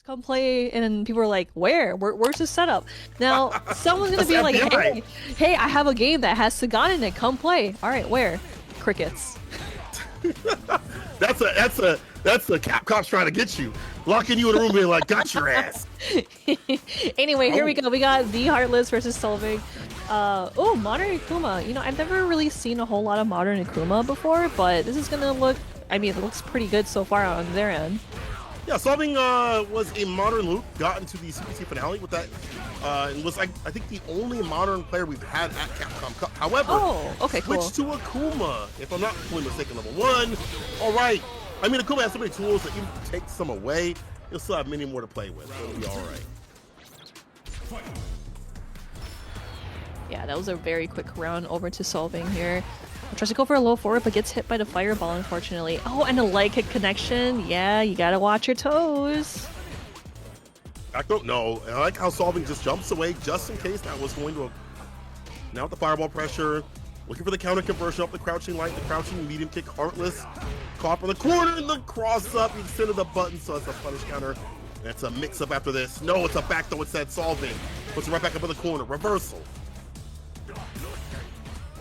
come play, and people are like, where's the setup? Now someone's gonna be like, hey, I have a game that has Sagan in it, come play. All right, where? Crickets. that's a Capcom's trying to get you, locking you in a room, being like, got your ass. Anyway, here we go. We got the Heartless versus Solving. Oh, Modern Akuma. You know, I've never really seen a whole lot of Modern Akuma before, but this is gonna look, I mean, it looks pretty good so far on their end. Yeah, Solving was a Modern Luke, got into the CPC finale with that, and was, I think, the only Modern player we've had at Capcom Cup. However, switched to Akuma, if I'm not fully mistaken, level 1. All right. I mean, Akuma has so many tools that even if you take some away, you'll still have many more to play with, so it'll be all right. Yeah, that was a very quick round over to Solving here. Tries to go for a low forward, but gets hit by the fireball, unfortunately. Oh, and a leg kick connection. Yeah, you gotta watch your toes. I don't know. I like how Solving just jumps away just in case that was going to. Now with the fireball pressure, looking for the counter conversion up the crouching light, the crouching medium kick, Heartless. Caught for the corner and the cross up. He extended the button, so it's a punish counter. And it's a mix up after this. No, it's a back throw instead. Solving. Puts it right back up in the corner. Reversal.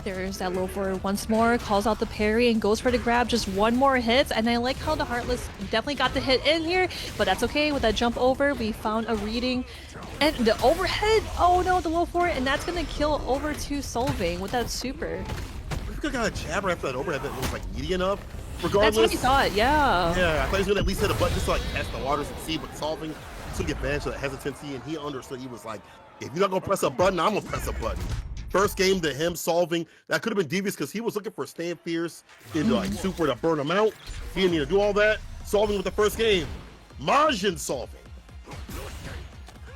There's that low forward once more, calls out the parry and goes for the grab, just one more hit. And I like how the Heartless definitely got the hit in here, but that's okay. With that jump over, we found a reading. And the overhead, oh no, the low forward, and that's gonna kill over to Solving with that super. We could have got a jabber after that overhead that was like meaty enough. Regardless. That's what he thought, yeah. Yeah, I thought he was gonna at least hit a button just to like test the waters and see, but Solving took advantage of that hesitancy, and he understood. He was like, if you're not gonna press a button, I'm gonna press a button. First game to him Solving, that could have been devious because he was looking for Stand Fierce into like super to burn him out. He didn't need to do all that. Solving with the first game. Majin Solving.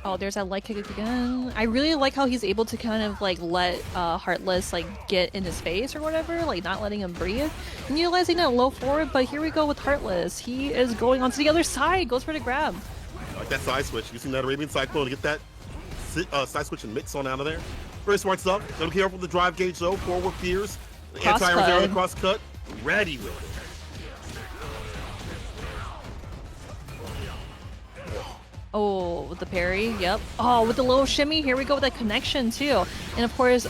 Oh, there's that leg kick again. I really like how he's able to kind of like let Heartless like get in his face or whatever, like not letting him breathe and utilizing that low forward. But here we go with Heartless. He is going onto the other side, goes for the grab. I like that side switch, using that Arabian Cyclone to get that side switch and mix on out of there. Very smart stuff. Gotta be careful with the drive gauge though. Forward fears. The anti-air zero cross cut. Ready with it. Oh, with the parry, yep. Oh, with the little shimmy, here we go with that connection too. And of course,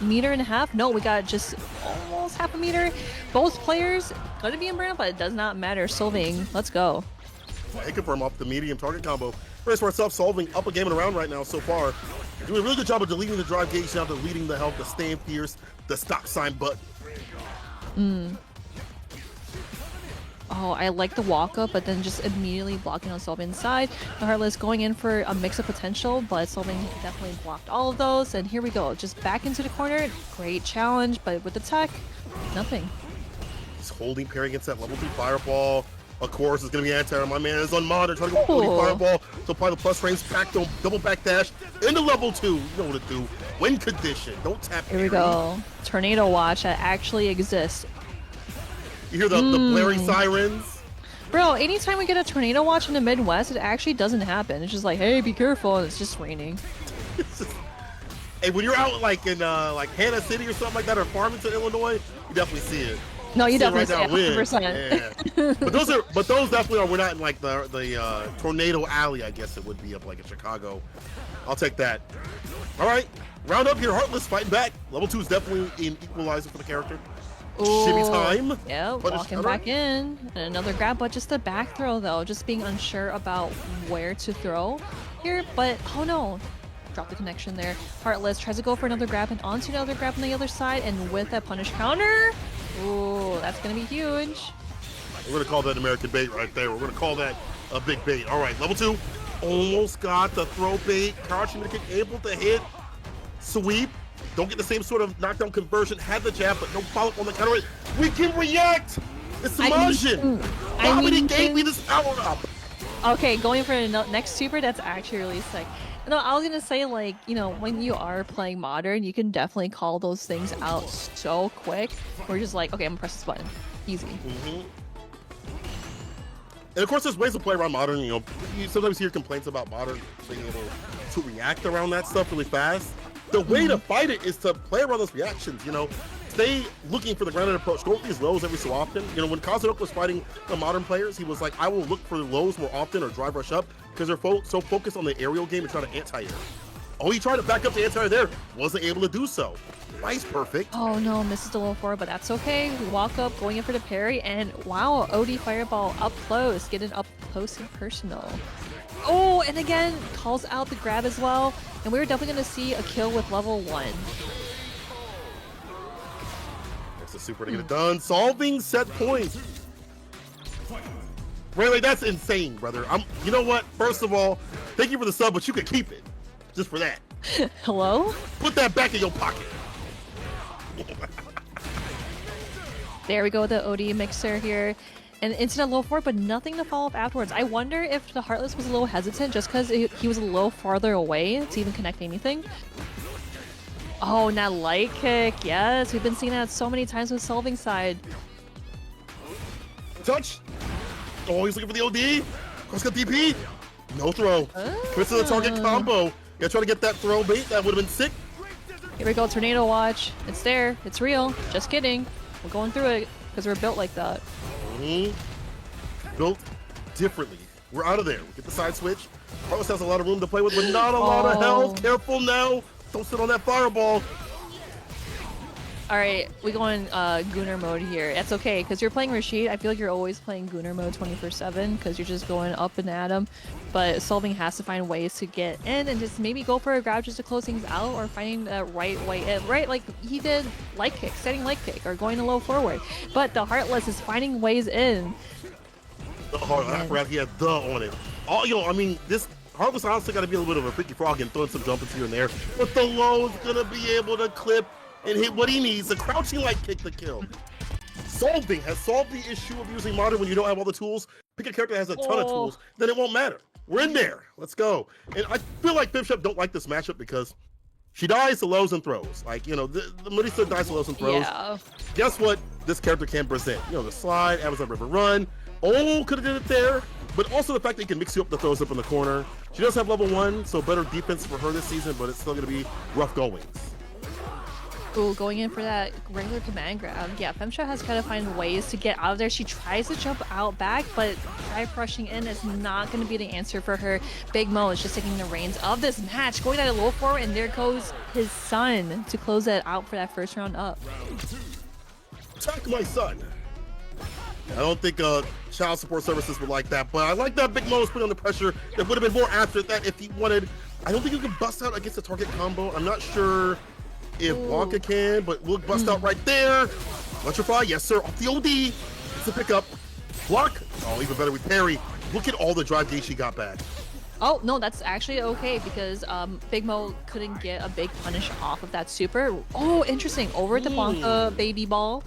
meter and a half. No, we got just almost half a meter. Both players gonna be in brand, but it does not matter. Solving, let's go. I confirm off the medium target combo. Very smart stuff. Solving up a game and around right now so far. Doing a really good job of deleting the drive gauge, now deleting the health, the Stand Fierce, the stop sign button. Oh, I like the walk up, but then just immediately blocking on Solving's side. The Heartless going in for a mix of potential, but Solving definitely blocked all of those. And here we go, just back into the corner. Great challenge, but with the tech, nothing. He's holding parry against that level 2 fireball. Of course, it's going to be anti-air. My man is on monitor, trying to go holding fireball to apply the plus frames, back to double back dash into level 2. You know what to do. Win condition. Don't tap parry. Here we go. Tornado watch that actually exists. You hear the blaring sirens? Bro, anytime we get a tornado watch in the Midwest, it actually doesn't happen. It's just like, hey, be careful, and it's just raining. Hey, when you're out like in like Hannah City or something like that, or Farmington, Illinois, you definitely see it. No, you definitely see it. 100%. Yeah. but those definitely are. We're not in like the tornado alley, I guess it would be up like in Chicago. I'll take that. All right, round up here. Heartless fighting back. Level 2 is definitely an equalizer for the character. Shimmy time. Yeah, walking back in. And another grab, but just a back throw though. Just being unsure about where to throw here, but oh no. Drop the connection there. Heartless tries to go for another grab and onto another grab on the other side, and with that punish counter. Ooh, that's gonna be huge. We're gonna call that American bait right there. We're gonna call that a big bait. All right, level 2. Almost got the throw bait. Crouching to kick, able to hit. Sweep. Don't get the same sort of knockdown conversion. Had the jab, but no follow-up on the counter. We can react. It's the Majin. Dominic gave me this power up. Okay, going for the next super. That's actually really sick. No, I was gonna say, like, you know, when you are playing Modern, you can definitely call those things out so quick. We're just like, okay, I'm gonna press this button. Easy. And of course, there's ways to play around Modern. You know, you sometimes hear complaints about Modern being able to react around that stuff really fast. The way to fight it is to play around those reactions, you know. stay looking for the grounded approach. Go for these lows every so often. You know, when Kazunok was fighting the modern players, he was like, I will look for the lows more often or drive rush up because they're so focused on the aerial game and trying to anti-air. Oh, he tried to back up the anti-air there. Wasn't able to do so. Nice, perfect. Oh no, misses the low forward, but that's okay. We walk up, going in for the parry, and wow, OD Fireball up close, getting up close and personal. Oh, and again, calls out the grab as well. And we're definitely going to see a kill with level 1. That's a super to get it done. Solving set points. Really, that's insane, brother. You know what? First of all, thank you for the sub, but you can keep it. Just for that. Hello? Put that back in your pocket. There we go with the OD mixer here. And into the low forward, but nothing to follow up afterwards. I wonder if the Heartless was a little hesitant just because he was a little farther away to even connect anything. Oh, and that light kick. Yes, we've been seeing that so many times with Solving side. Touch. Oh, he's looking for the OD. Cross cut DP. No throw. Commits to the target combo. Gonna try to get that throw bait. That would have been sick. Here we go, Tornado Watch. It's there. It's real. Just kidding. We're going through it because we're built like that. Built differently. We're out of there. We get the side switch. Heartless has a lot of room to play with, but not a lot of health. Careful now. Don't sit on that fireball. All right, we go in Gunnar mode here. That's okay, because you're playing Rashid. I feel like you're always playing Gunnar mode 24/7 because you're just going up and at him. But Solving has to find ways to get in and just maybe go for a grab just to close things out or finding the right way in. Right, like he did light kick, setting light kick, or going to low forward. But the Heartless is finding ways in. The Heartless, I forgot he had the on it. Oh, you know, I mean, this Heartless honestly got to be a little bit of a freaky frog and throwing some jumpers here and there. But the low is going to be able to clip and hit what he needs, a crouching light kick to kill. Solving has solved the issue of using modern when you don't have all the tools. Pick a character that has a ton of tools, then it won't matter. We're in there. Let's go. And I feel like Bimshep don't like this matchup because she dies to lows and throws. Like, you know, the Marisa dies to lows and throws. Yeah. Guess what this character can present? You know, the slide, Amazon River Run. Oh, could have did it there. But also the fact that he can mix you up the throws up in the corner. She does have level 1, so better defense for her this season, but it's still going to be rough goings. Ooh, going in for that regular command grab. Yeah, Femsha has got to find ways to get out of there. She tries to jump out back, but drive rushing in is not going to be the answer for her. Big Mo is just taking the reins of this match, going at a low forward, and there goes his son to close it out for that first round up. Attack my son. I don't think child support services would like that, but I like that Big Mo was putting on the pressure. There would have been more after that if he wanted. I don't think you can bust out against the target combo. I'm not sure if Wonka can, but we'll bust out right there. Electrify, yes sir, off the OD. It's a pickup. Block. Oh, even better with parry. Look at all the drive gauge she got back. Oh, no, that's actually okay because Big Mo couldn't get a big punish off of that super. Oh, interesting. Over to Blanca, baby ball.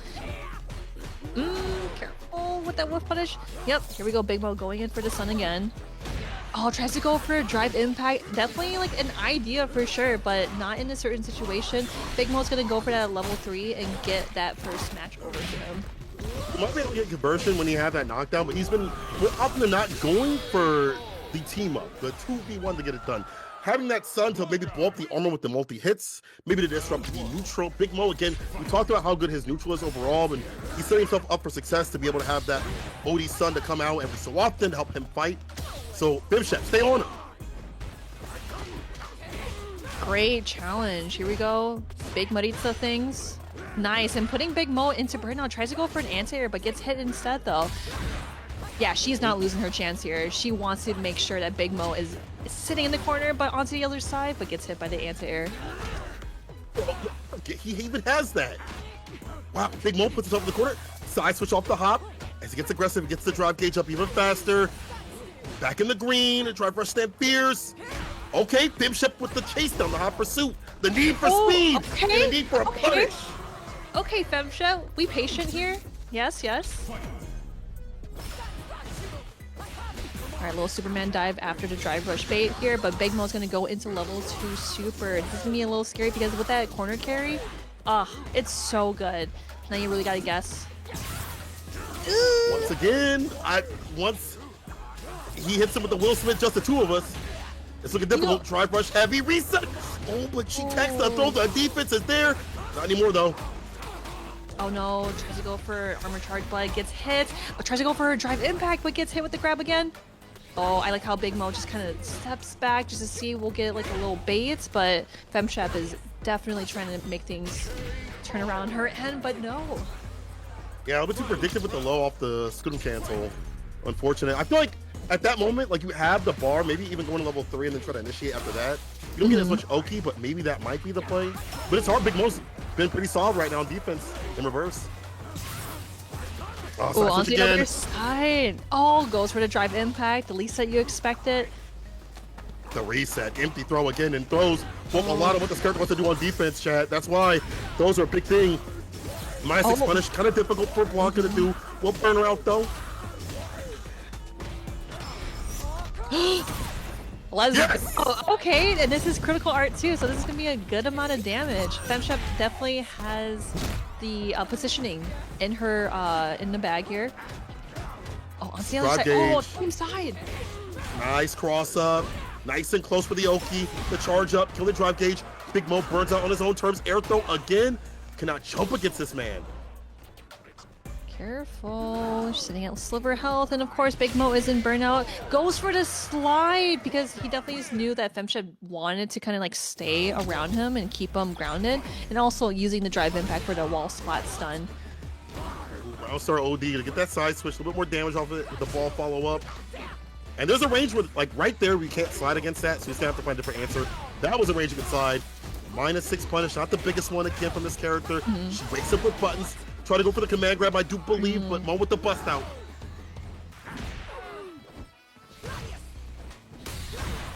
Careful with that whiff punish. Yep, here we go. Big Mo going in for the sun again. Oh, tries to go for a drive impact. Definitely like an idea for sure, but not in a certain situation. Big Mo's gonna go for that level 3 and get that first match over to him. He might be able to get conversion when he had that knockdown, but he's been more often than not going for the team up, the 2v1 to get it done. Having that sun to maybe blow up the armor with the multi-hits, maybe to disrupt the neutral. Big Mo, again, we talked about how good his neutral is overall, and he's setting himself up for success to be able to have that OD sun to come out every so often to help him fight. So, Bimshep, stay on him. Great challenge. Here we go. Big Maritza things. Nice. And putting Big Mo into burnout. Tries to go for an anti-air, but gets hit instead, though. Yeah, she's not losing her chance here. She wants to make sure that Big Mo is sitting in the corner, but onto the other side, but gets hit by the anti-air. He even has that. Wow, Big Mo puts himself in the corner. Side switch off the hop. As he gets aggressive, he gets the drive gauge up even faster. Back in the green, a drive rush stand fierce. Okay, Bimshep with the chase down, the hot pursuit. The need for speed. Okay. And the need for a punish. Okay, Femsha, we patient here. Yes, yes. All right, little Superman dive after the drive rush bait here, but Big Mo's gonna go into level 2 super. This is gonna be a little scary because with that corner carry, it's so good. Now you really gotta guess. Once again, once he hits him with the Will Smith, just the two of us. It's looking difficult. Drive rush heavy reset. Oh, but she takes the throw. The defense is there. Not anymore though. Oh no, tries to go for armor charge, but gets hit. Tries to go for drive impact, but gets hit with the grab again. Oh, I like how Big Mo just kind of steps back just to see we'll get like a little bait, but FemShep is definitely trying to make things turn around on her end, but no. Yeah, a little bit too predictive with the low off the Scootum cancel. Unfortunate. I feel like at that moment, like you have the bar, maybe even going to level 3 and then try to initiate after that. You don't get as much Oki, but maybe that might be the play. But it's hard. Big Mo's been pretty solid right now on defense in reverse. Oh, on the other side. Oh, goes for the drive impact, the least that you expect it. The reset, empty throw again, and throws. Well, a lot of what this character wants to do on defense, chat. That's why those are a big thing. -6 punish, kind of difficult for Blanca to do. We'll burn her out though. Yes! Oh, okay, and this is critical art too, so this is gonna be a good amount of damage. FemShep definitely has the positioning in her in the bag here. Oh, on the other side. Oh, same side. Nice cross up, nice and close for the Oki. The charge up, kill the drive gauge. Big Mo burns out on his own terms. Air throw again. Cannot jump against this man. Careful, sitting at sliver health, and of course Big Mo is in burnout. Goes for the slide because he definitely just knew that FemShep wanted to kind of like stay around him and keep him grounded, and also using the drive impact for the wall spot stun. I'll start OD to get that side switch, a little bit more damage off of it with the ball follow up. And there's a range where, like right there, we can't slide against that, so he's gonna have to find a different answer. That was a range you could slide. -6 punish, not the biggest one again from this character. She wakes up with buttons. Try to go for the command grab, I do believe, but Mo with the bust out.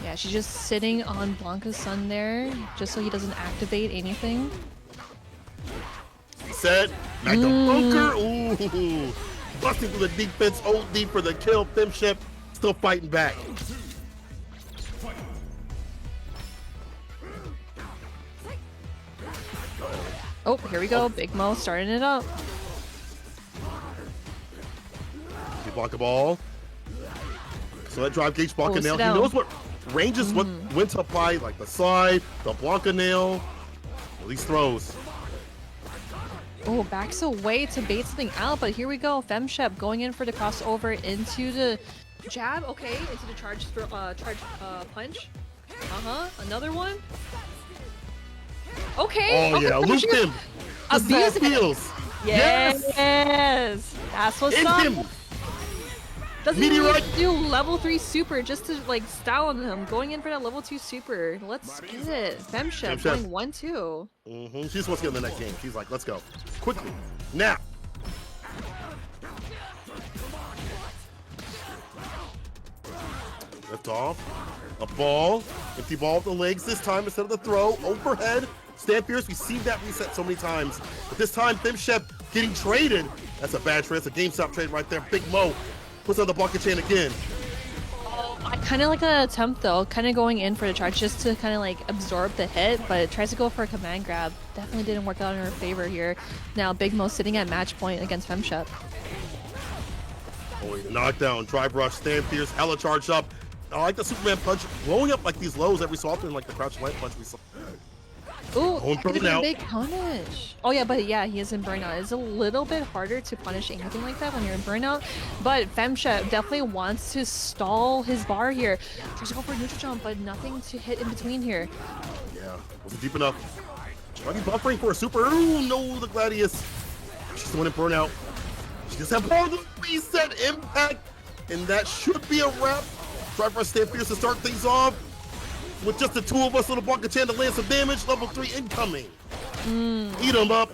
Yeah, she's just sitting on Blanca's son there, just so he doesn't activate anything. Reset, back to bunker. Ooh, busting through the defense, OD for the kill. FemShep still fighting back. Oh, here we go. Big Mo starting it up. You block a ball. So that drive gauge Blanca nail. He knows what ranges what when to apply, like the side, the Blanca nail, these throws. Oh, backs away to bait something out, but here we go. FemShep going in for the crossover into the jab. Okay, into the charge punch. Another one. Okay. Oh yeah, loop him. Abuse feels. Yes. That's what's up. Him. Doesn't even do level 3 super just to like style on him. Going in for that level 2 super. Let's get it. FemShep going 1-2. She just wants to get in the next game. She's like, let's go. Quickly. Now. Lift off. A ball. Empty ball with the legs this time instead of the throw. Overhead. Stand fierce. We've seen that reset so many times. But this time, FemShep getting traded. That's a bad trade. That's a GameStop trade right there. Big Mo puts on the bucket chain again. Oh, I kind of like the attempt though. Kind of going in for the charge just to kind of like absorb the hit, but it tries to go for a command grab. Definitely didn't work out in her favor here. Now Big Mo sitting at match point against FemShep. Oh, knockdown, drive rush, stand fierce, hella charge up. I like the Superman punch, blowing up like these lows every so often, like the crouch light punch we saw. Ooh, could be a big punish. Oh yeah, but yeah, he is in burnout. It's a little bit harder to punish anything like that when you're in burnout. But FemShep definitely wants to stall his bar here. Tries to go for a neutral jump, but nothing to hit in between here. Yeah, wasn't deep enough. Might be buffering for a super. Ooh, no, the Gladius. She's the one in burnout. She just have all the reset impact, and that should be a wrap. Try for a stand fierce to start things off. With just the two of us on the Blanca Chan to land some damage, level 3 incoming. Eat them up.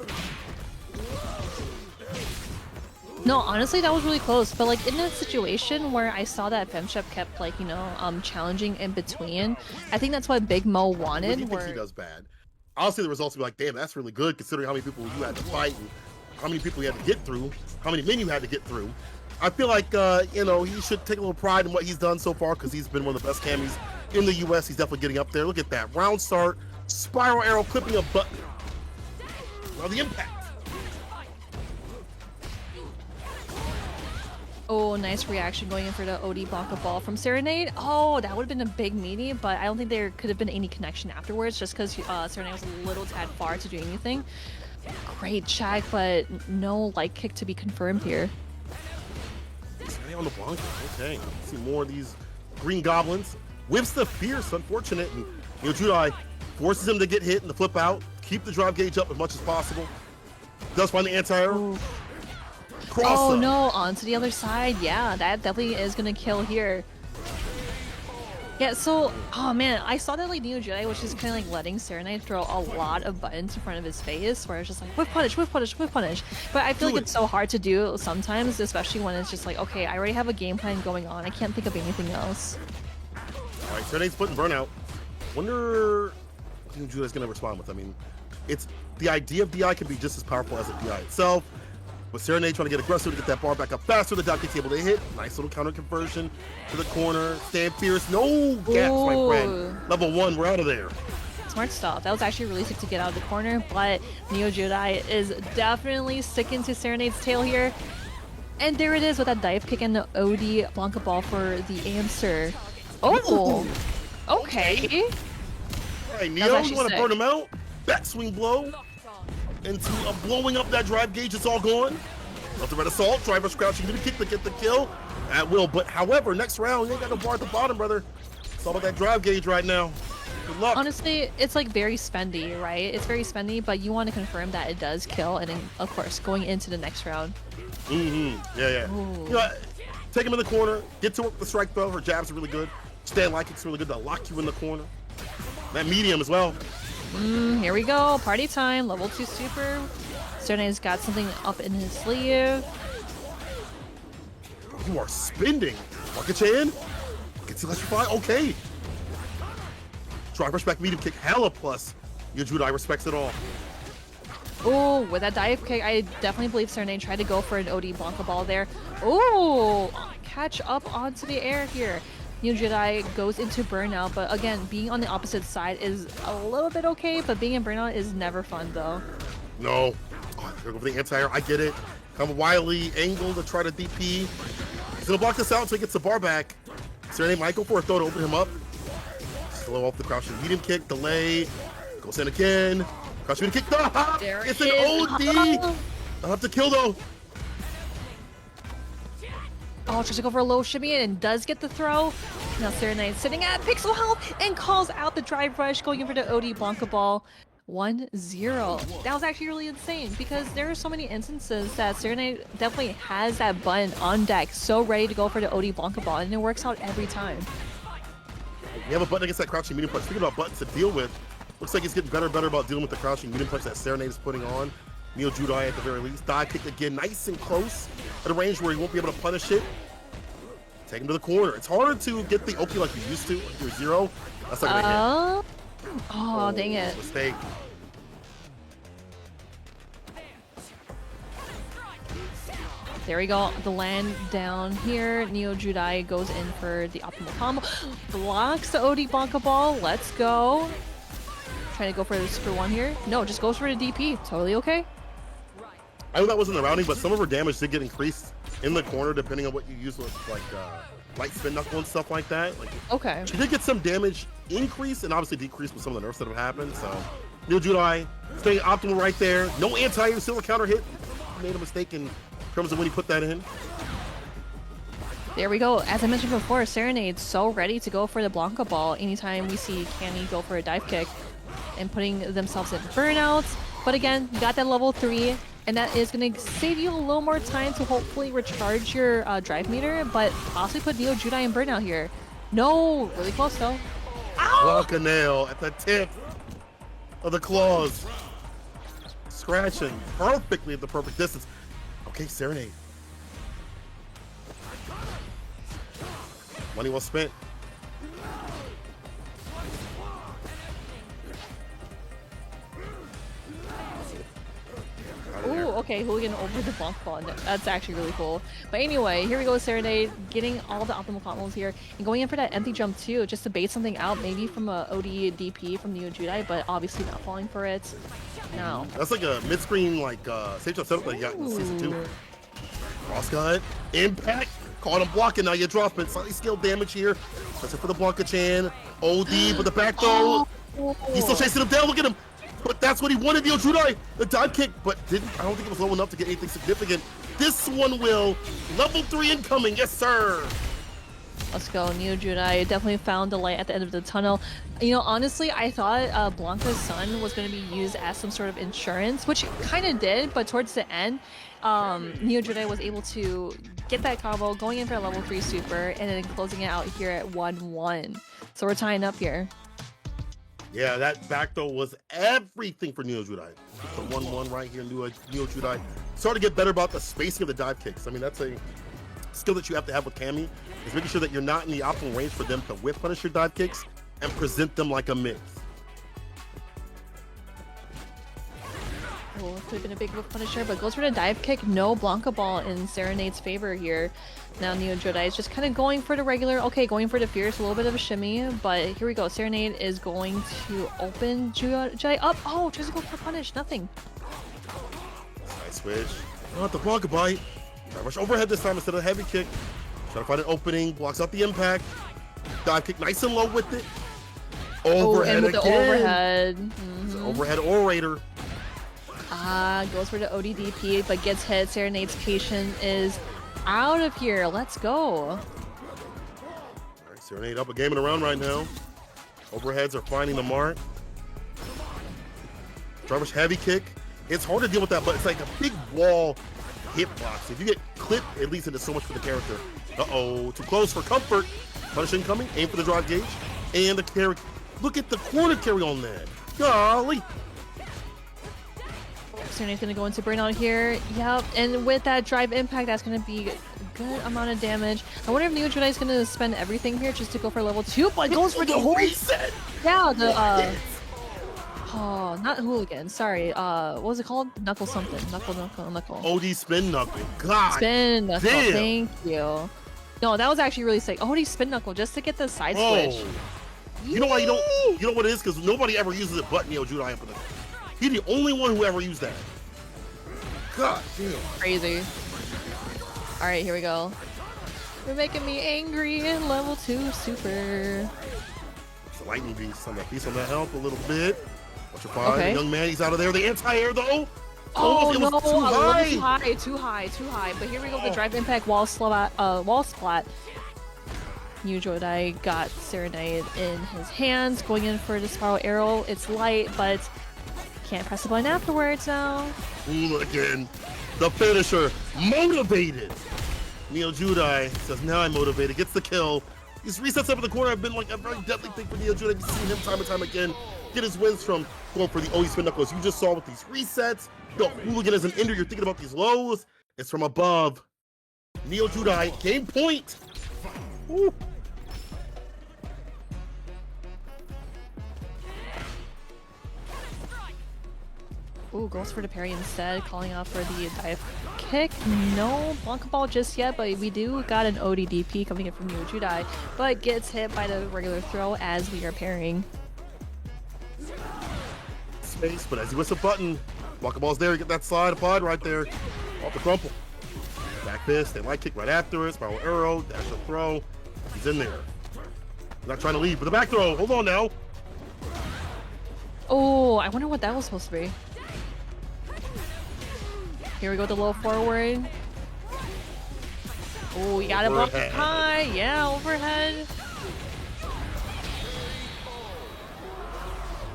No, honestly, that was really close. But like in that situation where I saw that FemShep kept like, you know, challenging in between, I think that's what Big Mo wanted. He thinks he does bad. I'll see the results and be like, damn, that's really good considering how many people you had to fight and how many people you had to get through, how many men you had to get through. I feel like, you know, he should take a little pride in what he's done so far because he's been one of the best camis in the US. He's definitely getting up there. Look at that. Round start, spiral arrow clipping a button. Now the impact. Oh, nice reaction going in for the OD block of ball from Serenade. Oh, that would have been a big meaty, but I don't think there could have been any connection afterwards just because Serenade was a little tad far to do anything. Great check, but no light kick to be confirmed here. Serenade on the Blanca. Okay, see more of these green goblins. Whips the Fierce, unfortunate. And Judai forces him to get hit and to flip out. Keep the drive gauge up as much as possible. Does find the anti-air. Cross Oh up. no, onto the other side. Yeah, that definitely is gonna kill here. Yeah, so, oh man, I saw that like Neo Jedi was just kind of like letting Serenade throw a lot of buttons in front of his face, where it's just like whip punish, whip punish, whip punish. But I feel like it's so hard to do sometimes, especially when it's just like, okay, I already have a game plan going on. I can't think of anything else. All right, Serenade's putting burnout. Wonder what Neo Judai's gonna respond with. I mean, it's the idea of DI can be just as powerful as the DI itself. But Serenade trying to get aggressive to get that bar back up faster. The dock able to hit. Nice little counter conversion to the corner. Stand fierce. No gaps, my friend. Level 1, we're out of there. Smart stuff. That was actually really sick to get out of the corner, but Neo Jedi is definitely sticking to Serenade's tail here. And there it is with that dive kick and the OD Blanca ball for the answer. Oh, okay. All right, Neo, you want to burn him out? Backswing blow into blowing up that drive gauge. It's all gone. Left the red assault. Driver's crouching to kick to get the kill at will. But however, next round, you ain't got no bar at the bottom, brother. It's all about that drive gauge right now. Good luck. Honestly, it's like very spendy, right? It's very spendy, but you want to confirm that it does kill, and then, of course, going into the next round. Yeah. Ooh. You know, take him in the corner. Get to work with the strike throw. Her jabs are really good. Stand like it's really good to lock you in the corner. That medium as well. Here we go. Party time. Level 2 super. Serenade's got something up in his sleeve. You are spending. Market-chan. Gets electrified. Okay. Driver's back medium kick. Hella plus. Your Judai respects it all. Oh, with that dive kick, I definitely believe Serenade tried to go for an OD Blanca ball there. Oh, catch up onto the air here. Neo Jedi goes into burnout, but again, being on the opposite side is a little bit okay, but being in burnout is never fun though. No. Oh, they're going for the anti-air. I get it. Kind of wily angle to try to DP. He's going to block this out until he gets the bar back. Serenade might go for a throw to open him up. Slow off the crouching medium kick. Delay. Goes in again. Crouching medium kick. The hop. There It's it an is. OD. I'll have to kill though. Oh, tries to go for a low shimmy and does get the throw. Now Serenade sitting at pixel health and calls out the drive rush, going in for the OD Blanca ball. 1-0. That was actually really insane because there are so many instances that Serenade definitely has that button on deck, so ready to go for the OD Blanca ball, and it works out every time. We have a button against that crouching medium punch. Speaking about buttons to deal with, looks like he's getting better and better about dealing with the crouching medium punch that Serenade is putting on. Neo Judai at the very least. Dive kick again, nice and close at a range where he won't be able to punish it. Take him to the corner. It's harder to get the Oki like you used to. Like you're zero. That's not gonna hit. Oh, dang it. Mistake. There we go. The land down here. Neo Judai goes in for the optimal combo. Blocks the OD Blanca ball. Let's go. Trying to go for the super one here. No, just goes for the DP. Totally okay. I know that wasn't the rounding, but some of her damage did get increased in the corner depending on what you use with like light spin knuckle and stuff like that. Like, okay. she did get some damage increase and obviously decrease with some of the nerfs that have happened. So Neo Judai staying optimal right there. No anti-air, still a counter hit. Made a mistake in terms of when he put that in. There we go. As I mentioned before, Serenade's so ready to go for the Blanca ball anytime we see Canny go for a dive kick and putting themselves in burnouts. But again, you got that level 3, and that is going to save you a little more time to hopefully recharge your drive meter, but possibly put Neo Judai in burnout here. No, really close though. Walk a nail at the tip of the claws. Scratching perfectly at the perfect distance. Okay, Serenade. Money well spent. Ooh, okay, Hooligan over the bump ball. That's actually really cool. But anyway, here we go, Serenade, getting all the optimal combos here, and going in for that empty jump too, just to bait something out, maybe from a OD DP from Neo Judai, but obviously not falling for it. No. That's like a mid-screen, like, safe jump setup that you got in Season 2. Crosscut, impact, caught him blocking, now you're dropping. Slightly scaled damage here. That's it for the Blanca-chan. OD, but the back throw. He's still chasing him down, look at him. But that's what he wanted, Neo Judai. The dive kick, but I don't think it was low enough to get anything significant. This one will. Level 3 incoming, yes sir. Let's go, Neo Judai definitely found the light at the end of the tunnel. You know, honestly, I thought Blanca's son was going to be used as some sort of insurance, which kind of did, but towards the end, Neo Judai was able to get that combo, going in for a level 3 super, and then closing it out here at 1-1. So we're tying up here. Yeah, that back throw was everything for Neo Judai. The 1-1 right here, Neo Judai. Starting to get better about the spacing of the dive kicks. I mean, that's a skill that you have to have with Cammy, is making sure that you're not in the optimal range for them to whip punish your dive kicks and present them like a mix. Oh, it could have been a big whip punisher, but goes for the dive kick. No Blanca ball in Serenade's favor here. Now Neo Judai is just kind of going for the regular, okay, going for the fierce, a little bit of a shimmy, but here we go. Serenade is going to open Judai up. Oh, tries to go for punish, nothing. Nice switch. Not the Blanca bite. Try rush overhead this time instead of heavy kick. Try to find an opening, blocks out the impact. Dive kick nice and low with it. Overhead and with again. the overhead. Overhead orator. Goes for the ODDP, but gets hit. Serenade's patient is out of here. Let's go. All right, Serenade up a game and around right now. Overheads are finding the mark. Driver's heavy kick. It's hard to deal with that, but it's like a big wall hitbox. If you get clipped, it leads into so much for the character. Uh-oh, too close for comfort. Punish incoming, aim for the drive gauge, and the carry. Look at the corner carry on that. Golly. Serenade's gonna go into burnout here. Yep, and with that drive impact, that's gonna be a good amount of damage. I wonder if Neo Judai is gonna spend everything here just to go for level 2, but goes for the whole reset. Yeah, the oh, not hooligan. Sorry. What was it called? Knuckle something. Knuckle. OD spin knuckle. God. Spin knuckle. Damn. Thank you. No, that was actually really sick. OD spin knuckle just to get the side switch. You know why you don't? You know what it is? Because nobody ever uses it but Neo Judai. He's the only one who ever used that. God damn. Crazy. All right, here we go. You're making me angry in level 2 super. It's a lightning beast on that piece on that health a little bit. Watch your fire. Okay. The young man, he's out of there. The anti-air though. Oh, it no, was too high. Too high. But here we go, the drive impact wall splat. Neo Judai got Serenade in his hands, going in for the spiral arrow. It's light, but can't press the button afterwards now. Again, the finisher, motivated. Neo Judai says, now I'm motivated, gets the kill. These resets up in the corner have been like a very deadly thing for Neo Judai. You've seen him time and time again get his wins from going for the OE spin knuckles. You just saw with these resets. The hooligan as an ender, you're thinking about these lows. It's from above. Neo Judai, game point. Woo. Ooh, goes for the parry instead, calling out for the dive kick. No Blanca ball just yet, but we do got an ODDP coming in from Neo Judai, but gets hit by the regular throw as we are parrying. Space, but as he whips a button, Blanca ball's there. You get that slide applied right there. Off the crumple. Back fist, they light kick right after it. Spiral arrow, dash the throw. He's in there. He's not trying to leave, but the back throw. Hold on now. Oh, I wonder what that was supposed to be. Here we go, the low forward. Oh, we got a block high. Yeah, overhead.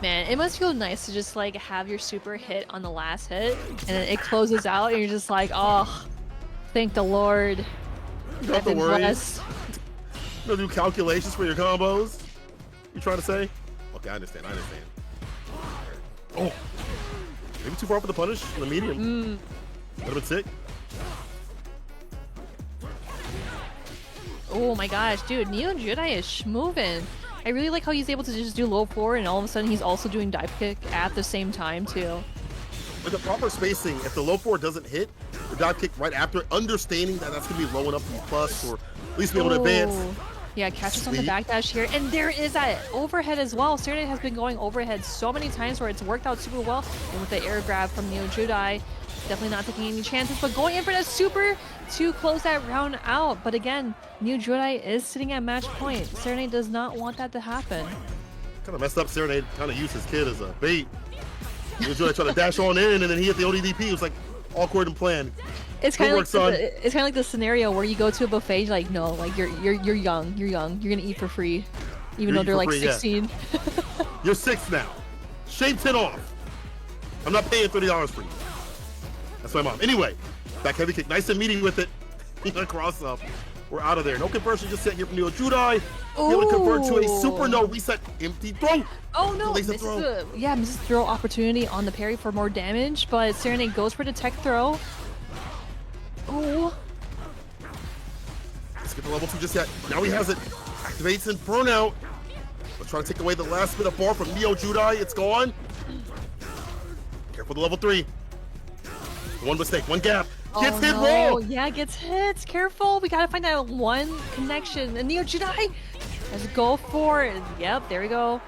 Man, it must feel nice to just like have your super hit on the last hit and then it closes out and you're just like, oh, thank the Lord. You don't have to worry. You don't do calculations for your combos. You trying to say? Okay, I understand. Oh, maybe too far for the punish in the medium. Would have been sick. Oh my gosh, dude, Neo Judai is moving. I really like how he's able to just do low forward and all of a sudden he's also doing dive kick at the same time too. With the proper spacing, if the low forward doesn't hit, the dive kick right after it, understanding that that's going to be low enough to be plus or at least be able to advance. Yeah, catches on the backdash here. And there is that overhead as well. Serenade has been going overhead so many times where it's worked out super well. And with the air grab from Neo Judai, definitely not taking any chances, but going in for that super to close that round out. But again, Neo Judai is sitting at match point. Serenade does not want that to happen. Kind of messed up. Serenade kind of used his kid as a bait. He was trying to dash on in, and then he hit the ODDP. It was like awkward and planned. It's kind of Good work, like son. it's kind of like the scenario where you go to a buffet, you're like, no, like you're young, you're gonna eat for free, even though they're like 16. Yeah. You're 6 now. Shave 10 off. I'm not paying $30 for you. That's my mom. Anyway, back heavy kick, nice and meaty with it. Cross up. We're out of there. No conversion just yet here from Neo Judai. Able to convert to a super no reset empty throw. Oh no, misses the throw opportunity on the parry for more damage, but Serenade goes for the tech throw. Oh. Let's get the level 2 just yet. Now he has it. Activates and burnout. Let's try to take away the last bit of bar from Neo Judai. It's gone. Careful the level 3. One mistake, one gap. Gets hit wrong. Yeah, gets hit. Careful. We gotta find that one connection. And Neo Judai has to go for it. Yep, there we go.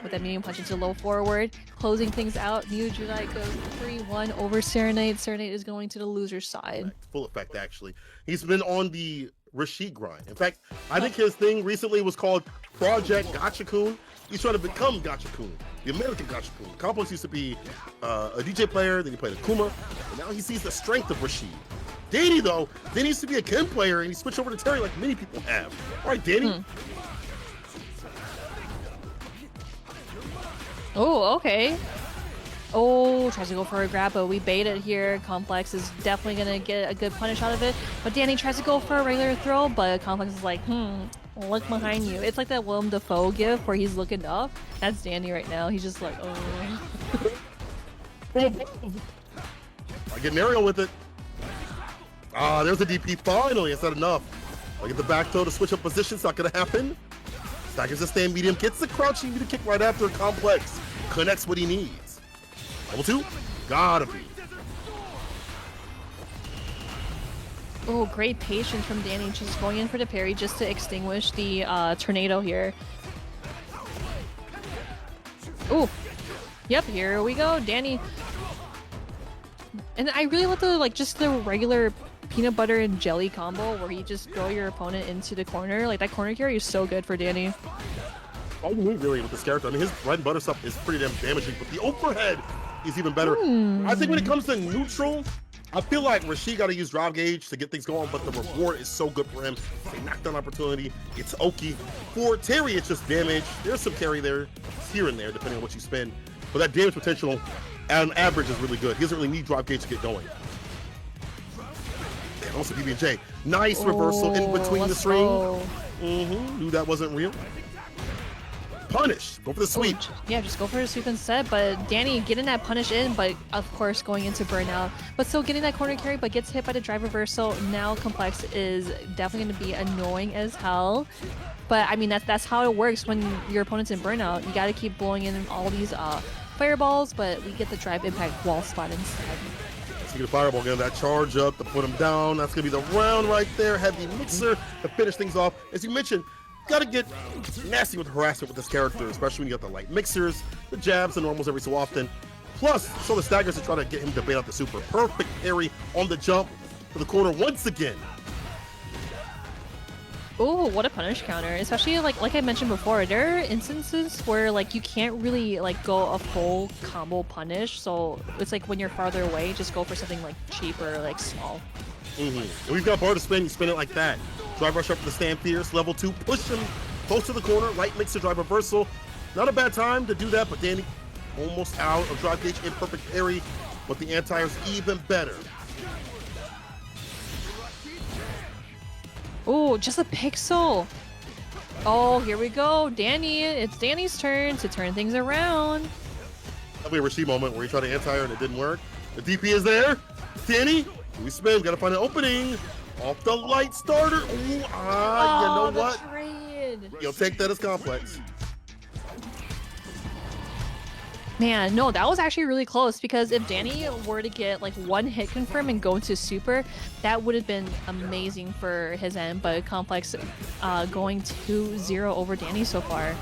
With that medium punch into low forward. Closing things out. Neo Judai goes 3-1 over Serenade. Serenade is going to the loser's side. Full effect, actually. He's been on the Rashid grind. In fact, I think his thing recently was called Project Gachakun. He's trying to become Gachakun, the American Gachakun. Complex used to be a DJ player, then he played Akuma, and now he sees the strength of Rashid. Danny, though, Danny used to be a Ken player, and he switched over to Terry like many people have. All right, Danny. Oh, okay. Oh, tries to go for a grab, but we bait it here. Complex is definitely going to get a good punish out of it. But Danny tries to go for a regular throw, but Complex is like, look behind you. It's like that Willem Dafoe gif where he's looking up. That's Danny right now. He's just like, oh. I get an aerial with it. Ah, there's a DP finally. It's not enough. I get the back throw to switch up positions. Not going to happen. Staggers the stand medium. Gets the crouching medium kick right after. Complex connects what he needs. Level 2. Gotta be. Oh, great patience from Danny. She's going in for the parry just to extinguish the tornado here. Oh, yep, here we go, Danny. And I really love just the regular peanut butter and jelly combo where you just throw your opponent into the corner. Like that corner carry is so good for Danny. All you need really with this character, I mean, his bread and butter stuff is pretty damn damaging, but the overhead is even better. I think when it comes to neutral, I feel like Rashid got to use drive gauge to get things going, but the reward is so good for him. It's a knockdown opportunity. It's Oki. For Terry, it's just damage. There's some carry there, here and there, depending on what you spend. But that damage potential at an average is really good. He doesn't really need drive gauge to get going. And also PB&J. Nice reversal in between the string. Knew that wasn't real. Punish. Go for the sweep. Yeah, just go for the sweep instead. But Danny getting that punish in, but of course going into burnout. But still getting that corner carry, but gets hit by the drive reversal. Now Complex is definitely going to be annoying as hell. But I mean, that's how it works when your opponent's in burnout. You got to keep blowing in all these fireballs, but we get the drive impact wall spot instead. So you get a fireball, getting that charge up to put him down. That's going to be the round right there. Heavy mixer to finish things off. As you mentioned, got to get nasty with harassment with this character, especially when you got the light mixers, the jabs, the normals every so often. Plus, so the staggers to try to get him to bait out the super. Perfect parry on the jump to the corner once again. Oh, what a punish counter. Especially like I mentioned before, there are instances where like you can't really like go a full combo punish. So it's like when you're farther away, just go for something like cheaper, like small. And we've got bar to spin, you spin it like that. Drive rush up to the stand fierce, level 2, push him close to the corner, light mixer, drive reversal. Not a bad time to do that, but Danny almost out of drive gauge, imperfect parry, but the anti-air is even better. Oh, just a pixel. Oh, here we go. Danny, it's Danny's turn to turn things around. That'll be a Rashid moment where he tried to anti-air and it didn't work. The DP is there. Danny, we spin, gotta find an opening. Off the light starter. Ooh, you know what? Trade. You'll take that as Complex. Man, no, that was actually really close because if Danny were to get like one hit confirm and go into super, that would have been amazing for his end. But Complex going 2-0 over Danny so far.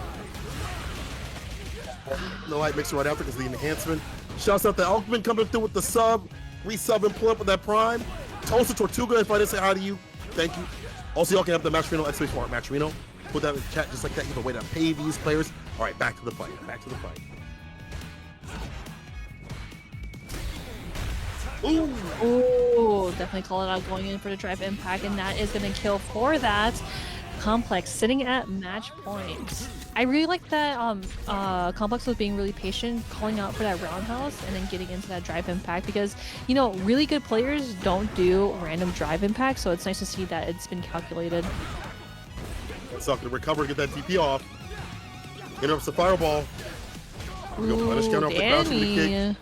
The light mixer right after because of the enhancement. Shouts out to Alkman coming through with the sub. Resub and pull up with that prime. Tulsa Tortuga, if I didn't say hi to you, thank you. Also, y'all can have the Matcherino exclamation mark Matcherino. Put that in the chat just like that. You have a way to pay these players. All right, back to the fight. Back to the fight. Ooh. Oh, definitely call it out going in for the drive impact, and that is going to kill for that. Complex sitting at match point. I really like that Complex was being really patient, calling out for that roundhouse and then getting into that drive impact because, you know, really good players don't do random drive impact, so it's nice to see that it's been calculated. It's up to recover, get that DP off. Interrupts the fireball. We go punish counter off the crouching the kick.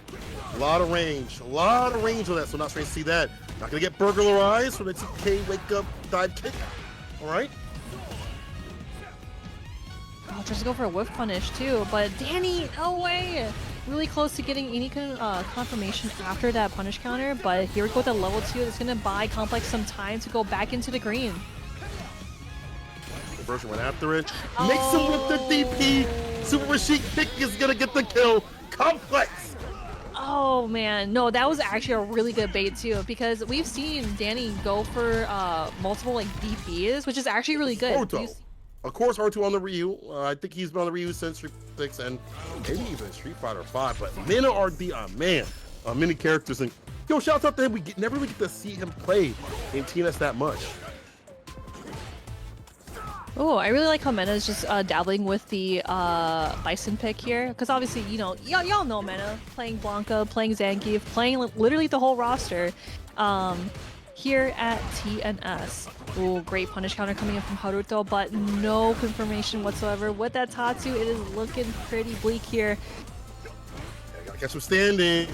A lot of range on that, so not trying to see that. Not gonna get burglarized from the TK wake up dive kick. All right. Oh, tries to go for a whiff punish too, but Danny, no way! Really close to getting any kind of confirmation after that punish counter, but here we go with the level 2. It's gonna buy Complex some time to go back into the green. Conversion went after it. Makes him with the DP. Super Rashid kick is gonna get the kill. Complex. Oh man, no, that was actually a really good bait too, because we've seen Danny go for multiple like DPs, which is actually really good. Of course, Haruto on the Ryu. I think he's been on the Ryu since Street 6 and maybe even Street Fighter 5. But Mina RD, man, many characters. And yo, shout out to him. We never really get to see him play in TNS that much. Oh, I really like how Mena is just dabbling with the Bison pick here, because obviously, you know, y'all know Mena playing Blanca, playing Zangief, playing literally the whole roster here at TNS. Oh, great punish counter coming in from Haruto, but no confirmation whatsoever with that Tatsu. It is looking pretty bleak here. Yeah, gotta catch him standing.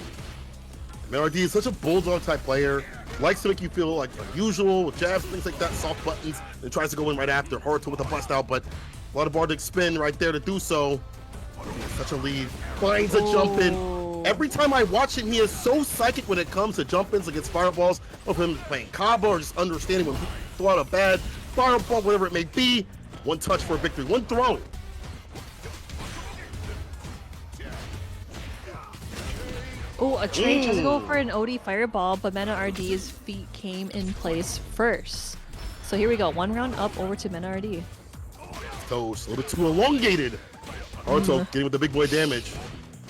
Melody is such a bulldog type player. Likes to make you feel like unusual with jabs, things like that, soft buttons, and tries to go in right after. Haruto with a bust out, but a lot of Bardic spin right there to do so. Such a lead. Finds a jump in. Every time I watch him, he is so psychic when it comes to jump ins against fireballs. Of him playing Kaba or just understanding when people throw out a bad fireball, whatever it may be. One touch for a victory. One throw. Oh, a trade tries to go for an OD fireball, but Mena RD's feet came in place first. So here we go. One round up over to Mena RD. Toes, a little bit too elongated. Haruto getting with the big boy damage.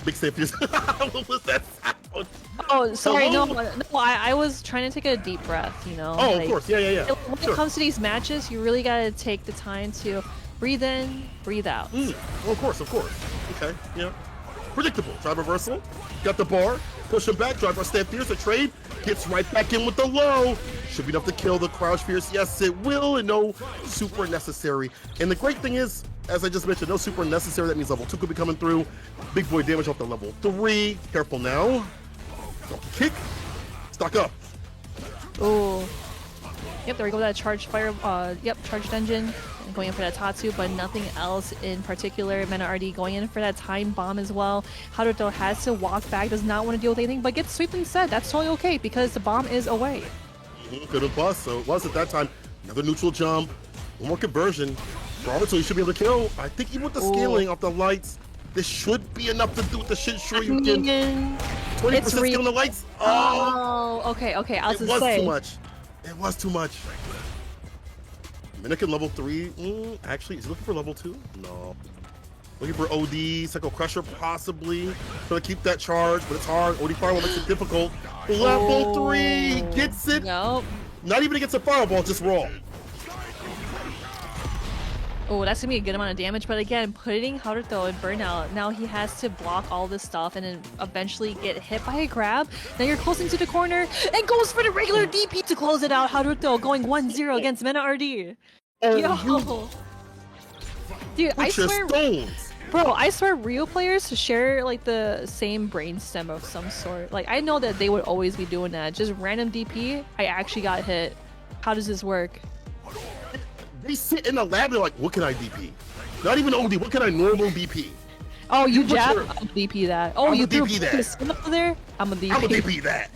Big safe. What was that sound? Oh, sorry. Hello? No, I was trying to take a deep breath, you know? Oh, like, of course. Yeah. When it comes to these matches, you really got to take the time to breathe in, breathe out. Well, of course. Okay, yeah. Predictable. Drive reversal. Got the bar. Push him back. Drive our step fierce. A trade. Gets right back in with the low. Should be enough to kill the crouch fierce. Yes, it will. And no super necessary. And the great thing is, as I just mentioned, no super necessary. That means level 2 could be coming through. Big boy damage off the level 3. Careful now. Kick. Stock up. Oh. Yep, there we go. That charged fire. Charged engine. Going in for that Tatsu, but nothing else in particular. Mena RD going in for that time bomb as well. Haruto has to walk back, does not want to deal with anything, but gets swept instead. That's totally okay because the bomb is away. Good and plus, so it was at that time. Another neutral jump. One more conversion. Haruto, you should be able to kill. I think even with the scaling off the lights, this should be enough to do with the shit sure you can. 20% skill on the lights. Oh, okay. I was it was too much. It was too much. Minikin level 3. Actually, is he looking for level 2? No. Looking for OD, Psycho Crusher possibly. Gonna keep that charge, but it's hard. OD Fireball makes it difficult. Level 3 gets it. Nope. Not even against a fireball, just raw. Oh, that's gonna be a good amount of damage, but again, putting Haruto in burnout, now he has to block all this stuff and then eventually get hit by a grab. Now you're close into the corner and goes for the regular DP to close it out. Haruto going 1-0 against Mena RD. Yo. Dude, I swear, bro, I swear Rio players share like the same brainstem of some sort. Like, I know that they would always be doing that. Just random DP, I actually got hit. How does this work? They sit in the lab, they're like, what can I DP? Not even OD, what can I normal DP? Oh, you jab? I'm DP that. Oh, you threw DP that. up there? I'm a DP. I'm a DP that.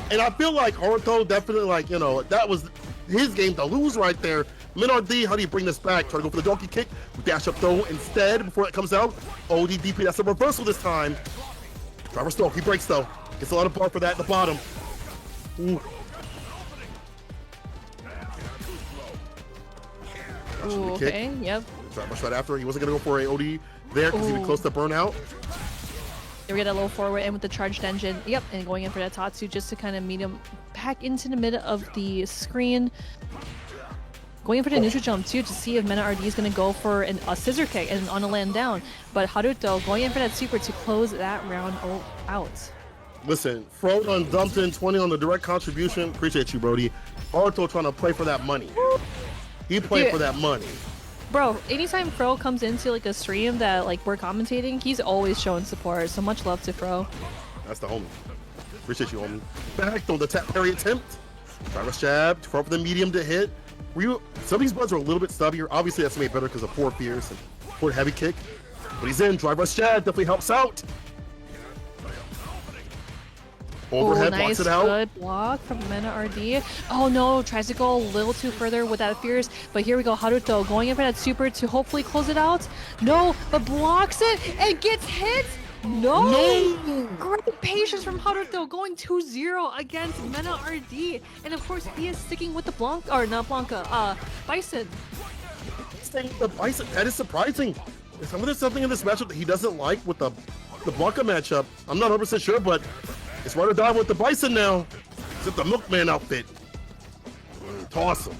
And I feel like Haruto definitely, like, you know, that was his game to lose right there. MinRD, how do you bring this back? Try to go for the donkey kick. Dash up throw instead before it comes out. OD DP, that's a reversal this time. Driver stroke, he breaks though. Gets a lot of bar for that at the bottom. Ooh. Ooh, okay, yep. Rush right after. He wasn't going to go for a OD there because he was close to burnout. There we get a low forward in with the charged engine. Yep, and going in for that Tatsu just to kind of meet him back into the middle of the screen. Going in for the neutral jump too to see if Mena RD is going to go for a scissor kick and on a land down. But Haruto going in for that super to close that round out. Listen, Fro done dumped in 20 on the direct contribution. Appreciate you, Brody. Haruto trying to play for that money. He played for that money. Bro, anytime Fro comes into like a stream that like we're commentating, he's always showing support. So much love to Fro. That's the homie. Appreciate you, homie. Back on the tap parry attempt. Driver jab, Fro for the medium to hit. Some of these buttons are a little bit stubbier. Obviously, that's made better because of forward fierce and forward heavy kick. But he's in. Driver jab definitely helps out. Overhead blocks it out. Good block from Mena RD. Oh no, tries to go a little too further with that fierce. But here we go, Haruto going in for that super to hopefully close it out. No, but blocks it and gets hit. No! Great patience from Haruto going 2-0 against Mena RD. And of course, he is sticking with the Blanca, or not Blanca, Bison. Staying with the Bison, that is surprising. There's something in this matchup that he doesn't like with the Blanca matchup. I'm not 100% sure, but it's right or die with the Bison now. It's the Milkman outfit. Toss him.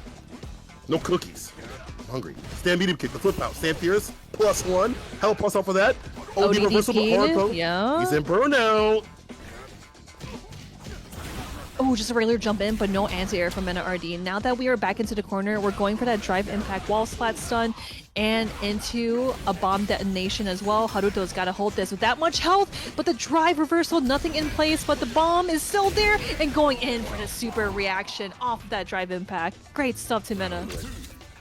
No cookies. I'm hungry. Stand medium kick, the flip out. Stand fierce, +1. Hell plus out for that. OD reversal for Haruto. Yeah. He's in burnout. Oh, just a regular jump in, but no anti-air from Mena RD. Now that we are back into the corner, we're going for that drive impact wall splat stun and into a bomb detonation as well. Haruto's got to hold this with that much health, but the drive reversal, nothing in place, but the bomb is still there and going in for the super reaction off of that drive impact. Great stuff to Mena.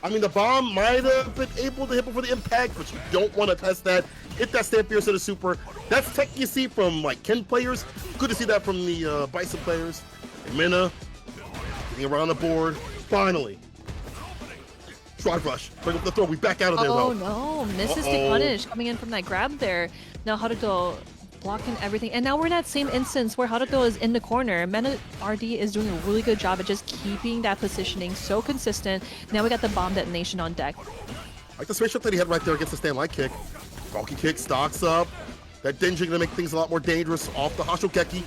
I mean, the bomb might have been able to hit before the impact, but you don't want to test that. Hit that stand fierce to the super. That's tech you see from like Ken players. Good to see that from the Bison players. Mena getting around the board. Finally. Drive rush. Bring up the throw. We back out of there, though. Oh, no. Misses the punish coming in from that grab there. Now Haruto blocking everything. And now we're in that same instance where Haruto is in the corner. Mena RD is doing a really good job at just keeping that positioning so consistent. Now we got the bomb detonation on deck. Like the spaceship that he had right there against the stand light kick. Bulky kick, stocks up. That Denji gonna make things a lot more dangerous off the Hashokeki.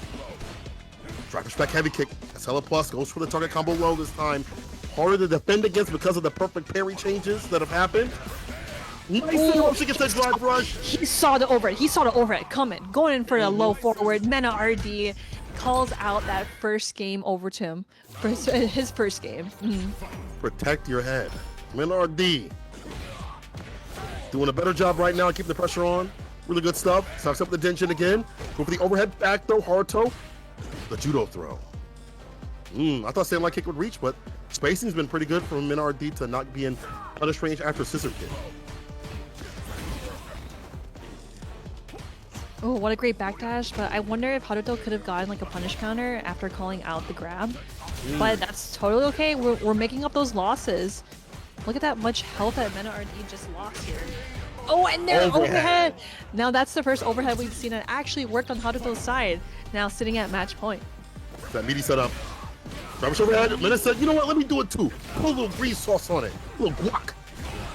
Drive back heavy kick. That's hella plus. Goes for the target combo low this time. Harder to defend against because of the perfect parry changes that have happened. Nice interruption against that drive rush. He saw the overhead. He saw the overhead coming. Going in for the low forward. Mena RD calls out that first game over to him. His first game. Protect your head. Mena RD doing a better job right now, keeping the pressure on. Really good stuff. Stocks up the Denshin again. Go for the overhead back throw. Haruto. The judo throw. I thought stand light kick would reach, but spacing's been pretty good from Mena RD to not be in punish range after scissor kick. Oh, what a great backdash, but I wonder if Haruto could have gotten like a punish counter after calling out the grab. But that's totally okay. We're making up those losses. Look at that much health that Mena RD just lost here. Oh, and there overhead. Now that's the first overhead we've seen that actually worked on Haruto's side. Now sitting at match point. That meaty setup. Driver's overhead. Mena said, you know what? Let me do it too. Put a little grease sauce on it. A little guac.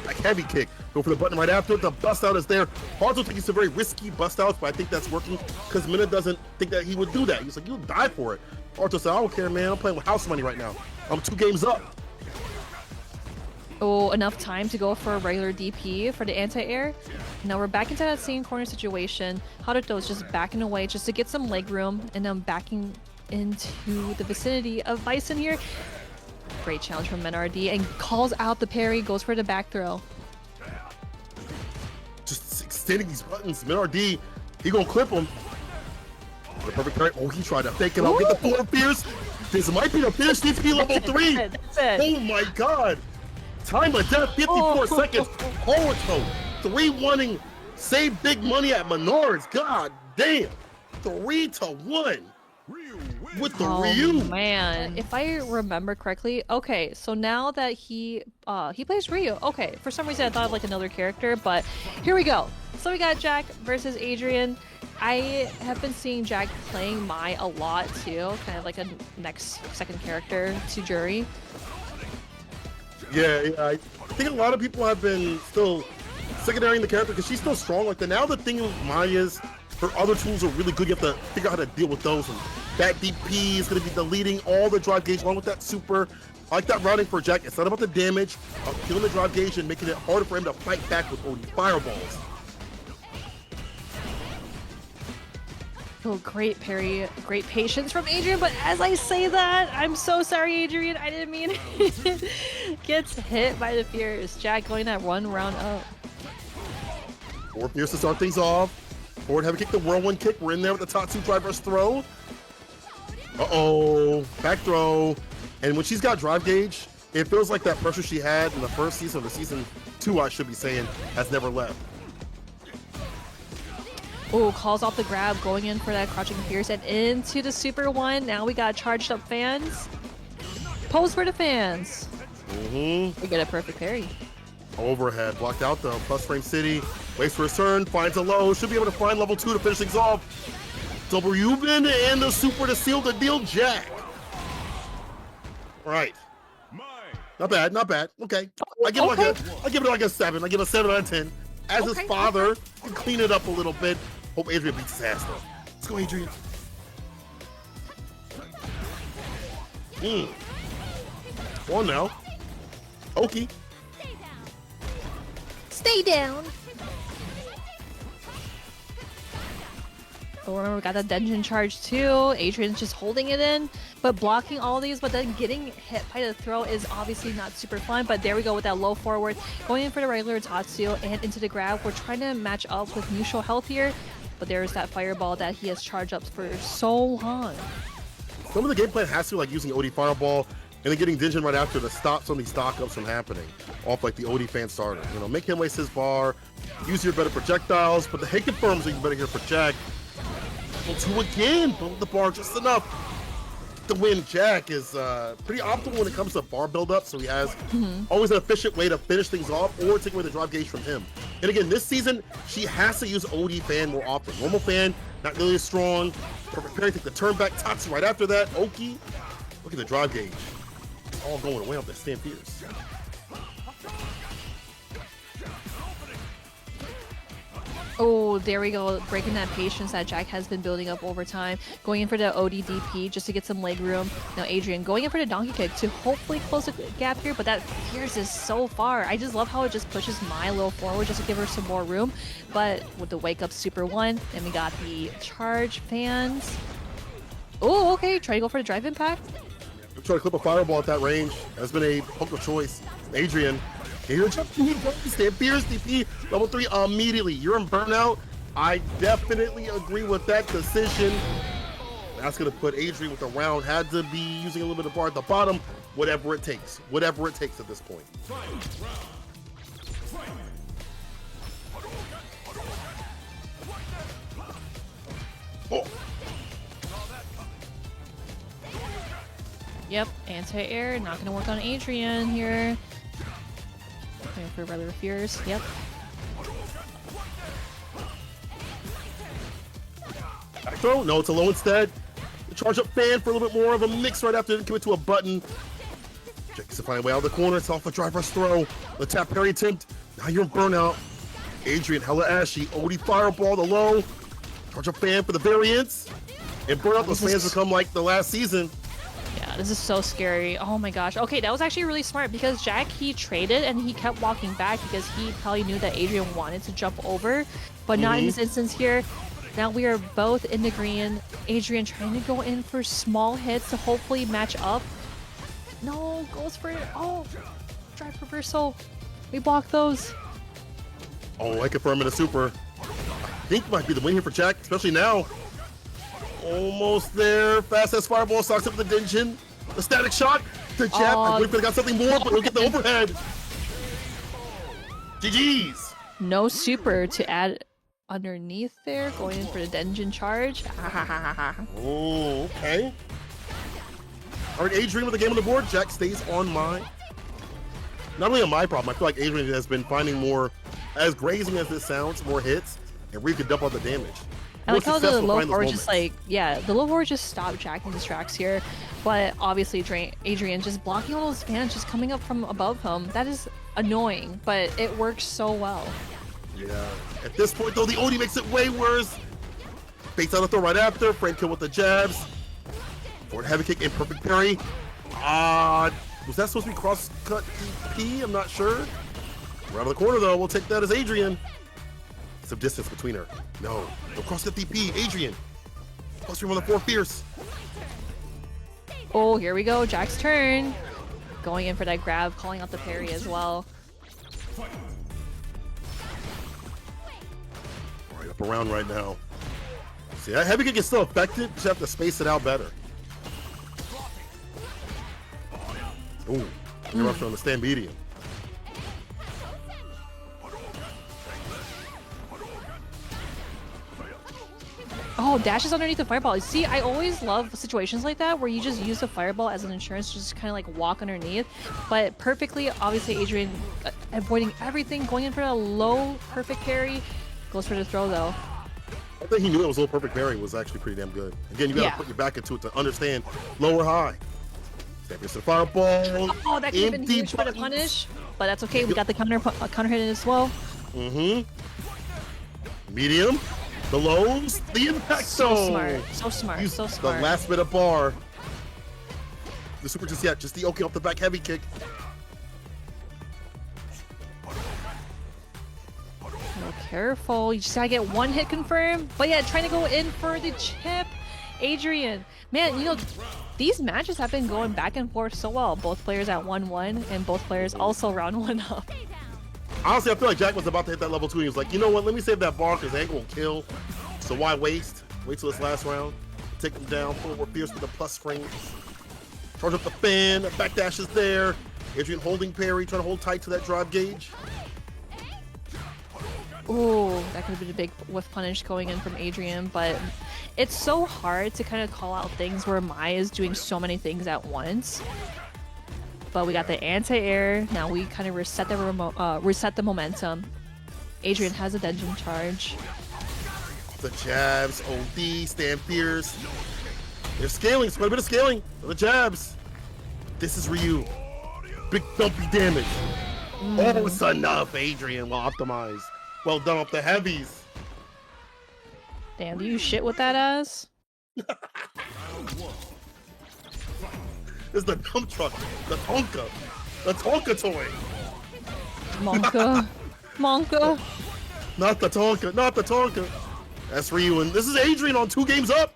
Like heavy kick. Go for the button right after it. The bust out is there. Haruto thinks it's a very risky bust out, but I think that's working because Mena doesn't think that he would do that. He's like, you'll die for it. Haruto said, I don't care, man. I'm playing with house money right now. I'm 2 games up. Oh, enough time to go for a regular DP for the anti-air. Now we're back into that same corner situation. Haruto is just backing away just to get some leg room, and I'm backing into the vicinity of Bison here. Great challenge from Mena RD and calls out the parry, goes for the back throw. Just extending these buttons. Mena RD, he gonna clip him. The perfect parry. Oh, he tried to fake it out. Get the forward fierce. This might be the finish DP level 3. That's it. Oh my god. Time of death, 54 seconds. Haruto, 3-1ing. Save big money at Menards. God damn. 3-1. With the Ryu. Man, if I remember correctly, okay, so now that he plays Ryu. Okay, for some reason I thought of like another character, but here we go. So we got Jack versus Adrian. I have been seeing Jack playing Mai a lot too, kind of like a second character to Jury. Yeah, I think a lot of people have been still secondarying the character because she's still strong. Like now the thing with Mai is her other tools are really good. You have to figure out how to deal with those. And that DP is going to be deleting all the drive gauge along with that super. I like that routing for Jack. It's not about the damage, killing the drive gauge and making it harder for him to fight back with OD fireballs. Oh, great parry, great patience from Adrian, but as I say that, I'm so sorry, Adrian, I didn't mean it. Gets hit by the Fierce. Jack going that one round up. Forward Fierce to start things off. Forward heavy kick, the whirlwind kick. We're in there with the Tatsu driver's throw. Uh-oh, back throw. And when she's got drive gauge, it feels like that pressure she had in the first season, or the season 2, I should be saying, has never left. Oh, calls off the grab, going in for that crouching Fierce and into the super one. Now we got charged up fans. Pose for the fans. We get a perfect parry. Overhead, blocked out though. Plus frame city, waits for his turn, finds a low, should be able to find level 2 to finish things off. Double Ruben and the super to seal the deal, Jack. All right. Not bad, not bad. Okay. I give it like a 7. I give it a 7 out of 10. As his father, can clean it up a little bit. Hope Adrian beats his ass though. Let's go, Adrian. Come on now. Oki. Stay down. Oh, remember, we got that dungeon charge too. Adrian's just holding it in, but blocking all these, but then getting hit by the throw is obviously not super fun. But there we go with that low forward, going in for the regular Tatsu and into the grab. We're trying to match up with neutral health here, but there's that fireball that he has charged up for so long. Some of the game plan has to be like using OD Fireball and then getting Dingeon right after to stop some of these stock ups from happening off like the OD fan starter. You know, make him waste his bar, use your better projectiles, but the hit confirms that you better here for Jack. Level 2 again, build the bar just enough to win. Jack is pretty optimal when it comes to bar build-up, so he has always an efficient way to finish things off or take away the drive gauge from him. And again, this season, she has to use OD fan more often. Normal fan, not really as strong. Perfect parry, take the turn back, Tatsu right after that. Oki, look at the drive gauge. All going away off that Stan Fierce. Oh, there we go, breaking that patience that Jack has been building up over time. Going in for the ODDP just to get some leg room. Now Adrian going in for the donkey kick to hopefully close the gap here, but that Fierce is so far. I just love how it just pushes Mai a little forward just to give her some more room. But with the wake up super one, then we got the charge fans. Oh, okay, try to go for the drive impact. Try to clip a fireball at that range. That's been a poke of choice. Adrian. Here jump Stan Fierce DP level 3 immediately. You're in burnout. I definitely agree with that decision. That's gonna put Adrian with the round. Had to be using a little bit of bar at the bottom. Whatever it takes. Whatever it takes at this point. Oh. Yep, anti-air, not gonna work on Adrian here. Going for regular Fierce, yep. Back throw? No, it's a low instead. The charge up fan for a little bit more of a mix right after it commit to a button. Checks to find a way out of the corner. It's off a driver's throw. The tap parry attempt. Now you're in burnout. Adrian hella ashy. OD fireball, the low. Charge up fan for the variance. And burnout, those fans become like the last season. Yeah, this is so scary. Oh my gosh. Okay, that was actually really smart because Jack, he traded and he kept walking back because he probably knew that Adrian wanted to jump over, but not in this instance here. Now we are both in the green. Adrian trying to go in for small hits to hopefully match up. No, goes for it. Oh, drive reversal. We block those. Oh, I confirm in a super. I think might be the win here for Jack, especially now. Almost there. Fast as fireball, stocks up the Dingeon. The static shock to Jap. I believe they got something more, but we'll get the overhead. GG's. No super to add underneath there. Going in for the Dingeon charge. Oh, okay. All right, Adrian with the game on the board. Jack stays on mine. Not only on my problem, I feel like Adrian has been finding more, as grazing as this sounds, more hits, and Reed could dump out the damage. I like how the low forward just like, yeah, the low forward just stopped Jack in his tracks here. But obviously Adrian just blocking all those fans just coming up from above him. That is annoying, but it works so well. Yeah. At this point though, the OD makes it way worse. Baits out a throw right after. Frame kill with the jabs. Forward heavy kick and perfect parry. Was that supposed to be cross-cut DP? I'm not sure. We're out of the corner, though. We'll take that as Adrian. Some distance between her. No cross-cut DP. Adrian. Plus 3 on the 4 fierce. Oh, here we go. Jack's turn. Going in for that grab, calling out the parry as well. Right up around right now. See, that heavy kick is still effective. Just have to space it out better. Ooh, interruption on the stand medium. Oh, dashes underneath the fireball. See, I always love situations like that where you just use the fireball as an insurance, just kind of like walk underneath. But perfectly, obviously, Adrian avoiding everything, going in for a low perfect parry. Goes for the throw though. I think he knew it was low perfect parry was actually pretty damn good. Again, you gotta put your back into it to understand low or high. Step into the fireball. Oh, that could have been huge for the punish, but that's okay. We got the counter hit in as well. Medium. The lows, the impact zone. So smart. Use so smart. The last bit of bar. The super just the okay off the back heavy kick. Oh, careful. You just gotta get one hit confirmed. But yeah, trying to go in for the chip. Adrian. Man, you know, these matches have been going back and forth so well. Both players at 1-1 and both players also round 1 up. Honestly, I feel like Jack was about to hit that level 2. He was like, you know what? Let me save that bar because they ain't gonna kill. So why waste? Wait till this last round. Take them down. Forward fierce with a plus frame. Charge up the fan. Backdash is there. Adrian holding parry, trying to hold tight to that drive gauge. Ooh, that could have been a big whiff punish going in from Adrian, but it's so hard to kind of call out things where Mai is doing so many things at once. But we got the anti-air. Now we kind of reset the momentum. Adrian has a dungeon charge. The jabs, OD, stand fierce. They're scaling, it's quite a bit of scaling. The jabs. This is Ryu. Big thumpy damage. Oh, it's enough, Adrian. Well optimized. Well done off the heavies. Damn, do you shit with that ass? This is the dump truck, the Tonka toy. Monka. Monka. Not the Tonka. That's Ryu, and this is Adrian on 2 games up.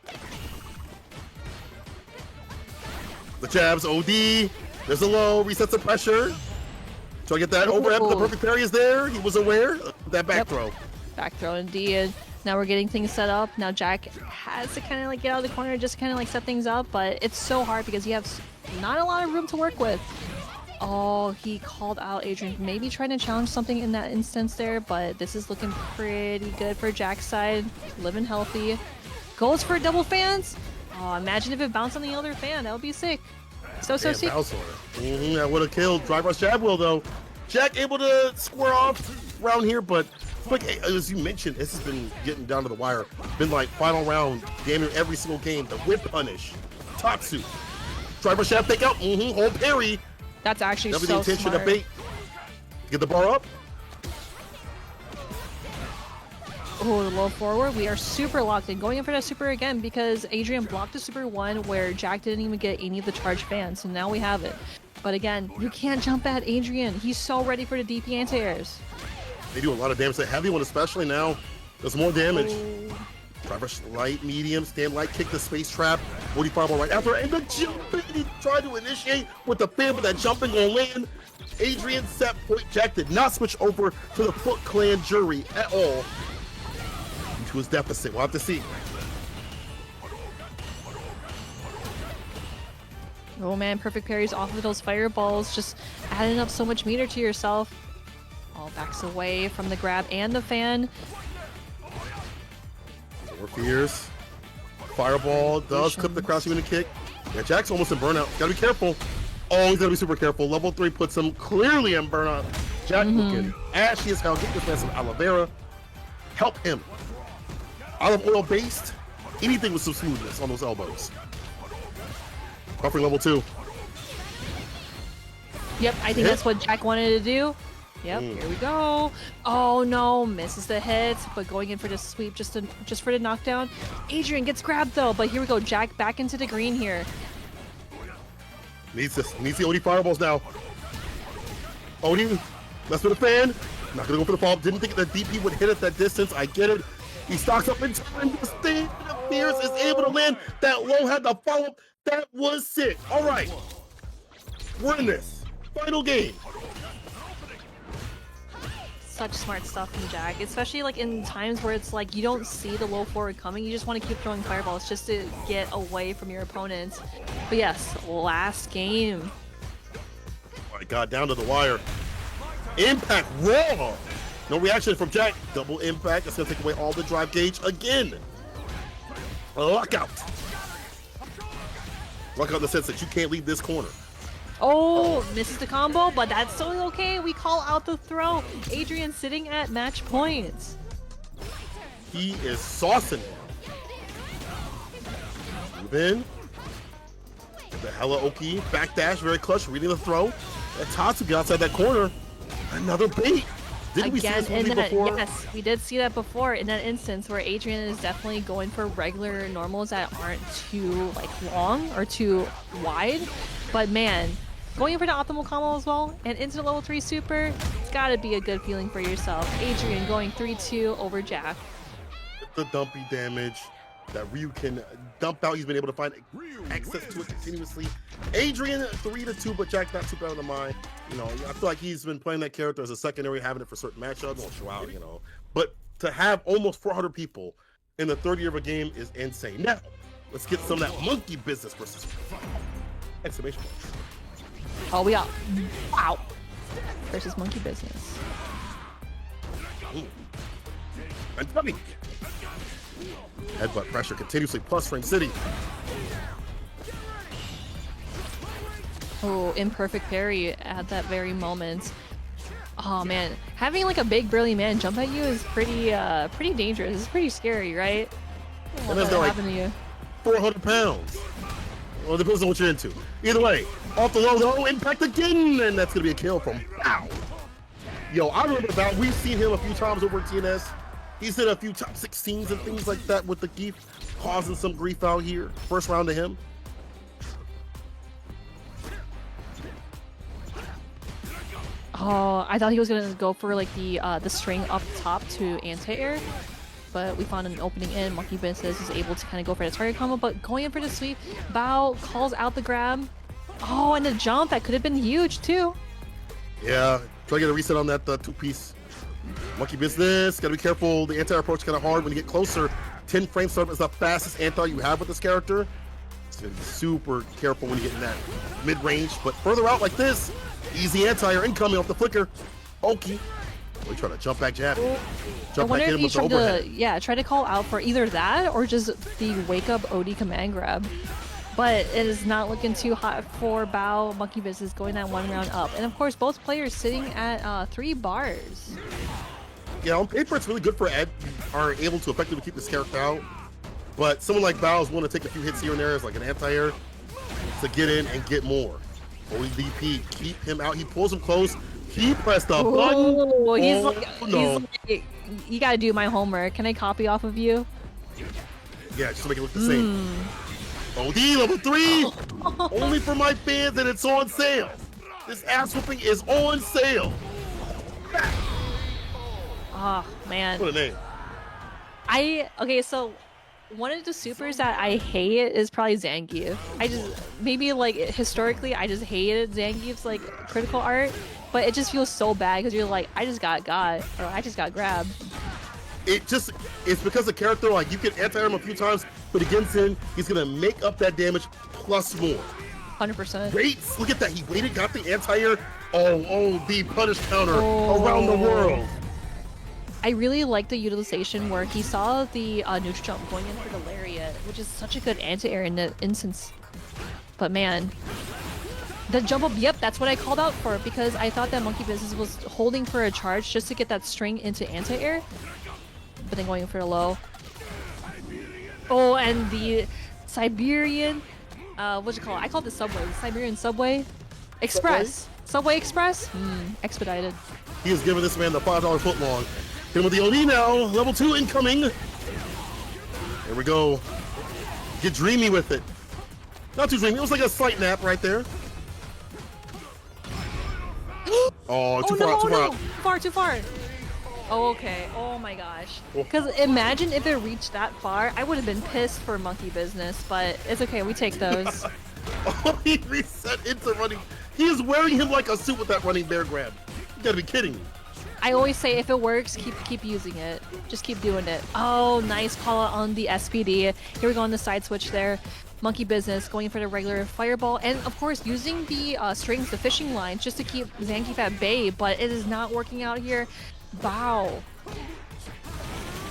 The jabs, OD. There's a low, resets the pressure. Try to get that overhead, but the perfect parry is there. He was aware of that back throw. Back throw indeed. Now we're getting things set up. Now Jack has to kind of like get out of the corner, just kind of like set things up, but it's so hard because you have not a lot of room to work with. Oh, he called out Adrian, maybe trying to challenge something in that instance there, but this is looking pretty good for Jack's side. Living healthy. Goes for double fans. Oh, imagine if it bounced on the other fan. That would be sick. So sick. That would have killed. Drive rush jab will though. Jack able to square off round here, but like as you mentioned, this has been getting down to the wire. Been like final round, damn near every single game. The whip punish, Tatsu, drive rush jab fake out, hold parry. That's actually That'll be so the intention smart. to bait. Get the bar up. Oh, the low forward. We are super locked in. Going in for that super again because Adrian blocked the super 1 where Jack didn't even get any of the charge fans. So now we have it. But again, you can't jump at Adrian. He's so ready for the DP anti-airs. They do a lot of damage. The heavy one especially now does more damage. Drive rush light, medium, stand light, kick the space trap. 40 fireball right after. And the jumping, he tried to initiate with the fan, but that jumping gonna land. Adrian set point. Jack did not switch over to the Foot Clan jury at all. To his deficit. We'll have to see. Oh man, perfect parries off of those fireballs, just adding up so much meter to yourself. All backs away from the grab and the fan. More fears. Fireball does clip the crouching unit kick. Yeah, Jack's almost in burnout. Gotta be careful. Oh, he's gotta be super careful. Level 3 puts him clearly in burnout. Jack looking ashy as hell. Get this man some aloe vera. Help him. Olive oil based. Anything with some smoothness on those elbows. Buffering level 2. Yep, I think that's what Jack wanted to do. Yep, here we go. Oh no, misses the hit, but going in for the sweep just for the knockdown. Adrian gets grabbed though, but here we go. Jack back into the green here. Needs this. Needs the OD fireballs now. OD, that's for the fan. Not gonna go for the follow-up. Didn't think that DP would hit at that distance. I get it. He stocks up in time. This thing appears is able to land. That low had the follow-up. That was sick. All right. We're in this. Final game. Such smart stuff from Jack, especially like in times where it's like you don't see the low forward coming. You just want to keep throwing fireballs just to get away from your opponent. But yes, last game. Oh my God, down to the wire. Impact raw. No reaction from Jack. Double impact. That's gonna take away all the drive gauge again. Lockout. Lockout in the sense that you can't leave this corner. Oh, misses the combo, but that's totally okay. We call out the throw. Adrian sitting at match points. He is saucing it. Move in. The hella Oki backdash, very clutch, reading the throw. And Tatsuki outside that corner. Another bait. Didn't we see this movie before? Yes, we did see that before in that instance where Adrian is definitely going for regular normals that aren't too like long or too wide. But man, going for the optimal combo as well and into the level 3 super, it's gotta be a good feeling for yourself. Adrian going 3-2 over Jack. The dumpy damage that Ryu can dump out. He's been able to find access to it continuously. Adrian 3-2, but Jack not too bad on the mind. You know, I feel like he's been playing that character as a secondary, having it for certain matchups. Won't show out, you know. But to have almost 400 people in the third year of a game is insane. Now, let's get some of that monkey business versus exclamation point. Oh, we got wow versus monkey business. And dummy. Headbutt pressure continuously plus Frame City. Oh, imperfect parry at that very moment. Oh man, having like a big burly man jump at you is pretty dangerous. It's pretty scary, right? And that's like happened to you. 400 pounds. Well, it depends on what you're into. Either way, off the low though, impact again, and that's gonna be a kill from Bow. Yo, I remember Bow. We've seen him a few times over at TNS. He's hit a few top 16s and things like that with the Geef, causing some grief out here. First round to him. Oh, I thought he was gonna go for like the string up top to anti-air, but we found an opening in. Monkey Business is able to kind of go for the target combo, but going in for the sweep. Bao calls out the grab. Oh, and the jump that could have been huge too. Yeah, try to get a reset on that two-piece. Monkey Business, gotta be careful. The anti approach kind of hard when you get closer. 10 frame start is the fastest anti you have with this character. So gotta be super careful when you get in that mid-range, but further out like this, easy anti-air incoming off the flicker. Oki. Oh, trying to jump back jab. Jump back in with the overhead. Try to call out for either that or just the wake up OD command grab. But it is not looking too hot for Bao. Monkey Business going that one round up. And of course, both players sitting at 3 bars. Yeah, on paper it's really good for Ed. You are able to effectively keep this character out. But someone like Bao is willing to take a few hits here and there as like an anti-air to get in and get more. ODP, keep him out. He pulls him close. He pressed the button. He's like, you gotta do my homework. Can I copy off of you? Yeah, just to make it look the same. OD level 3, only for my fans, and it's on sale. This ass whooping is on sale. Oh man. What a name. Okay, so one of the supers that I hate is probably Zangief. Maybe like historically, I just hated Zangief's like critical art, but it just feels so bad because you're like, I just got or I just got grabbed. It's because the character, like, you can anti-air him a few times, but against him, he's gonna make up that damage plus more. 100%. Wait, look at that. He waited, got the anti-air. Oh, the punish counter around the world. I really like the utilization where he saw the neutral jump going in for the lariat, which is such a good anti-air in that instance. But man, the jump up, yep, that's what I called out for because I thought that Monkey Business was holding for a charge just to get that string into anti-air, but then going for a low. Oh, and the Siberian, what's it called? I call it the subway. The Siberian Subway Express. Subway Express? Expedited. He has given this man the $5 footlong. Hit him with the OD now. Level 2 incoming. Here we go. Get dreamy with it. Not too dreamy. It was like a slight nap right there. Oh, too far. Too far. Oh, okay. Oh my gosh. Because imagine if it reached that far, I would have been pissed for monkey business, but it's okay. We take those. Oh, he reset into running. He is wearing him like a suit with that running bear grab. You gotta be kidding me. I always say if it works, keep using it. Just keep doing it. Oh, nice call out on the SPD. Here we go on the side switch there. Monkey business going for the regular fireball, and of course using the strings, the fishing lines, just to keep Zangief at bay, but it is not working out here. Wow.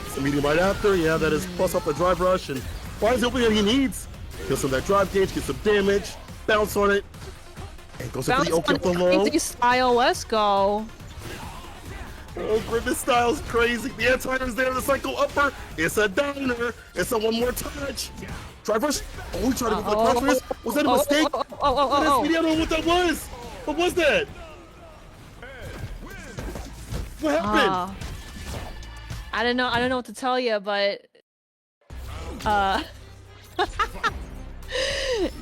It's a medium right after. Yeah, that is plus up the drive rush, and finds the opening that he needs. Kills some of that drive gauge, gets some damage, bounce on it, and goes into the Oki up the low. Style, let's go. Oh, Grimace Style's crazy. The anti-air is there, the cycle upper. It's a downer. It's a one more touch. Drive rush. Oh, he tried to go for the cross wrist. Was that a mistake? I don't know what that was. What was that? What happened? I don't know what to tell you, but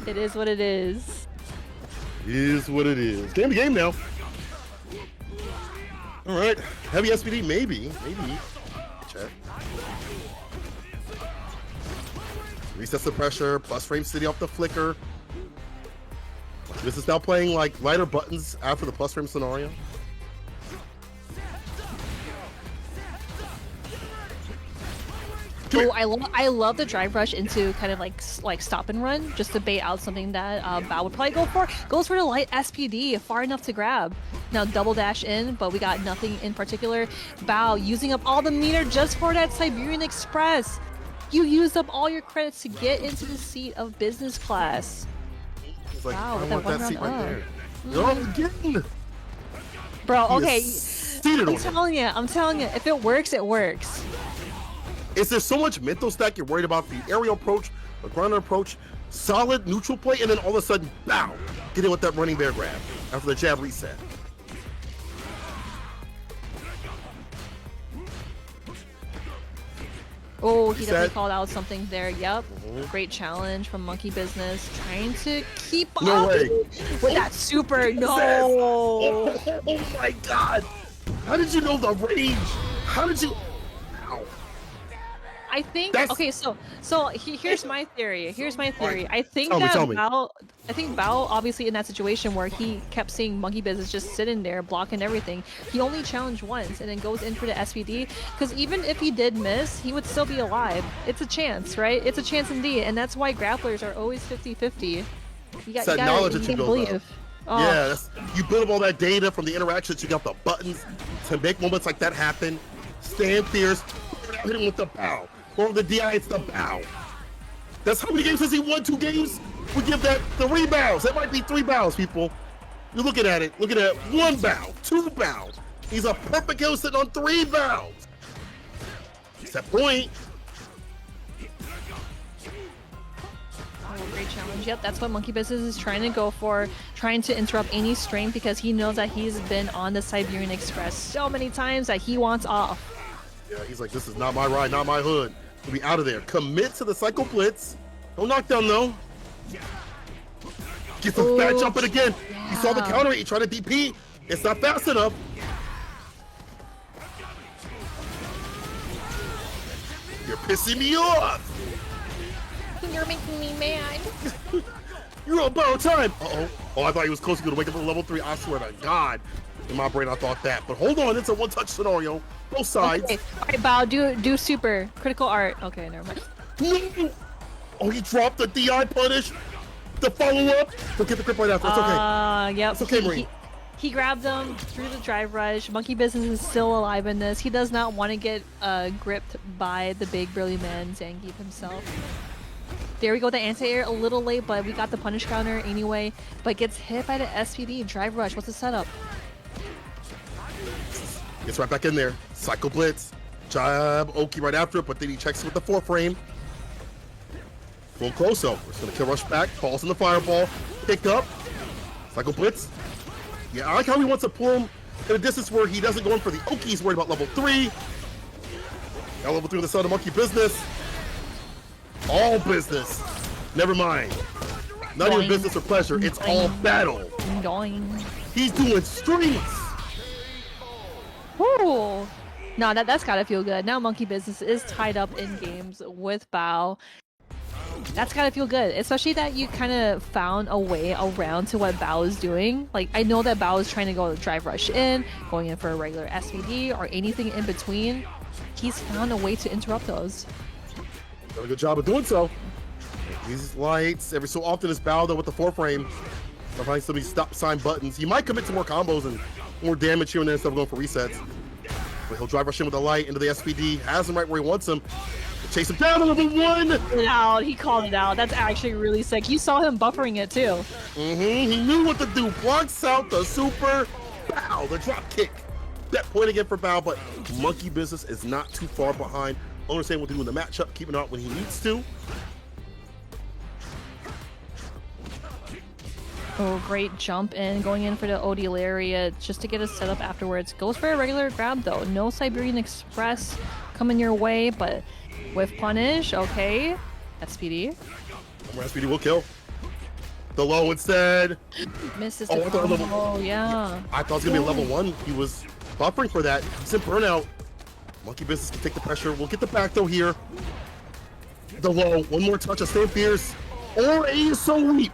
it is what it is. It is what it is. Game to game now. All right, heavy SPD, maybe. Check. Resets the pressure, plus frame city off the flicker. This is now playing like lighter buttons after the plus frame scenario. Oh, I love the drive rush into kind of like stop and run, just to bait out something that Bao would probably go for. Goes for the light SPD, far enough to grab. Now double dash in, but we got nothing in particular. Bao using up all the meter just for that Siberian Express. You used up all your credits to get into the seat of business class. It's like, wow, I with want that seat right there. No, again. Bro, okay. I'm telling you, if it works, it works. Is there so much mental stack you're worried about the aerial approach, the ground approach, solid neutral play, and then all of a sudden, bow, get in with that running bear grab after the jab reset. Oh, he definitely called out something there. Yep. Great challenge from Monkey Business. Trying to keep up with that super. No. Oh my God. How did you know the range? How did you? Ow. I think okay, so here's my theory. I think tell me. I think Bao, obviously in that situation where he kept seeing Monkey Business just sitting there blocking everything, he only challenged once and then goes in for the SPD, because even if he did miss, he would still be alive. It's a chance, right? It's a chance indeed, and that's why grapplers are always 50-50. You gotta knowledge that you build believe. up. Yeah, you build up all that data from the interactions. You got the buttons to make moments like that happen. Stand fierce, hit him with the bow. Or the DI, it's the bow. That's how many games has he won? 2 games? We give that 3 bows. That might be 3 bows, people. You're looking at it. Look at that. 1 bow, 2 bows. He's a perfect kill sitting on 3 bows. Set point. Oh, great challenge. Yep, that's what Monkey Business is trying to go for, trying to interrupt any strength, because he knows that he's been on the Siberian Express so many times that he wants off. Yeah, he's like, this is not my ride, not my hood. We'll be out of there. Commit to the cycle blitz. No knockdown, though. Get some fat jumping again. Yeah. He saw the counter. He tried to DP. It's not fast enough. You're pissing me off. You're making me mad. You're on borrowed time. Uh-oh. Oh, I thought he was close to wake up at level 3. I swear to God. In my brain, I thought that. But hold on. It's a one-touch scenario. Both sides. Okay. All right, Bao, do super. Critical art. Okay, never mind. No. Oh, he dropped the DI punish. The follow-up. He'll get the grip right after. It's okay. Yep. It's okay, Marine. He grabbed them through the drive rush. Monkey Business is still alive in this. He does not want to get gripped by the big burly man, Zangief himself. There we go, the anti-air a little late, but we got the punish counter anyway. But gets hit by the SPD. Drive rush. What's the setup? Gets right back in there. Cycle blitz. Jab. Oki right after it, but then he checks with the 4 frame. Full close over. It's going to kill rush back. Falls in the fireball. Picked up. Cycle blitz. Yeah, I like how he wants to pull him in a distance where he doesn't go in for the Oki. He's worried about level 3. Now level 3 on the side of Monkey Business. All business. Never mind. Not even business or pleasure. It's all battle. He's doing streets. Woo! No, that's gotta feel good. Now Monkey Business is tied up in games with Bao. That's gotta feel good, especially that you kind of found a way around to what Bao is doing. Like, I know that Bao is trying to go drive rush in, going in for a regular SVD, or anything in between. He's found a way to interrupt those. Done a good job of doing so. These lights, every so often is Bao though with the 4-frame. Behind some of these stop sign buttons. He might commit to more combos and more damage here and there instead of going for resets. But he'll drive rush in with the light into the SVD. Has him right where he wants him. Chase him down to level 1. Out. He called it out. That's actually really sick. You saw him buffering it too. He knew what to do. Blocks out the super. Bao, the drop kick. That point again for Bao, but Monkey Business is not too far behind. Understand what to do in the matchup, keeping it out when he needs to. Oh, great jump in, going in for the OD area just to get a setup afterwards. Goes for a regular grab though. No Siberian Express coming your way, but with punish, okay. SPD. More SPD will kill. The low instead. Misses the combo, yeah. I thought it was gonna be a level 1. He was buffering for that. He's in burnout. Monkey Business can take the pressure. We'll get the back though here. The low, one more touch of Stay Fierce or a sweep.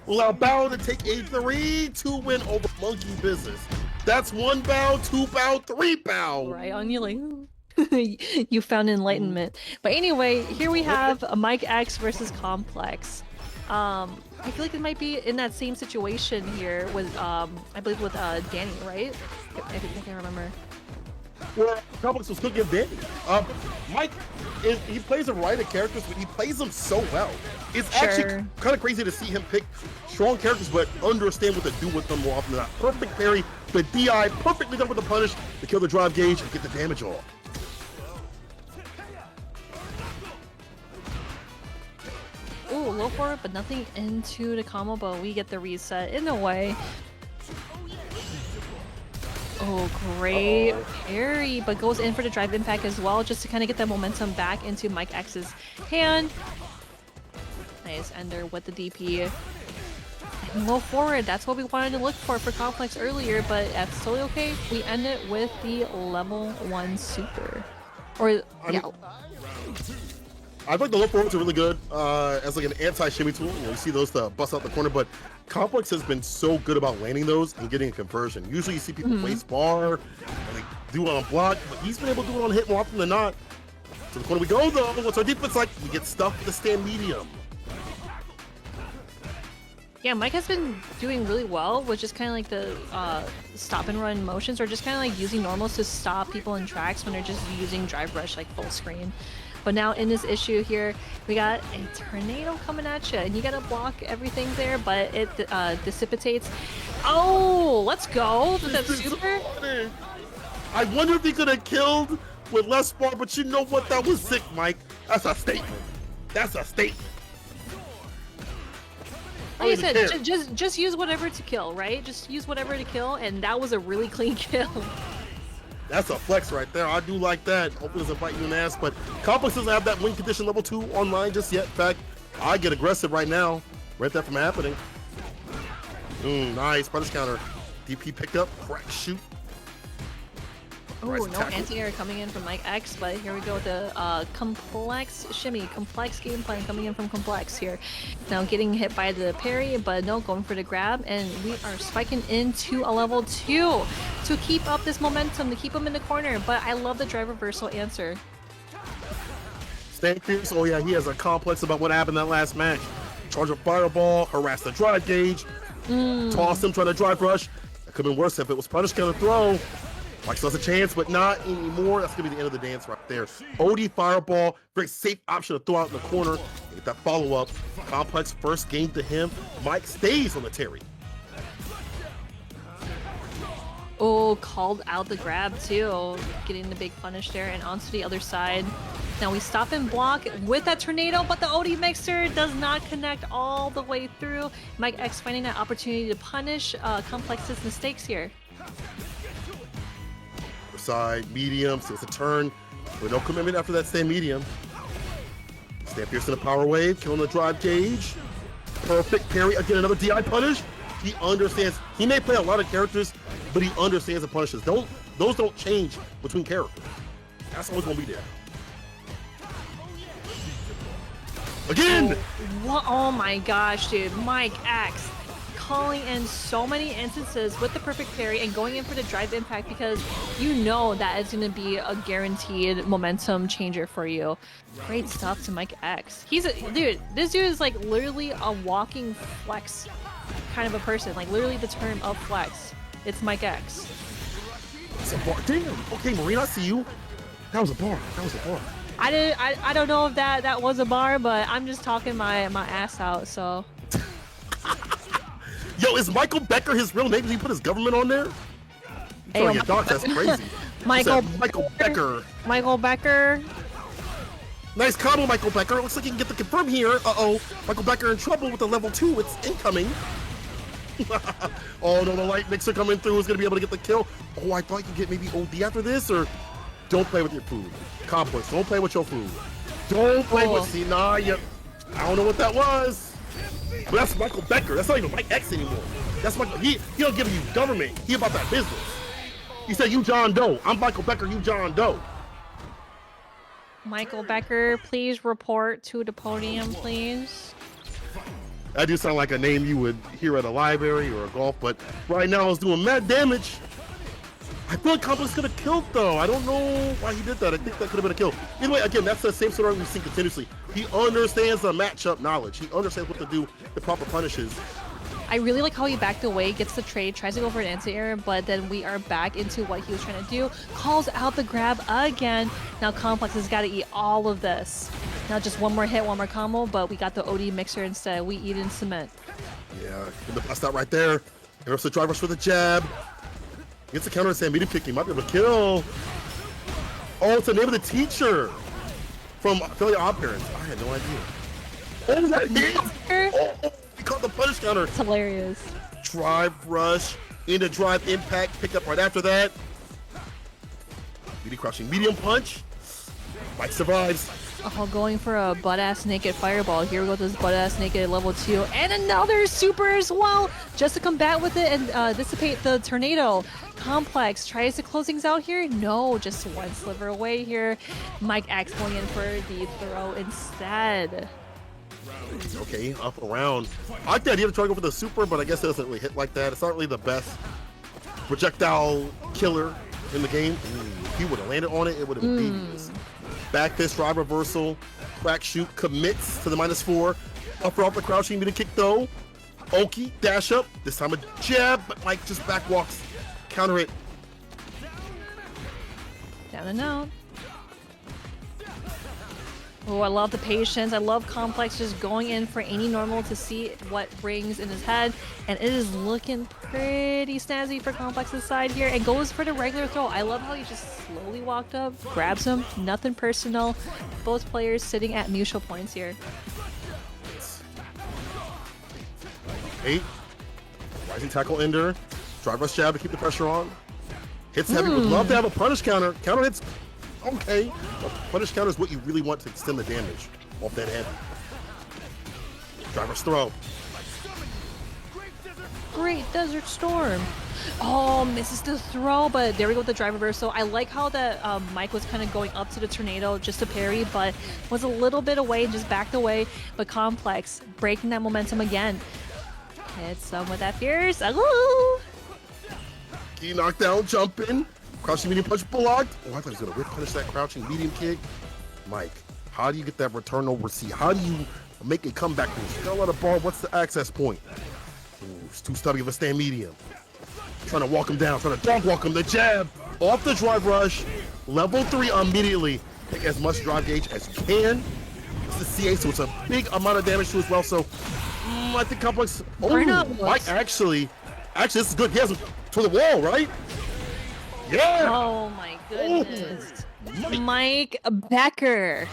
Allow Bao to take a 3-2 win over Monkey Business. That's 1 Bao, 2 Bao, 3 Bao. Right on you, like you found enlightenment. But anyway, here we have a Mike X versus Complex. I feel like it might be in that same situation here with I believe with Danny, right? I think I remember. Well, Complex will still give Danny. Mike, he plays a variety of characters, but he plays them so well. It's actually kind of crazy to see him pick strong characters, but understand what to do with them more often than not. Perfect parry, the DI, perfectly done with the punish to kill the drive gauge and get the damage off. Ooh, low forward, but nothing into the combo, but we get the reset in a way. Oh, great parry, but goes in for the drive impact as well, just to kind of get that momentum back into Mike X's hand. Nice ender with the DP. And low forward, that's what we wanted to look for Complex earlier, but that's totally okay. We end it with the level 1 super. Or, yeah. I think the low forwards are really good as like an anti-shimmy tool. You know, you see those bust out the corner, but Complex has been so good about landing those and getting a conversion. Usually you see people waste bar and they do it on block, but he's been able to do it on hit more often than not. To the corner we go though. What's our defense like? We get stuffed with the stand medium. Yeah, Mike has been doing really well with just kind of like the stop and run motions, or just kind of like using normals to stop people in tracks when they're just using drive rush like full screen. But now in this issue here, we got a tornado coming at you, and you gotta block everything there, but it dissipates. Oh, let's go! That's super. I wonder if he could have killed with less bar, but you know what? That was sick, Mike. That's a statement. That's a statement. Like I said, just use whatever to kill, right? Just use whatever to kill, and that was a really clean kill. That's a flex right there. I do like that. Hopefully it doesn't bite you in the ass, but Complex doesn't have that win condition level 2 online just yet. In fact, I get aggressive right now. Right there from happening. Nice. Punish counter. DP picked up. Crack shoot. Oh, no anti-air coming in from Mike X, but here we go with the complex shimmy, complex game plan coming in from Complex here. Now getting hit by the parry, but no, going for the grab, and we are spiking into a level 2 to keep up this momentum, to keep him in the corner, but I love the drive reversal answer. Stay fierce. Oh yeah, he has a complex about what happened that last match. Charge a fireball, harass the drive gauge, toss him, try to drive rush. That could have been worse if it was punish counter throw. Mike still has a chance, but not anymore. That's going to be the end of the dance right there. OD Fireball, very safe option to throw out in the corner. Get that follow-up. Complex first game to him. Mike stays on the Terry. Oh, called out the grab too. Getting the big punish there and onto the other side. Now we stop and block with that tornado, but the OD mixer does not connect all the way through. Mike X finding that opportunity to punish Complex's mistakes here. side, medium, so it's a turn. With no commitment after that stand medium. Stand Pearson a power wave, killing the drive gauge. Perfect parry, again another DI punish. He understands, he may play a lot of characters, but he understands the punishes. Those don't change between characters. That's always gonna be there. Again! What? Oh my gosh, dude. Mike X calling in so many instances with the perfect parry and going in for the drive impact because you know that it's going to be a guaranteed momentum changer for you. Great stuff to Mike X. Dude, this dude is like literally a walking flex kind of a person. Like literally the term of flex. It's Mike X. It's a bar. Damn. Okay, Marina, I see you. That was a bar. That was a bar. I don't know if that was a bar, but I'm just talking my ass out, so. Yo, is Michael Becker his real name? Did he put his government on there? Hey, your doc, that's crazy. Michael Becker. Michael Becker. Nice combo, Michael Becker. Looks like he can get the confirm here. Uh-oh. Michael Becker in trouble with the level 2. It's incoming. Oh, no, the light mixer coming through is going to be able to get the kill. Oh, I thought you could get maybe OD after this, or don't play with your food. Complex, don't play with your food. Don't play with, see, nah, I don't know what that was. But that's Michael Becker. That's not even Mike X anymore. That's Michael. He don't give you government. He about that business. He said, "You John Doe. I'm Michael Becker. You John Doe." Michael Becker, please report to the podium, please. That do sound like a name you would hear at a library or a golf, but right now it's doing mad damage. I feel like Complex could have killed though. I don't know why he did that. I think that could have been a kill. Anyway, again, that's the same scenario we've seen continuously. He understands the matchup knowledge. He understands what to do, the proper punishes. I really like how he backed away, gets the trade, tries to go for an anti-air, but then we are back into what he was trying to do. Calls out the grab again. Now Complex has got to eat all of this. Now just one more hit, one more combo, but we got the OD mixer instead. We eat in cement. Yeah, the bust out right there. There's the drive rush for the jab. Gets the counter and Sam medium kick. He might be able to kill. Oh, it's the name of the teacher from Philly Odd Parents. I had no idea. Oh, that hit! Oh, he caught the punish counter. It's hilarious. Drive rush into drive impact. Pick up right after that. Beauty crushing medium punch. Mike survives. Oh, going for a butt-ass naked fireball. Here we go with this butt-ass naked level 2. And another super as well, just to combat with it and dissipate the tornado. Complex tries to close things out here. No, just one sliver away here. Mike X going in for the throw instead. Okay, up around. I like the idea to try to go for the super, but I guess it doesn't really hit like that. It's not really the best projectile killer in the game. Ooh, if he would have landed on it, it would have been devious. Back fist, drive reversal, crack shoot, commits to the -4. Upper off the crouching, medium kick though. Oki, dash up, this time a jab, but Mike just back walks, counter it. Down and out. Oh, I love the patience. I love Complex just going in for any normal to see what rings in his head. And it is looking pretty snazzy for Complex's side here. And goes for the regular throw. I love how he just slowly walked up, grabs him, nothing personal. Both players sitting at mutual points here. 8. Rising tackle ender. Drive rush jab to keep the pressure on. Hits heavy. Would love to have a punish counter. Counter hits. Okay. A punish counter is what you really want to extend the damage off that head. Drive rush throw. Great Desert Storm. Oh, misses the throw, but there we go with the drive reversal. I like how that Mike was kind of going up to the tornado just to parry, but was a little bit away and just backed away. But Complex breaking that momentum again. Hits him with that fierce. Ooh. Key knockdown, jump in. Crouching medium punch blocked. Oh, I thought he was going to whip punish that crouching medium kick. Mike, how do you get that return over C? How do you make a comeback boost? You got a lot of bar. What's the access point? Ooh, it's too stubby of a stand medium. Trying to walk him down, trying to dog walk him. The jab off the drive rush. Level 3 immediately. Take as much drive gauge as you can. It's the CA, so it's a big amount of damage to as well. So I think Complex. Oh, Mike actually, this is good. He has him to the wall, right? Yeah. Oh my goodness. Mike Becker.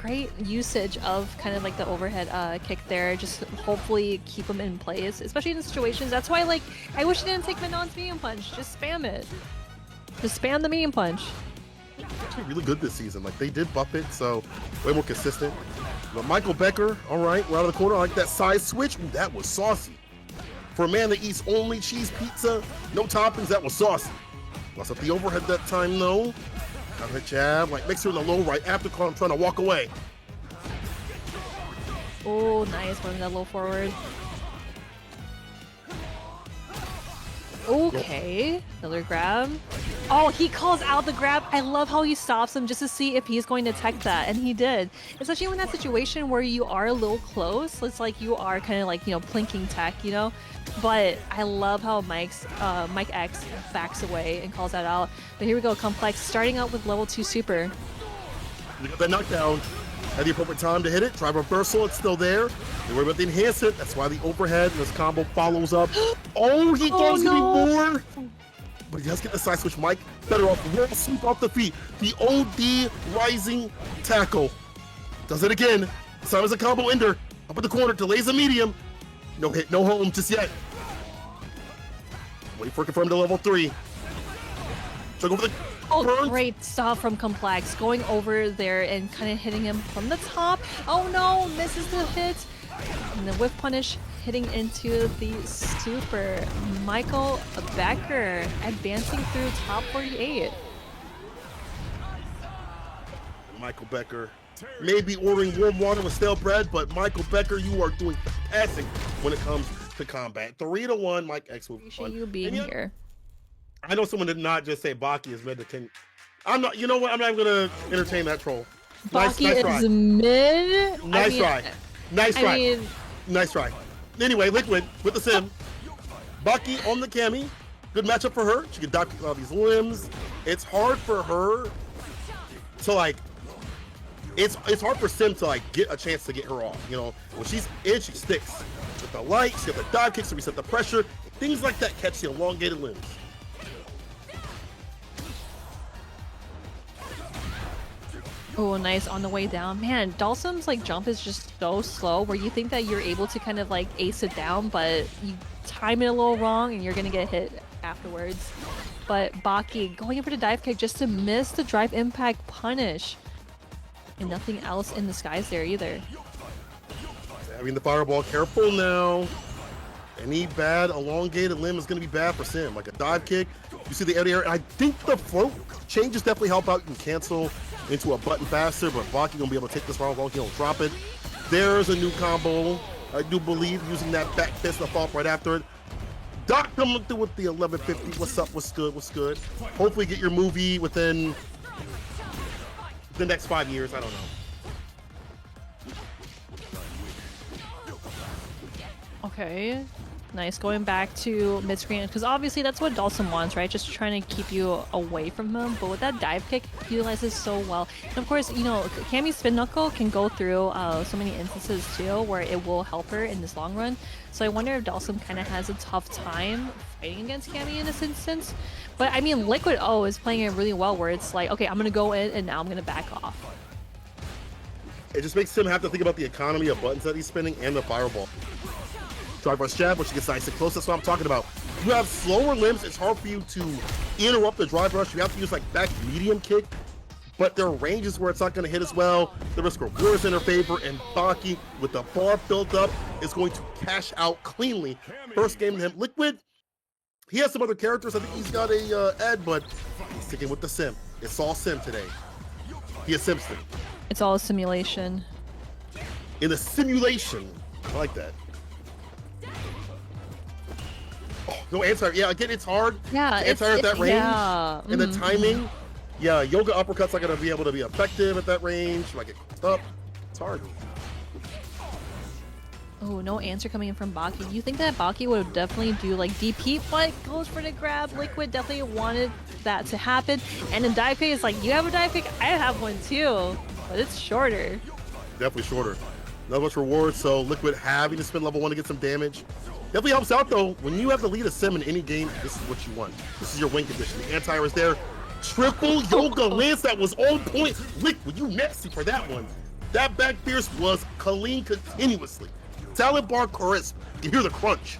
great usage of kind of like the overhead kick there. Just hopefully keep him in place, especially in situations. That's why, like, I wish he didn't take Manon's medium punch. Just spam it. Just spam the medium punch. Actually really good this season. Like, they did buff it, so way more consistent. But Michael Becker, all right, we're out of the corner. I like that side switch. Ooh, that was saucy. For a man that eats only cheese pizza, no toppings, that was saucy. Lost up the overhead that time, though. Got a jab, like mixer in the low right after call. I'm trying to walk away. Oh, nice. Running that low forward. Okay. Another grab. Oh, he calls out the grab. I love how he stops him just to see if he's going to tech that, and he did. Especially in that situation where you are a little close. It's like you are kind of like, you know, plinking tech, you know? But I love how Mike X backs away and calls that out. But here we go, Complex starting out with level 2 super. You got that knockdown at the appropriate time to hit it. Drive reversal, it's still there. Don't worry about the enhancement. That's why the overhead and this combo follows up. Oh, he goes even more. But he does get the side switch. Mike better off. Roll sweep off the feet. The OD rising tackle. Does it again. This time as a combo ender. Up in the corner, delays a medium. No hit, no home just yet. Wait for it confirmed to level 3. So go for the burn. Great stuff from Complex. Going over there and kind of hitting him from the top. Oh no, misses the hit. And the whiff punish hitting into the super. Michael Becker advancing through top 48. Michael Becker may be ordering warm water with stale bread, but Michael Becker, you are doing fantastic when it comes to combat. 3-1, Mike X will be Appreciate fun. you being here. I know someone did not just say Baki is mid to King. I'm not, you know what? I'm not even gonna entertain that troll. Baki nice is try. mid. Nice try. Nice try. I mean, nice try. Anyway, Liquid with the sim. Baki on the Cammy. Good matchup for her. She can dock all these limbs. It's hard for her to like. It's hard for Sim to like get a chance to get her off. You know, when she's in, she sticks with the light. She got the dive kicks to reset the pressure. Things like that catch the elongated limbs. oh, nice on the way down. Man, Dalsum's like jump is just so slow where you think that you're able to kind of like ace it down, but you time it a little wrong and you're gonna get hit afterwards. But Baki going in for the dive kick just to miss the drive impact punish. And nothing else in the skies there either. Having the fireball, careful now. Any bad elongated limb is going to be bad for Sim. Like a dive kick, you see the air. I think the float changes definitely help out. You can cancel into a button faster, but Baki going to be able to take this fireball. He don't drop it. There's a new combo. I do believe using that back fist to fall right after it. Doc coming through with the 1150. What's up? What's good? What's good? Hopefully get your movie within the next 5 years. I don't know. Okay. Nice going back to mid-screen because obviously that's what Dalsum wants, right? Just trying to keep you away from him. But with that dive kick, he utilizes so well. And of course, you know, Cammy's spin knuckle can go through so many instances too where it will help her in this long run. So I wonder if Dalsum kind of has a tough time fighting against Cammy in this instance. But I mean, Liquid O is playing it really well where it's like, okay, I'm gonna go in and now I'm gonna back off. It just makes him have to think about the economy of buttons that he's spinning and the fireball. Drive rush jab, which gets nice and close. That's what I'm talking about. You have slower limbs. It's hard for you to interrupt the drive rush. You have to use like back medium kick, but there are ranges where it's not going to hit as well. The risk reward is in her favor, and Baki, with the bar built up, is going to cash out cleanly. First game to him. Liquid, he has some other characters. I think he's got a Ed, but he's sticking with the sim. It's all sim today. He is Simpson. It's all a simulation. In the simulation. I like that. Oh, no answer. Yeah, again, it's hard. Yeah, it's hard at that range. Yeah. And the timing. Yeah, yoga uppercuts not going to be able to be effective at that range. Like, it's up. It's hard. Oh, no answer coming in from Baki. You think that Baki would definitely do like DP, but goes for the grab. Liquid definitely wanted that to happen. And then dive kick is like, you have a dive kick? I have one too, but it's shorter. Definitely shorter. Not much reward, so Liquid having to spend level 1 to get some damage. Definitely helps out though. When you have to lead a sim in any game, this is what you want. This is your win condition. The anti-air is there. Triple yoga lance, that was on point. Liquid, you nasty for that one. That back Pierce was clean continuously. Salad bar crisp. You hear the crunch.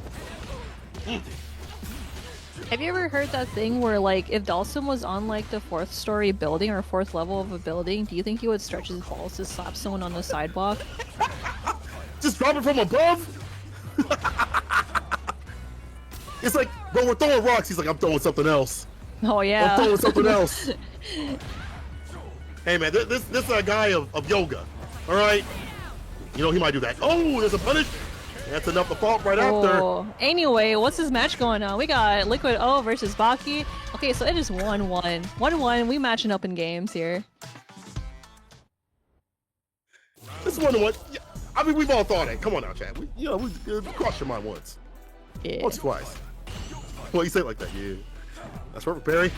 Have you ever heard that thing where, like, if Dawson was on, like, the 4th story building or 4th level of a building, do you think he would stretch his balls to slap someone on the sidewalk? Just drop it from above? It's like, bro, we're throwing rocks. He's like, I'm throwing something else. Oh, yeah. I'm throwing something else. Hey, man, this is a guy of yoga, all right? You know, he might do that. Oh, there's a punish. That's enough to fault right after. Anyway, what's this match going on? We got Liquid O versus Baki. Okay, so it is 1-1. 1-1. We matching up in games here. This is 1-1. Yeah, I mean, we've all thought it. Come on now, Chad. We crossed your mind once. Yeah. Once, twice. Well, you say it like that. Yeah. That's perfect, Perry.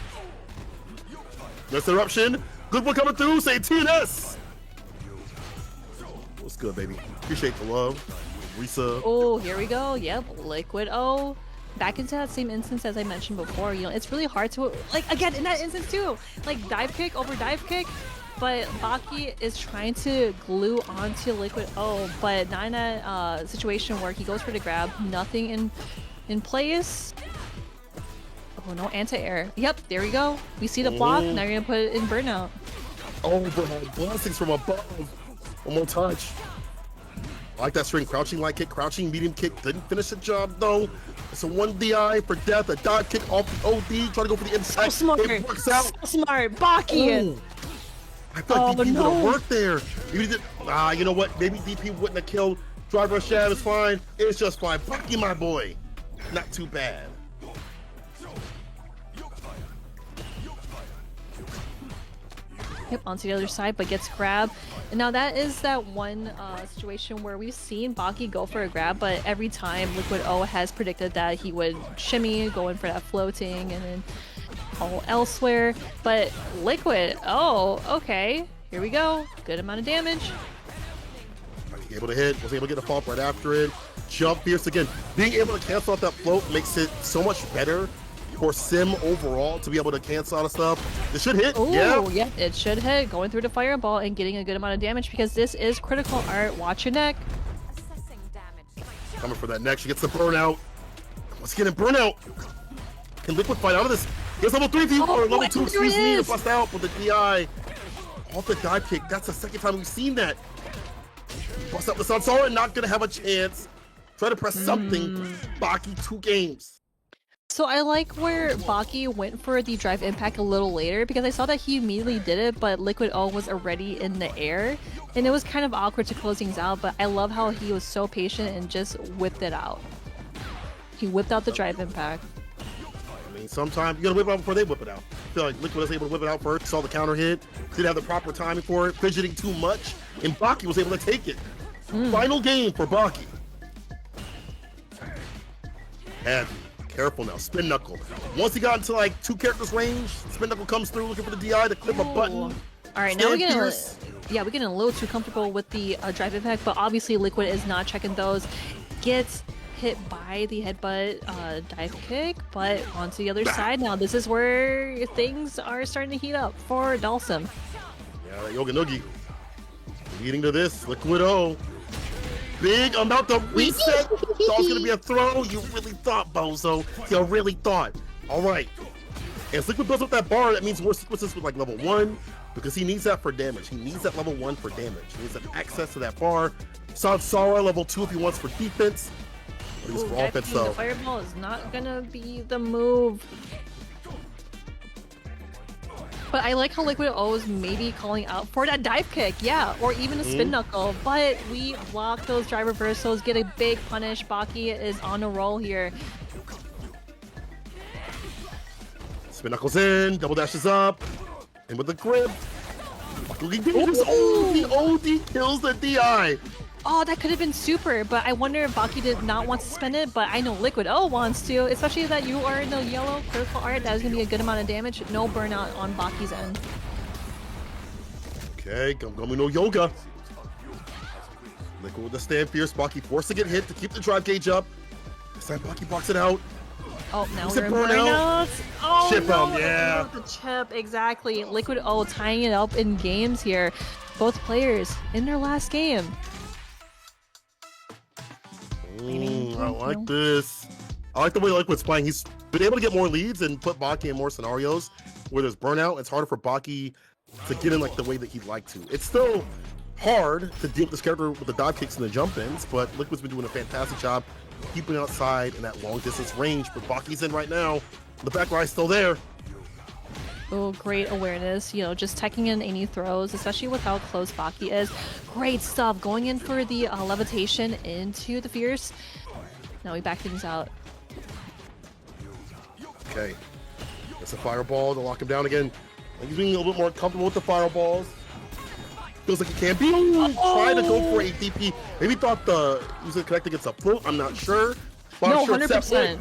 Nice interruption. Good one coming through. Say TNS. What's good, baby? Appreciate the love. Resub. Oh, here we go. Yep, Liquid O. Back into that same instance as I mentioned before. You know, it's really hard to, like, again, in that instance too. Like, dive kick over dive kick. But Baki is trying to glue onto Liquid O, but not in a situation where he goes for the grab. Nothing in place. Oh, no anti-air. Yep, there we go. We see the block. Now you're going to put it in burnout. Overhead blessings from above. One more touch. I like that string. Crouching light kick, crouching medium kick. Didn't finish the job though. It's a 1 DI for death. A dive kick off the OD. Trying to go for the inside. So smart. It works out. So smart. Baki. I feel like DP would have worked there. Maybe did. You know what? Maybe DP wouldn't have killed Driver Shad. It's fine. It's just fine. Baki, my boy. Not too bad. Yep, onto the other side, but gets grabbed. And now that is that one situation where we've seen Baki go for a grab, but every time Liquid O has predicted that he would shimmy, go in for that floating, and then all elsewhere. But Liquid, oh, okay, here we go. Good amount of damage. Able to hit, was able to get a fault right after it. Jump Fierce again. Being able to cancel out that float makes it so much better for Sim overall to be able to cancel out of stuff. This should hit. Ooh, yeah, it should hit. Going through the fireball and getting a good amount of damage because this is critical art. Watch your neck. Coming for that neck. She gets the burnout. Let's get a burnout. Can Liquid fight out of this? Here's level 3 view or level 2 excuse me to bust out with the DI. Off the dive kick. That's the second time we've seen that. Bust up the Sansara, not gonna have a chance. Try to press something. Baki 2 games. So I like where Baki went for the drive impact a little later because I saw that he immediately did it, but Liquid O was already in the air. And it was kind of awkward to close things out, but I love how he was so patient and just whipped it out. He whipped out the drive impact. I mean, sometimes you gotta whip it out before they whip it out. I feel like Liquid was able to whip it out first, saw the counter hit, didn't have the proper timing for it, fidgeting too much, and Baki was able to take it. Final game for Baki. Heavy. Careful now, Spin Knuckle. Once he got into like 2 characters range, Spin Knuckle comes through looking for the DI to clip a button. All right, now we're getting a little too comfortable with the drive impact, but obviously Liquid is not checking those. Gets hit by the headbutt dive kick, but onto the other side now. This is where things are starting to heat up for Dalsum. Yeah, that Yoga Noogie. Leading to this, Liquid O. Big amount of reset. Thought it was gonna be a throw. You really thought, Bozo. You really thought. All right. As Liquid builds up that bar, that means more sequences with like level 1 because he needs that for damage. He needs that level 1 for damage. He needs that access to that bar. Sansara level 2 if he wants for defense. But he's for offense though. The fireball is not gonna be the move. But I like how Liquid O is maybe calling out for that dive kick, yeah, or even a spin knuckle. But we block those drive reversals, get a big punish. Baki is on a roll here. Spin knuckles in, double dashes up, and with the grip. Oh, the OD kills the DI. Oh, that could have been super, but I wonder if Baki did not want to spend it, but I know Liquid O wants to, especially that you are in the yellow critical art. That is going to be a good amount of damage. No burnout on Baki's end. Okay, Gum no Yoga. Liquid with the stand fierce. Baki forced to get hit to keep the drive gauge up. This time Baki blocks it out. Oh, now we're in burnouts. Oh, chip no, him, yeah. The chip, exactly. Liquid O tying it up in games here. both players in their last game. I like this. I like the way Liquid's playing. He's been able to get more leads and put Baki in more scenarios where there's burnout. It's harder for Baki to get in like the way that he'd like to. It's still hard to deal with this character with the dive kicks and the jump ins, but Liquid's been doing a fantastic job keeping outside in that long distance range. But Baki's in right now. The back ride's still there. Oh, great awareness, you know, just teching in any throws, especially with how close Baki is. Great stuff, going in for the levitation into the Fierce. Now we back things out. Okay, that's a fireball to lock him down again. He's being a little bit more comfortable with the fireballs. Feels like he can be. Try to go for a DP. Maybe thought he was going to connect against a foot. I'm not sure. No, 100%.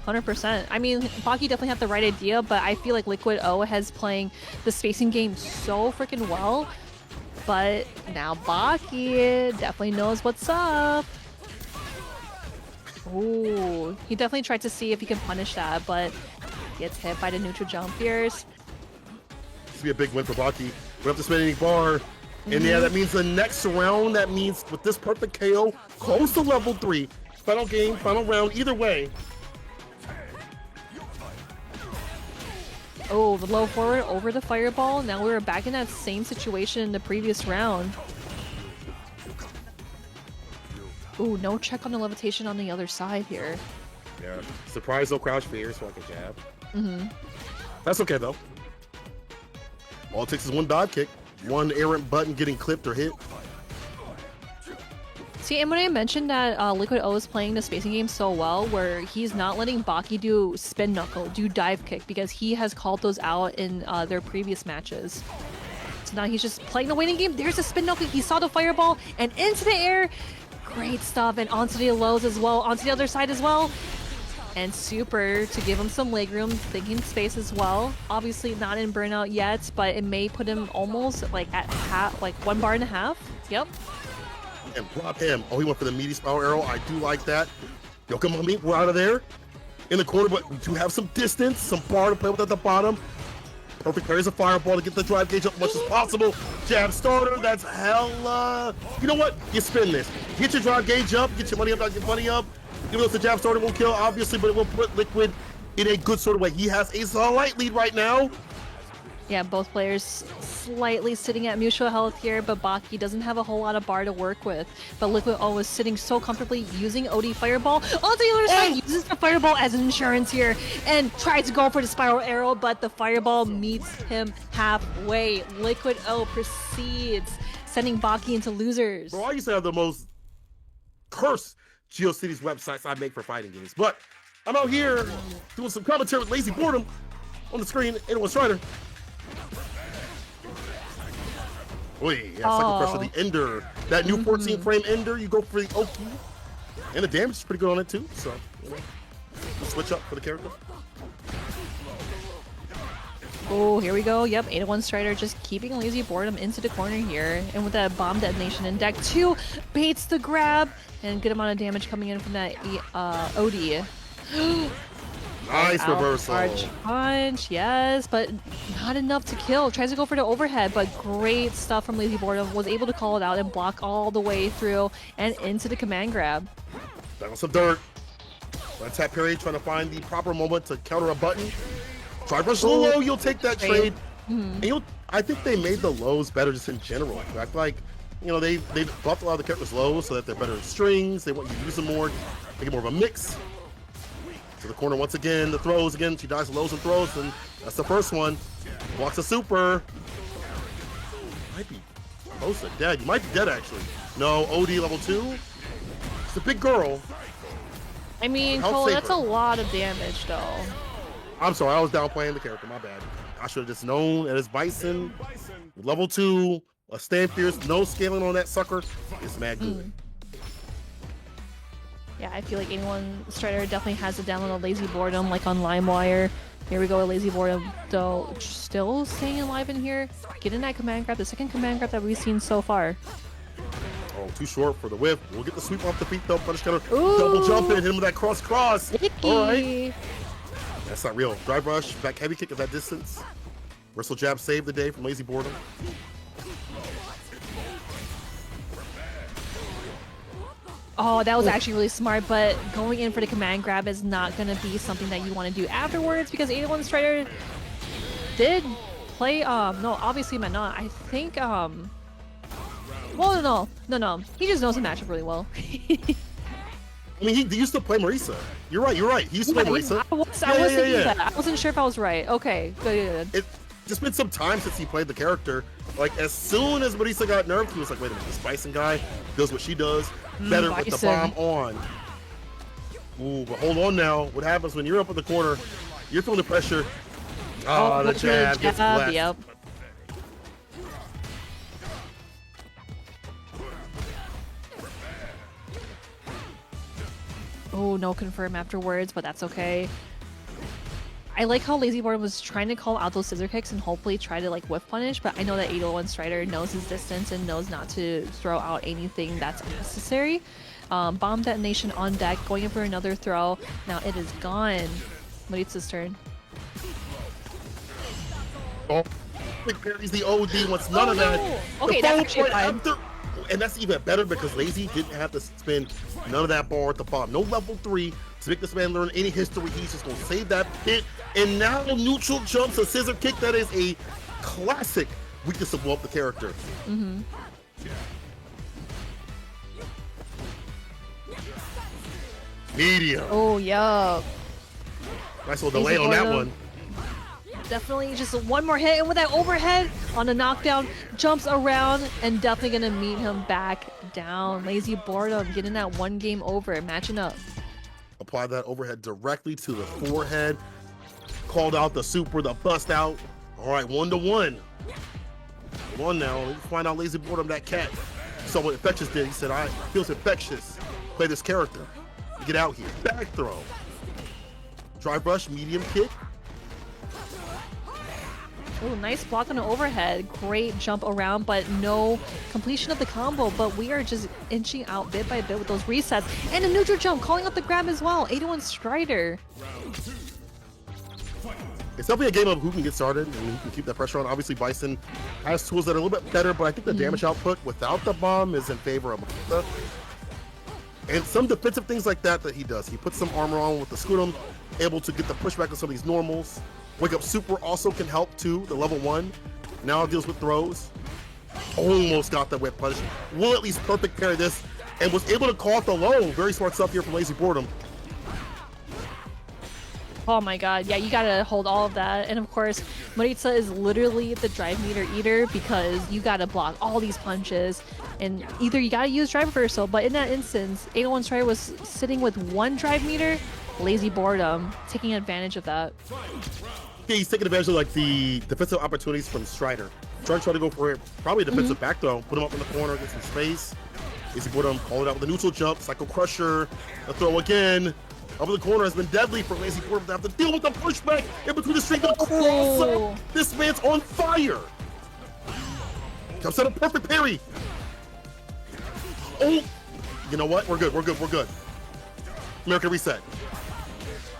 100%. I mean, Baki definitely had the right idea, but I feel like Liquid O has playing the spacing game so freaking well. But now Baki definitely knows what's up. Ooh, he definitely tried to see if he can punish that, but gets hit by the neutral jump Fierce. This will be a big win for Baki. We have to spend any bar. And yeah, that means the next round, that means with this perfect KO, close to level 3. Final game, final round, either way. Oh, the low forward over the fireball. Now we're back in that same situation in the previous round. Ooh, no check on the levitation on the other side here. Yeah, surprise, no crouch fear, so I can jab. That's okay though. All it takes is one dive kick, one errant button getting clipped or hit. See, and when I mentioned that Liquid O is playing the spacing game so well, where he's not letting Baki do spin knuckle, do dive kick, because he has called those out in their previous matches. So now he's just playing the waiting game. There's a spin knuckle. He saw the fireball and into the air. Great stuff. And onto the lows as well, onto the other side as well. And super to give him some leg room, thinking space as well. Obviously not in burnout yet, but it may put him almost like at half, like 1.5 bars. Yep. And drop him. Oh, he went for the meaty spiral arrow. I do like that. Yo, come on, me. We're out of there. In the corner, but we do have some distance, some bar to play with at the bottom. Perfect parries a fireball to get the drive gauge up as much as possible. Jab starter, that's hella. You know what? You spin this. Get your drive gauge up, get your money up, not get money up. Even though the jab starter won't kill, obviously, but it will put Liquid in a good sort of way. He has a slight lead right now. Yeah, both players slightly sitting at mutual health here, but Baki doesn't have a whole lot of bar to work with. But Liquid O is sitting so comfortably using OD Fireball. On the other side, uses the Fireball as insurance here and tries to go for the Spiral Arrow, but the Fireball meets him halfway. Liquid O proceeds, sending Baki into losers. Bro, I used to have the most cursed GeoCities websites I make for fighting games, but I'm out here doing some commentary with Lazy Boredom on the screen. Anyone Strider. Oy, yeah, cycle pressure, the Ender. That new 14 frame Ender, you go for the Oki. And the damage is pretty good on it too, so, you know, switch up for the character. Oh, here we go. Yep, 801 Strider just keeping Lazy Boredom into the corner here. And with that bomb detonation in deck 2, baits the grab. And good amount of damage coming in from that OD. Nice reversal. Arch punch, yes, but not enough to kill. Tries to go for the overhead, but great stuff from Lazy Boredom. Was able to call it out and block all the way through and into the command grab. That was some dirt. One tap parry, trying to find the proper moment to counter a button. Try brush low, you'll take that trade. And I think they made the lows better just in general. I feel like, you know, they buffed a lot of the characters low so that they're better in strings. They want you to use them more, make it more of a mix. To the corner once again, the throws again. She dies lows and throws, and that's the first one. Blocks a super. Might be close to dead. You might be dead actually. No, OD level 2. It's a big girl. I mean, Cole, that's a lot of damage though. I'm sorry, I was downplaying the character, my bad. I should have just known that it's Bison. Level 2, a stand fierce, no scaling on that sucker. It's mad good. Yeah, I feel like anyone Strider definitely has a download on Lazy Boredom, like on LimeWire. Here we go with Lazy Boredom, though, still staying alive in here. Getting that command grab, the second command grab that we've seen so far. Oh, too short for the whiff. We'll get the sweep off the feet, though. Punish counter, double jump in, hit him with that cross. All right. That's not real. Drive rush, back heavy kick at that distance. Wrestle jab saved the day from Lazy Boredom. Oh, that was actually really smart, but going in for the command grab is not going to be something that you want to do afterwards because 81 Strider did play, no, obviously not. I think, well, no. He just knows the matchup really well. I mean, he used to play Marisa. You're right. He used to play Marisa. I was thinking that. I wasn't sure if I was right. Okay, good. It's just been some time since he played the character. Like, as soon as Marisa got nerfed, he was like, wait a minute, this Bison guy does what she does better with the bomb on. Ooh, but hold on now. What happens when you're up in the corner, you're feeling the pressure. Oh, the jab gets blessed. Yep. Oh, no confirm afterwards, but that's okay. I like how Lazy Boredom was trying to call out those scissor kicks and hopefully try to like whiff punish, but I know that 801 Strider knows his distance and knows not to throw out anything that's necessary. Bomb detonation on deck, going in for another throw. Now it is gone. Maritza's turn. Oh, parries the OD wants none of that. Okay, that's actually fine. And that's even better because Lazy didn't have to spend none of that bar at the bottom. No level 3 to make this man learn any history. He's just going to save that pit. And now neutral jumps, a scissor kick. That is a classic weakness to blow up the character. Mm-hmm. Medium. Oh, yeah. Nice little delay on that one. Definitely just one more hit, and with that overhead on the knockdown, jumps around and definitely gonna meet him back down. Lazy Boredom getting that one game over, matching up. Apply that overhead directly to the forehead. Called out the super, the bust out. All right, 1-1. Hold on now, let's find out Lazy Boredom, that cat. So what Infectious did, he said, I feels infectious. Play this character. Get out here. Back throw. Drive rush, medium kick. Oh, nice block on the overhead. Great jump around, but no completion of the combo. But we are just inching out bit by bit with those resets. And a neutral jump, calling out the grab as well. 81 Strider. It's definitely a game of who can get started and who can keep that pressure on. Obviously, Bison has tools that are a little bit better, but I think the damage output without the bomb is in favor of Makita. And some defensive things like that he does. He puts some armor on with the Scutum, able to get the pushback on some of these normals. Wake Up Super also can help too, the level 1. Now it deals with throws. Almost got that whip punish. Will at least perfect parry this and was able to call out the low. Very smart stuff here from Lazy Boredom. Oh my god, yeah, you gotta hold all of that. And of course, Maritza is literally the drive meter eater because you gotta block all these punches. And either you gotta use drive reversal, but in that instance, 801 Strider was sitting with one drive meter. Lazy Boredom taking advantage of that. Yeah, he's taking advantage of like the defensive opportunities from Strider. Strider tried to go for it, probably a defensive back throw, put him up in the corner, get some space. Lazy Boredom called it out with a neutral jump, Psycho Crusher, a throw again. Up in the corner has been deadly for Lazy Boredom to have to deal with the pushback in between the string. This man's on fire. Comes out a perfect parry. Oh, you know what? We're good. American reset.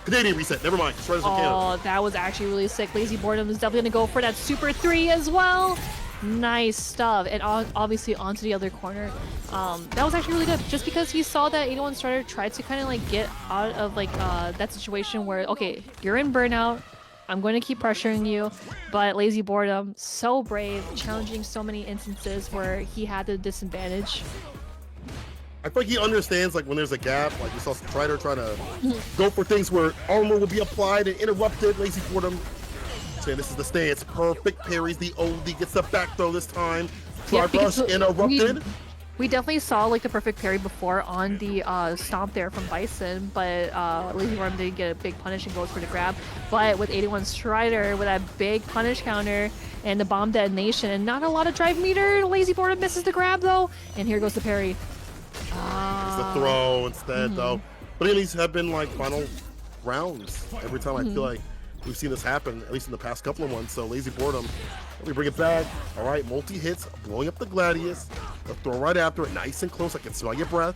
Canadian reset. Never mind. Oh, that was actually really sick. Lazy Boredom is definitely gonna go for that Super 3 as well. Nice stuff. And obviously onto the other corner. That was actually really good. Just because he saw that 81 Strider tried to kind of like get out of like that situation where, okay, you're in burnout. I'm going to keep pressuring you. But Lazy Boredom, so brave, challenging so many instances where he had the disadvantage. I feel like he understands like when there's a gap, like you saw Strider trying to go for things where armor will be applied and interrupted. Lazy Boredom saying this is the stance. Perfect parries the OD, gets the back throw this time. Drive rush interrupted. We definitely saw like the perfect parry before on the stomp there from Bison, but Lazy Boredom did get a big punish and goes for the grab. But with 81 Strider, with that big punish counter and the bomb detonation and not a lot of drive meter, Lazy Boredom misses the grab though. And here goes the parry. It's the throw instead though. But these have been like final rounds. Every time I feel like we've seen this happen, at least in the past couple of ones. So Lazy Boredom, let me bring it back. All right, multi-hits, blowing up the Gladius. The throw right after it, nice and close. I can smell your breath.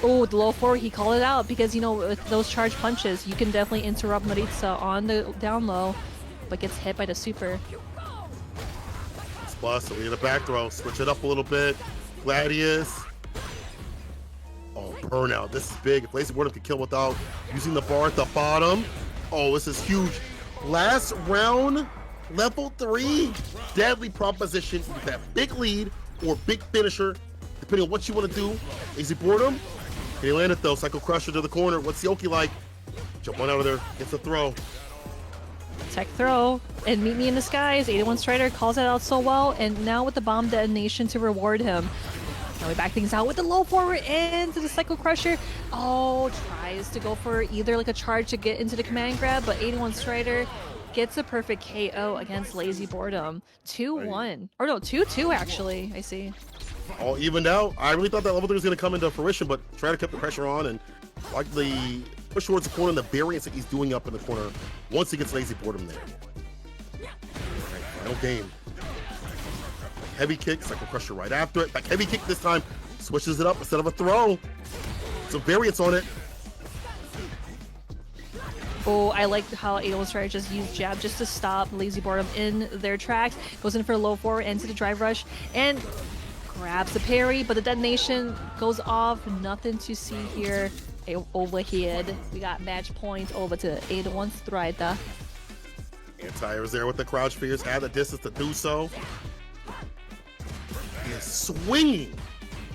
Oh, the low forward, he called it out because, you know, with those charge punches, you can definitely interrupt Maritza on the down low, but gets hit by the super. Plus, so we need a back throw. Switch it up a little bit. Gladius. Oh, burnout. This is big. If Lazy Boredom can kill without using the bar at the bottom. Oh, this is huge. Last round, level 3, deadly proposition. You get that big lead or big finisher, depending on what you want to do. Lazy Boredom. Can he land it though? Psycho Crusher to the corner. What's Yoki like? Jump on out of there. Gets a throw. Tech throw and meet me in the skies. 81 Strider calls it out so well, and now with the bomb detonation to reward him. Now we back things out with the low forward into the Psycho Crusher. Oh, tries to go for either like a charge to get into the command grab, but 81 Strider gets a perfect KO against Lazy Boredom. 2-1. Or no, 2-2 actually, I see. All evened out. I really thought that level 3 was going to come into fruition, but Strider kept the pressure on and like the push towards the corner and the variance that he's doing up in the corner once he gets Lazy Boredom there. All right, final game. Heavy kick, Psycho Crusher right after it. Back heavy kick this time, switches it up instead of a throw. Some variance on it. Oh, I like how 81 Strider just used jab just to stop Lazy Boredom in their tracks. Goes in for a low forward, into the drive rush, and grabs the parry, but the detonation goes off. Nothing to see here. Overhead. We got match point over to 81 Strider. Anti-air is there with the crouch figures, had the distance to do so. He is swinging.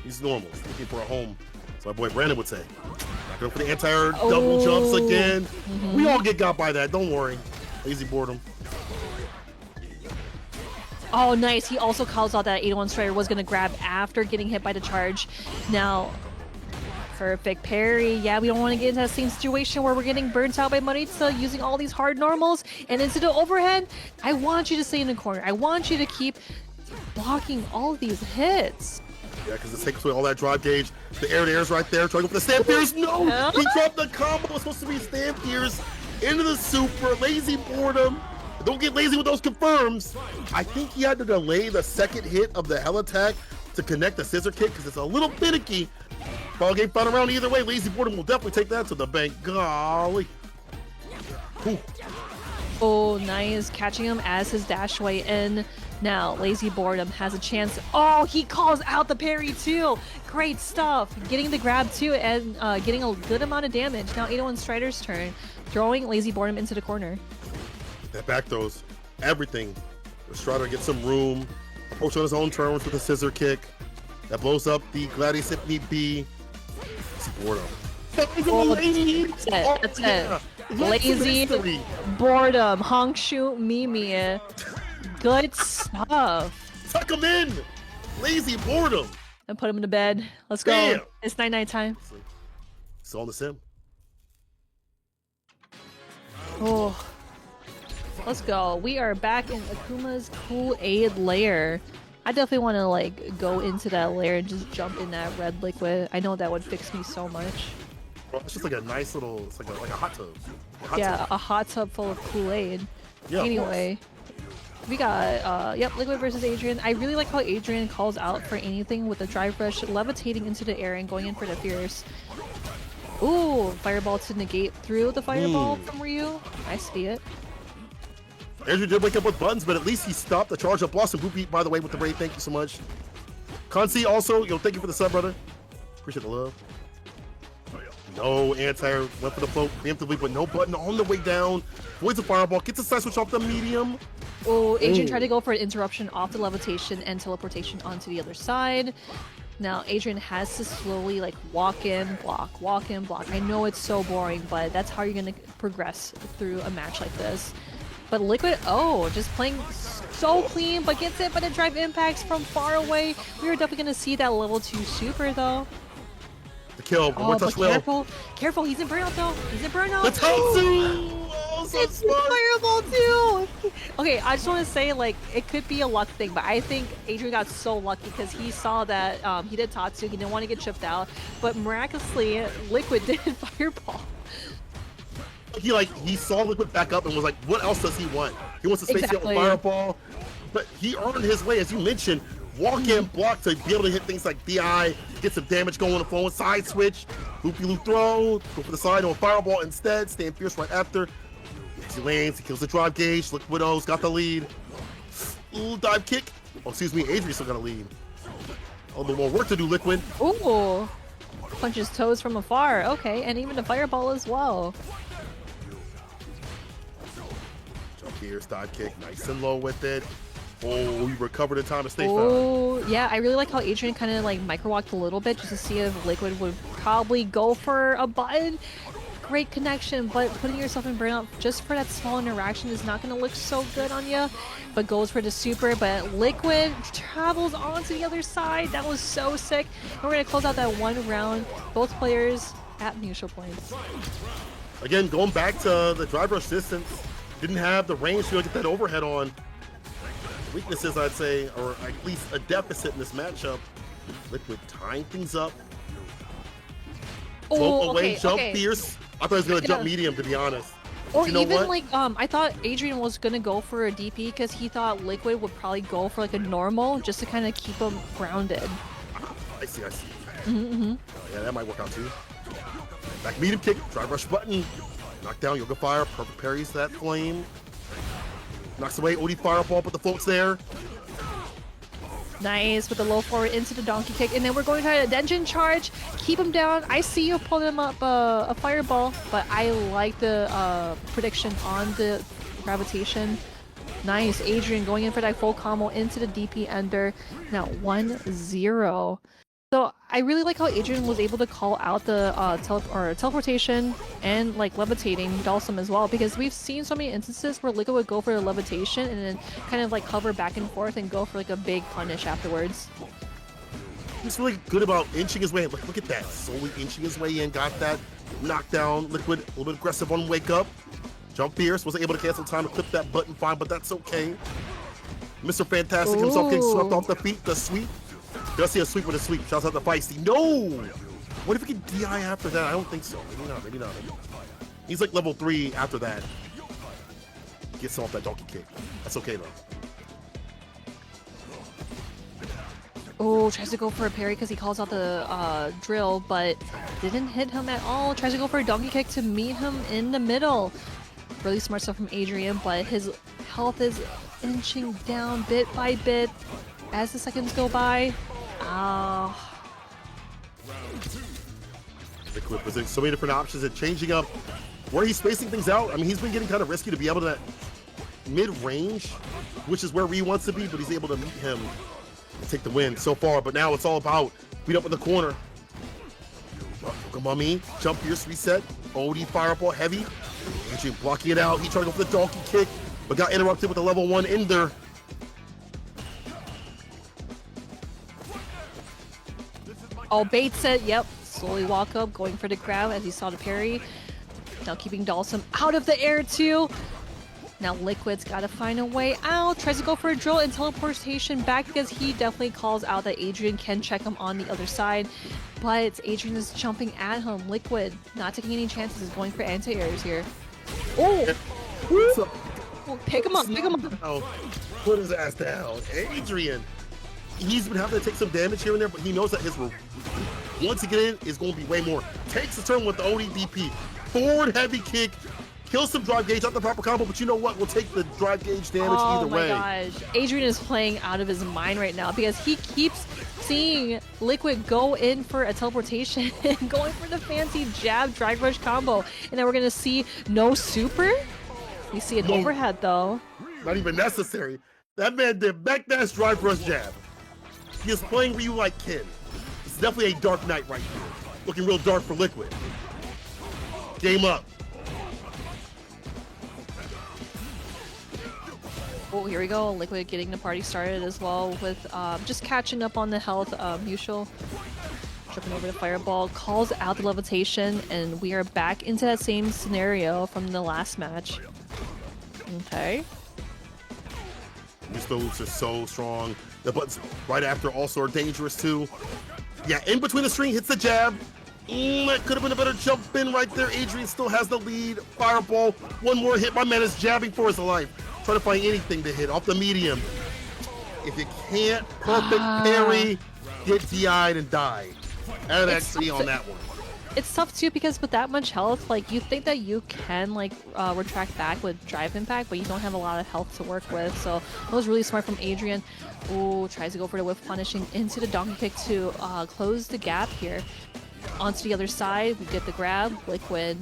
He's normal. He's looking for a home. So my boy Brandon would say. Not going for the anti-air, double jumps again. We all get got by that. Don't worry. Lazy Boredom. Oh, nice. He also calls out that 81 Strider was going to grab after getting hit by the charge. Now, perfect parry. Yeah, we don't want to get into that same situation where we're getting burnt out by Maritza using all these hard normals and into the overhead. I want you to stay in the corner. I want you to keep blocking all of these hits. Yeah, because it takes away all that drive gauge. The air to air's right there. Trying to go for the stand pierce. No! He dropped the combo. It's supposed to be stand pierce into the super. Lazy Boredom. Don't get lazy with those confirms. I think he had to delay the second hit of the hell attack to connect the scissor kick because it's a little finicky. Ball game found around either way. Lazy Boredom will definitely take that to the bank. Golly. Ooh. Oh, nice. Catching him as his dash way in. Now, Lazy Boredom has a chance. Oh, he calls out the parry too. Great stuff. Getting the grab too and getting a good amount of damage. Now, 81 Strider's turn. Throwing Lazy Boredom into the corner. That back throws everything. Strider gets some room. Approach on his own terms with a scissor kick. That blows up the Gladius if need be. Lazy Boredom. Oh, that's it. Lazy Boredom. Hongshu Mimi. Good stuff. Tuck him in. Lazy Boredom. And put him in bed. Let's go. Damn. It's night time. Still on the sim. Oh. Let's go. We are back in Akuma's Kool-Aid lair. I definitely want to like go into that lair and just jump in that red liquid. I know that would fix me so much. Well, it's just like a nice little, it's like a hot tub. A hot tub full of Kool-Aid. Yeah, anyway, we got, Liquid versus Adrian. I really like how Adrian calls out for anything with the drive rush, levitating into the air and going in for the fierce. Ooh, fireball to negate through the fireball from Ryu. I see it. Andrew did wake up with buttons, but at least he stopped the charge of Blossom Boopy, by the way, with the raid. Thank you so much. Consi also, thank you for the sub, brother. Appreciate the love. No anti-air, went for the float preemptively, but no button on the way down. Voids a fireball, gets a side switch off the medium. Oh, Adrian tried to go for an interruption off the levitation and teleportation onto the other side. Now, Adrian has to slowly like walk in, block, walk in, block. I know it's so boring, but that's how you're going to progress through a match like this. But Liquid, just playing so clean, but gets it by the drive impacts from far away. We are definitely going to see that level 2 super though. The kill, one more touch will. Careful, he's in burnout though. He's in burnout. The Tatsu! Oh, so it's smart. fireball too. Okay, I just want to say like it could be a luck thing, but I think Adrian got so lucky because he saw that he did Tatsu. He didn't want to get chipped out, but miraculously Liquid did fireball. He saw Liquid back up and was like, what else does he want? He wants to space out with fireball, but he earned his way, as you mentioned. Walk in, block to be able to hit things like DI, get some damage going on the phone, side switch, loopy-loop throw, go for the side on fireball instead, stand fierce right after. He lands, he kills the drive gauge, Liquid Widow's got the lead. Ooh, dive kick, Oh, excuse me, Adrian's still got a lead. A little bit more work to do, Liquid. Ooh. Punches toes from afar. Okay, and even a fireball as well. Jump here, dive kick, nice and low with it. Oh, we recovered in time to stay Oh, yeah, I really like how Adrian kind of like micro-walked a little bit just to see if Liquid would probably go for a button. Great connection, but putting yourself in burnout just for that small interaction is not going to look so good on you. But goes for the super, but Liquid travels on to the other side. That was so sick. And we're going to close out that one round. Both players at neutral points. Again, going back to the drive rush distance, didn't have the range to get that overhead on. Weaknesses, I'd say, or at least a deficit in this matchup. Liquid tying things up. Float away, jump fierce. I thought he was going to jump medium, to be honest. Or you know even what? like, I thought Adrian was going to go for a DP because he thought Liquid would probably go for like a normal just to kind of keep him grounded. I see. Yeah, that might work out too. Back medium kick, drive rush button. Knockdown, Yoga Fire, perfect parries that flame. Knocks away OD Fireball, but the float's there. Nice with the low forward into the donkey kick, and then we're going to try a Denjin charge, keep him down. I see you pulling him up a fireball, but I like the prediction on the gravitation. Nice, Adrian going in for that full combo into the DP ender. Now 1-0. So I really like how Adrian was able to call out the teleportation and like levitating Dalsum as well, because we've seen so many instances where Liquid would go for the levitation and then kind of like hover back and forth and go for like a big punish afterwards. He's really good about inching his way in. Look at that, slowly inching his way in, got that knockdown. Liquid, a little bit aggressive on wake up. Jump fierce, wasn't able to cancel time to clip that button fine, but that's okay. Mr. Fantastic himself getting swept off the feet, the sweep. Does see a sweep with a sweep. Shouts out to Feisty. No! What if he can DI after that? I don't think so. Maybe not. He's like level 3 after that. Gets off that donkey kick. That's okay though. Oh, tries to go for a parry because he calls out the drill, but didn't hit him at all. Tries to go for a donkey kick to meet him in the middle. Really smart stuff from Adrian, but his health is inching down bit by bit as the seconds go by. Liquid was so many different options and changing up where he's spacing things out. I mean, he's been getting kind of risky to be able to mid-range, which is where he wants to be, but he's able to meet him and take the win so far. But now it's all about beat up in the corner. Come on, me. Jump fierce, reset. OD fireball heavy. Adrian blocking it out. He tried to go for the donkey kick, but got interrupted with a level 1 ender. Oh, baits it. Yep. Slowly walk up, going for the grab as he saw the parry. Now keeping Dalsum out of the air too. Now Liquid's got to find a way out. Tries to go for a drill and teleportation back because he definitely calls out that Adrian can check him on the other side. But Adrian is jumping at him. Liquid not taking any chances, is going for anti-airs here. Oh! Pick him up, pick him up. Oh, put his ass down. Adrian, he's been having to take some damage here and there, but he knows that his once he get in is going to be way more. Takes the turn with the ODDP. Forward heavy kick. Kills some drive gauge, not the proper combo, but you know what? We'll take the drive gauge damage either way. Oh my gosh. Adrian is playing out of his mind right now because he keeps seeing Liquid go in for a teleportation and going for the fancy jab drive rush combo. And then we're going to see no super. We see an overhead though. Not even necessary. That man did backdash drive rush jab. He is playing Ryu like Ken. It's definitely a dark night right here. Looking real dark for Liquid. Game up. Oh, here we go. Liquid getting the party started as well with just catching up on the health. Mutual tripping over the fireball, calls out the levitation, and we are back into that same scenario from the last match. Okay. These moves are so strong. The buttons right after also are dangerous too. Yeah, in between the string, hits the jab. That could have been a better jump in right there. Adrian still has the lead. Fireball. One more hit. My man is jabbing for his life. Trying to find anything to hit off the medium. If you can't perfect parry, get DI'd and die. And XP on that one. it's tough too because with that much health, like you think that you can like retract back with drive impact, but you don't have a lot of health to work with. So that was really smart from Adrian. Ooh, tries to go for the whiff punishing into the donkey kick to close the gap here. Onto the other side, we get the grab. Liquid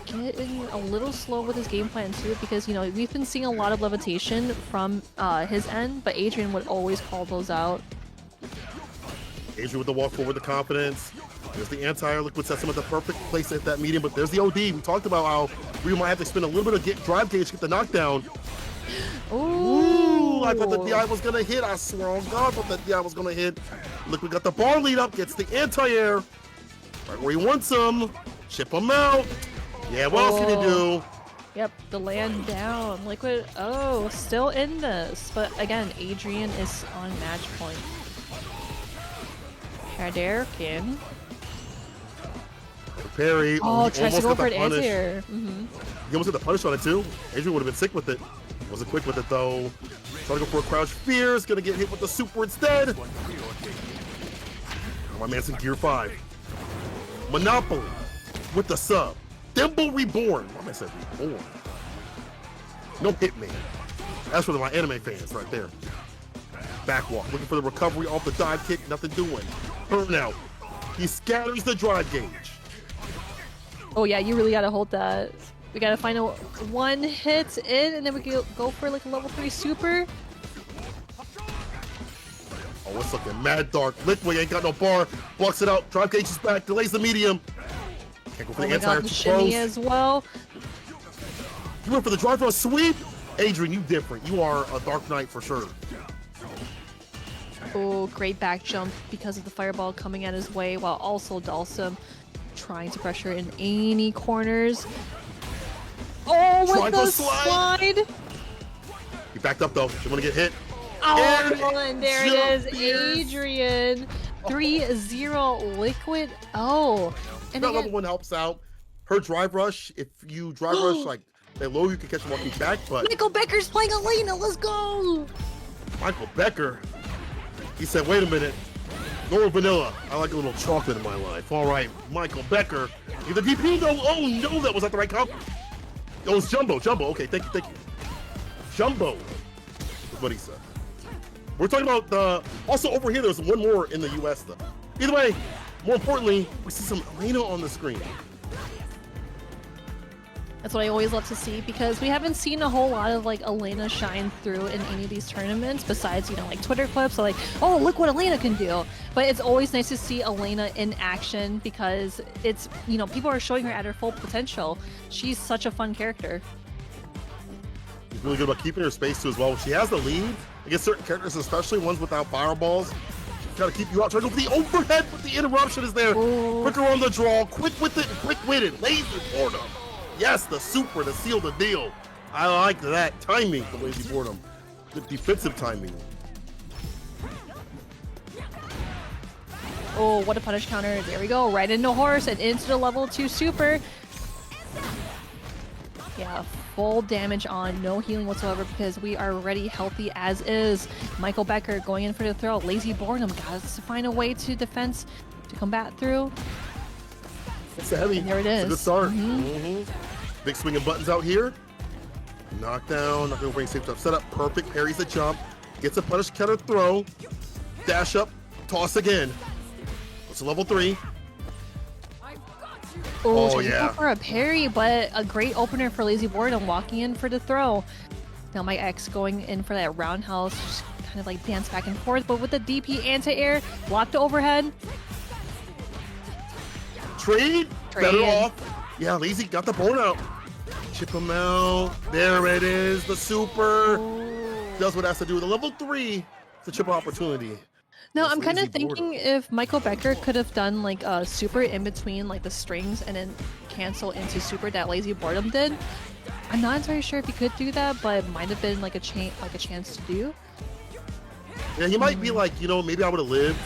getting a little slow with his game plan too, because you know we've been seeing a lot of levitation from his end, but Adrian would always call those out. Adrian with the walk forward, the confidence. There's the anti-air. Liquid sets him at the perfect place at that medium, but there's the OD. We talked about how we might have to spend a little bit of drive gauge to get the knockdown. Ooh, I thought the DI was gonna hit. I swear on God, I thought that DI was gonna hit. Liquid got the bar lead up, gets the anti-air. Right where he wants him. Chip him out. Yeah, what else can he do? Yep, the land down. Liquid, still in this. But again, Adrian is on match point. Hadarian. Parry. Oh, tries to go for an punish. anti-air. He almost got the punish on it too. Adrian would have been sick with it. Wasn't quick with it though. Trying to go for a crouch fierce. Gonna get hit with the super instead. My man's in gear 5. Monopoly with the sub. Thimble Reborn. My man said Reborn. No Hitman. That's for my anime fans right there. Backwalk. Looking for the recovery off the dive kick. Nothing doing. Burnout. He scatters the drive gauge. Oh yeah, you really gotta hold that. We gotta find a one hit in, and then we can go for like a level 3 super. Oh, it's looking mad dark. Liquid ain't got no bar. Blocks it out. Drive gauge is back. Delays the medium. Can't go for the anti-air too shimmy close. as well. You went for the drive throw sweep. Adrian, you different. You are a Dark Knight for sure. Oh, great back jump because of the fireball coming at his way, while also Dalsum trying to pressure in any corners. Oh, with the slide! He backed up though. Didn't want to get hit. Oh, and there it is, Adrian. 3-0 Liquid. Oh, and that level 1 helps out. Her drive rush, if you drive rush like that low, you can catch him walking back. But Michael Becker's playing Elena. Let's go. Michael Becker. He said, "Wait a minute, Nora Vanilla. I like a little chocolate in my life." All right, Michael Becker. The DP though. Oh no, that was not the right comp. It was Jumbo. Jumbo. Okay, thank you. Jumbo. Is what he said. We're talking about the. Also over here, there's one more in the U.S. though. Either way, more importantly, we see some Elena on the screen. That's what I always love to see, because we haven't seen a whole lot of like Elena shine through in any of these tournaments besides, you know, like Twitter clips, so like, oh, look what Elena can do. But it's always nice to see Elena in action because it's, you know, people are showing her at her full potential. She's such a fun character. She's really good about keeping her space too as well. She has the lead against certain characters, especially ones without fireballs. She's got to keep you out. Try to go for the overhead, but the interruption is there. Ooh. Quicker on the draw, quick with it, quick-witted, laser boredom. Yes, the super to seal the deal. I like that timing for lazy boredom. Good defensive timing. Oh, what a punish counter. There we go. Right into horse and into the level 2 super. Yeah, full damage on, no healing whatsoever because we are already healthy as is. Michael Becker going in for the throw. Lazy boredom got to find a way to defense to combat through. It's a heavy. And there it is. It's a good start. Big swinging buttons out here. Knockdown. Not going to bring safe up. Set up. Perfect. Parries the jump. Gets a punish counter throw. Dash up. Toss again. It's a level 3. Oh yeah. Go for a parry, but a great opener for Lazy Boredom walking in for the throw. Now my ex going in for that roundhouse, just kind of like dance back and forth, but with the DP anti-air, block the overhead. Trade. Better off. Yeah, Lazy got the burnout. Chip him out. There it is. The super. Does what it has to do. The level 3. It's a chip opportunity. No, I'm kind of thinking if Michael Becker could have done like a super in between like the strings and then cancel into super that Lazy Boredom did. I'm not entirely sure if he could do that, but it might have been like a chance to do. Yeah, he might be like, you know, maybe I would have lived.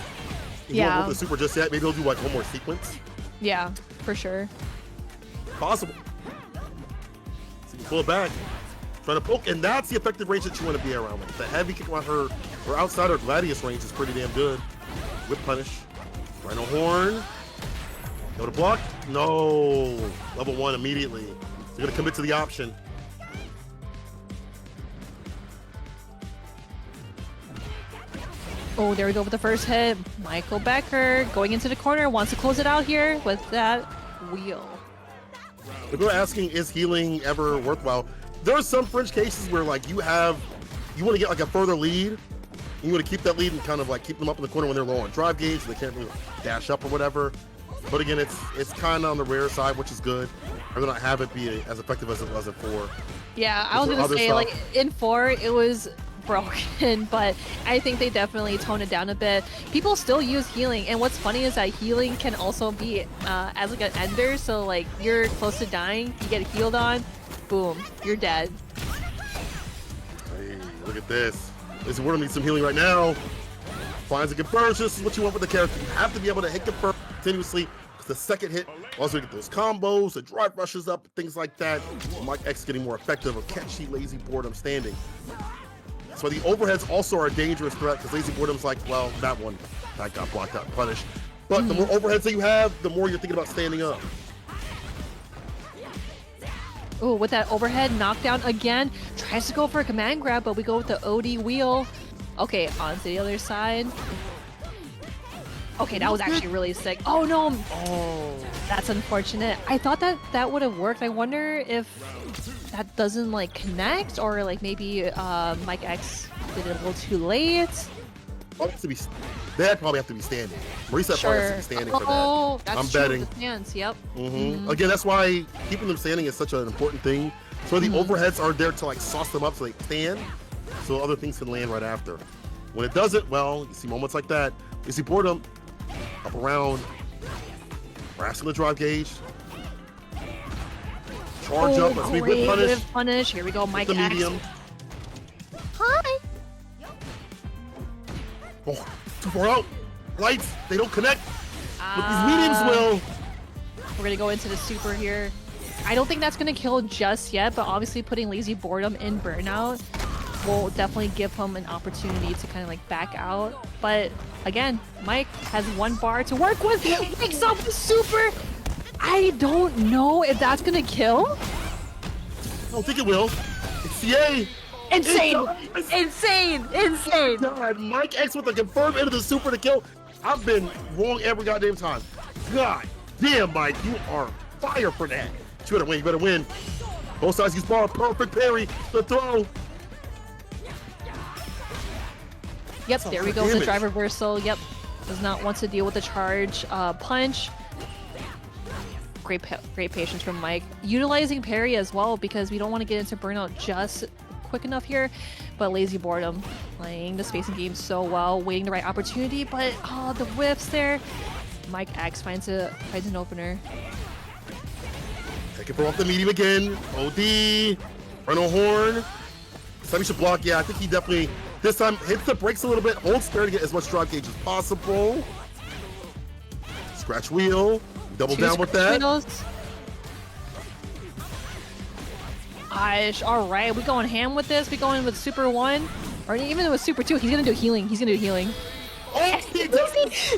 He won't go for the super just yet. Maybe he'll do like one more sequence. Yeah, for sure. Possible. So you can pull it back. Trying to poke, and that's the effective range that you want to be around with. The heavy kick on her outside her Gladius range is pretty damn good. Whip punish. Rhino horn. Go to block. No. Level 1 immediately. So you're going to commit to the option. Oh, there we go with the first hit. Michael Becker going into the corner, wants to close it out here with that wheel. If you're asking, is healing ever worthwhile? There are some fringe cases where like you want to get like a further lead. You want to keep that lead and kind of like keep them up in the corner when they're low on drive gauge, so they can't really dash up or whatever. But again, it's kind of on the rare side, which is good. I'd rather not have it be as effective as it was in 4. Yeah, I was gonna say like in 4 it was broken, but I think they definitely toned it down a bit. People still use healing, and what's funny is that healing can also be as like an ender. So like you're close to dying, you get healed on, boom, you're dead. Hey, look at this. This Wardham needs some healing right now. Finds a conversion. This is what you want with the character. You have to be able to hit confirm continuously. The second hit, also get those combos, the drive rushes up, things like that. Mike X getting more effective of catchy lazy boredom standing. So the overheads also are a dangerous threat because lazy boredom's like, well, that got blocked out, punished. But the more overheads that you have, the more you're thinking about standing up. Oh, with that overhead knockdown again, tries to go for a command grab, but we go with the OD wheel. Okay, on to the other side. Okay, that was actually really sick. Oh no! Oh, that's unfortunate. I thought that would have worked. I wonder if that doesn't like connect, or like maybe Mike X did it a little too late. They'd probably have to be standing. Marisa probably has to be standing for that. Oh, that's I'm true. betting. The stance, yep. Again, that's why keeping them standing is such an important thing. So the overheads are there to like sauce them up so they stand, so other things can land right after. When it doesn't, well, you see moments like that. You see boredom up around, rascal the drive gauge, charge up, let's be whip punish. Whip punish. Here we go, Mike the X. medium. Hi. Oh, too far out. Lights, they don't connect. But these mediums will. We're gonna go into the super here. I don't think that's gonna kill just yet, but obviously putting lazy boredom in burnout will definitely give him an opportunity to kind of like back out. But again, Mike has 1 bar to work with. Picks up the super. I don't know if that's gonna kill. I don't think it will. It's CA. Insane! Insane! Insane! God, Mike X with the confirmed into the super to kill. I've been wrong every goddamn time. God damn, Mike, you are fire for that. You better win, you better win. Both sides use ball, perfect parry, the throw. Yep, there we go with the drive reversal. Yep, does not want to deal with the charge punch. Great patience from Mike. Utilizing parry as well because we don't want to get into burnout just quick enough here. But lazy boredom, playing the spacing game so well, waiting the right opportunity. But the whiffs there. Mike X finds an opener. Take it from off the medium again. OD, Renault horn. This time he should block. Yeah, I think he definitely this time hits the brakes a little bit. Holds spare to get as much drive gauge as possible. Scratch wheel. Double down with that. Gosh, all right, we going ham with this. We going with Super 1, or even with Super 2. He's gonna do healing. He's gonna do healing. Oh,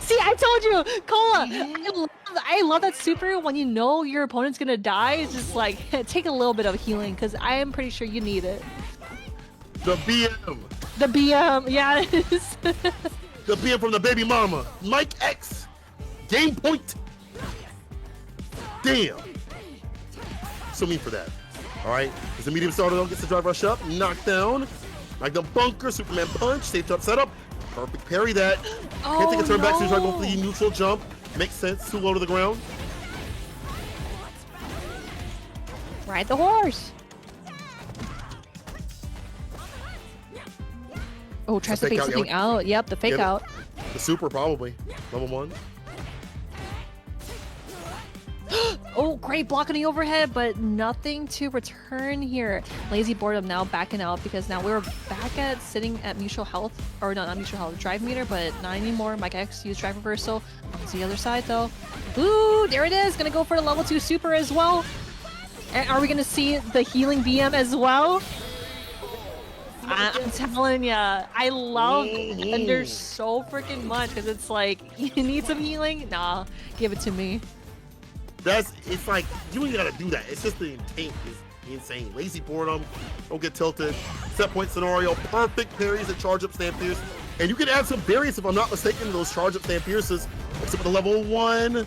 see, I told you, Cola. I love that super when you know your opponent's gonna die. It's just like take a little bit of healing because I am pretty sure you need it. The BM. The BM, yes. The BM from the baby mama. Mike X. Game point. Damn. So mean for that. All right. As the medium starter gets the drive rush up, knockdown. Like the bunker, Superman punch, safe jump setup. Perfect parry that. Can't take a turn back, so he's trying to go for the neutral jump. Makes sense. Too low to the ground. Ride the horse. Oh, tries to fake something out. Yep, the fake out. The super probably. Level 1. Oh, great block on the overhead, but nothing to return here. Lazy boredom now backing out because now we're back at sitting at mutual health, or no, not mutual health, drive meter, but not anymore. Mike X used drive reversal. On to the other side though. Ooh, there it is. Gonna go for the level 2 super as well. And are we gonna see the healing BM as well? I'm telling ya, I love Ender so freaking much because it's like, you need some healing? Nah, give it to me. It's like, you ain't gotta do that. It's just the intent is insane. Lazy boredom, don't get tilted. Set point scenario, perfect parries that charge up Stand Fierce. And you can add some variants, if I'm not mistaken, to those charge up Stand Fierces. Except for the level 1. Lazy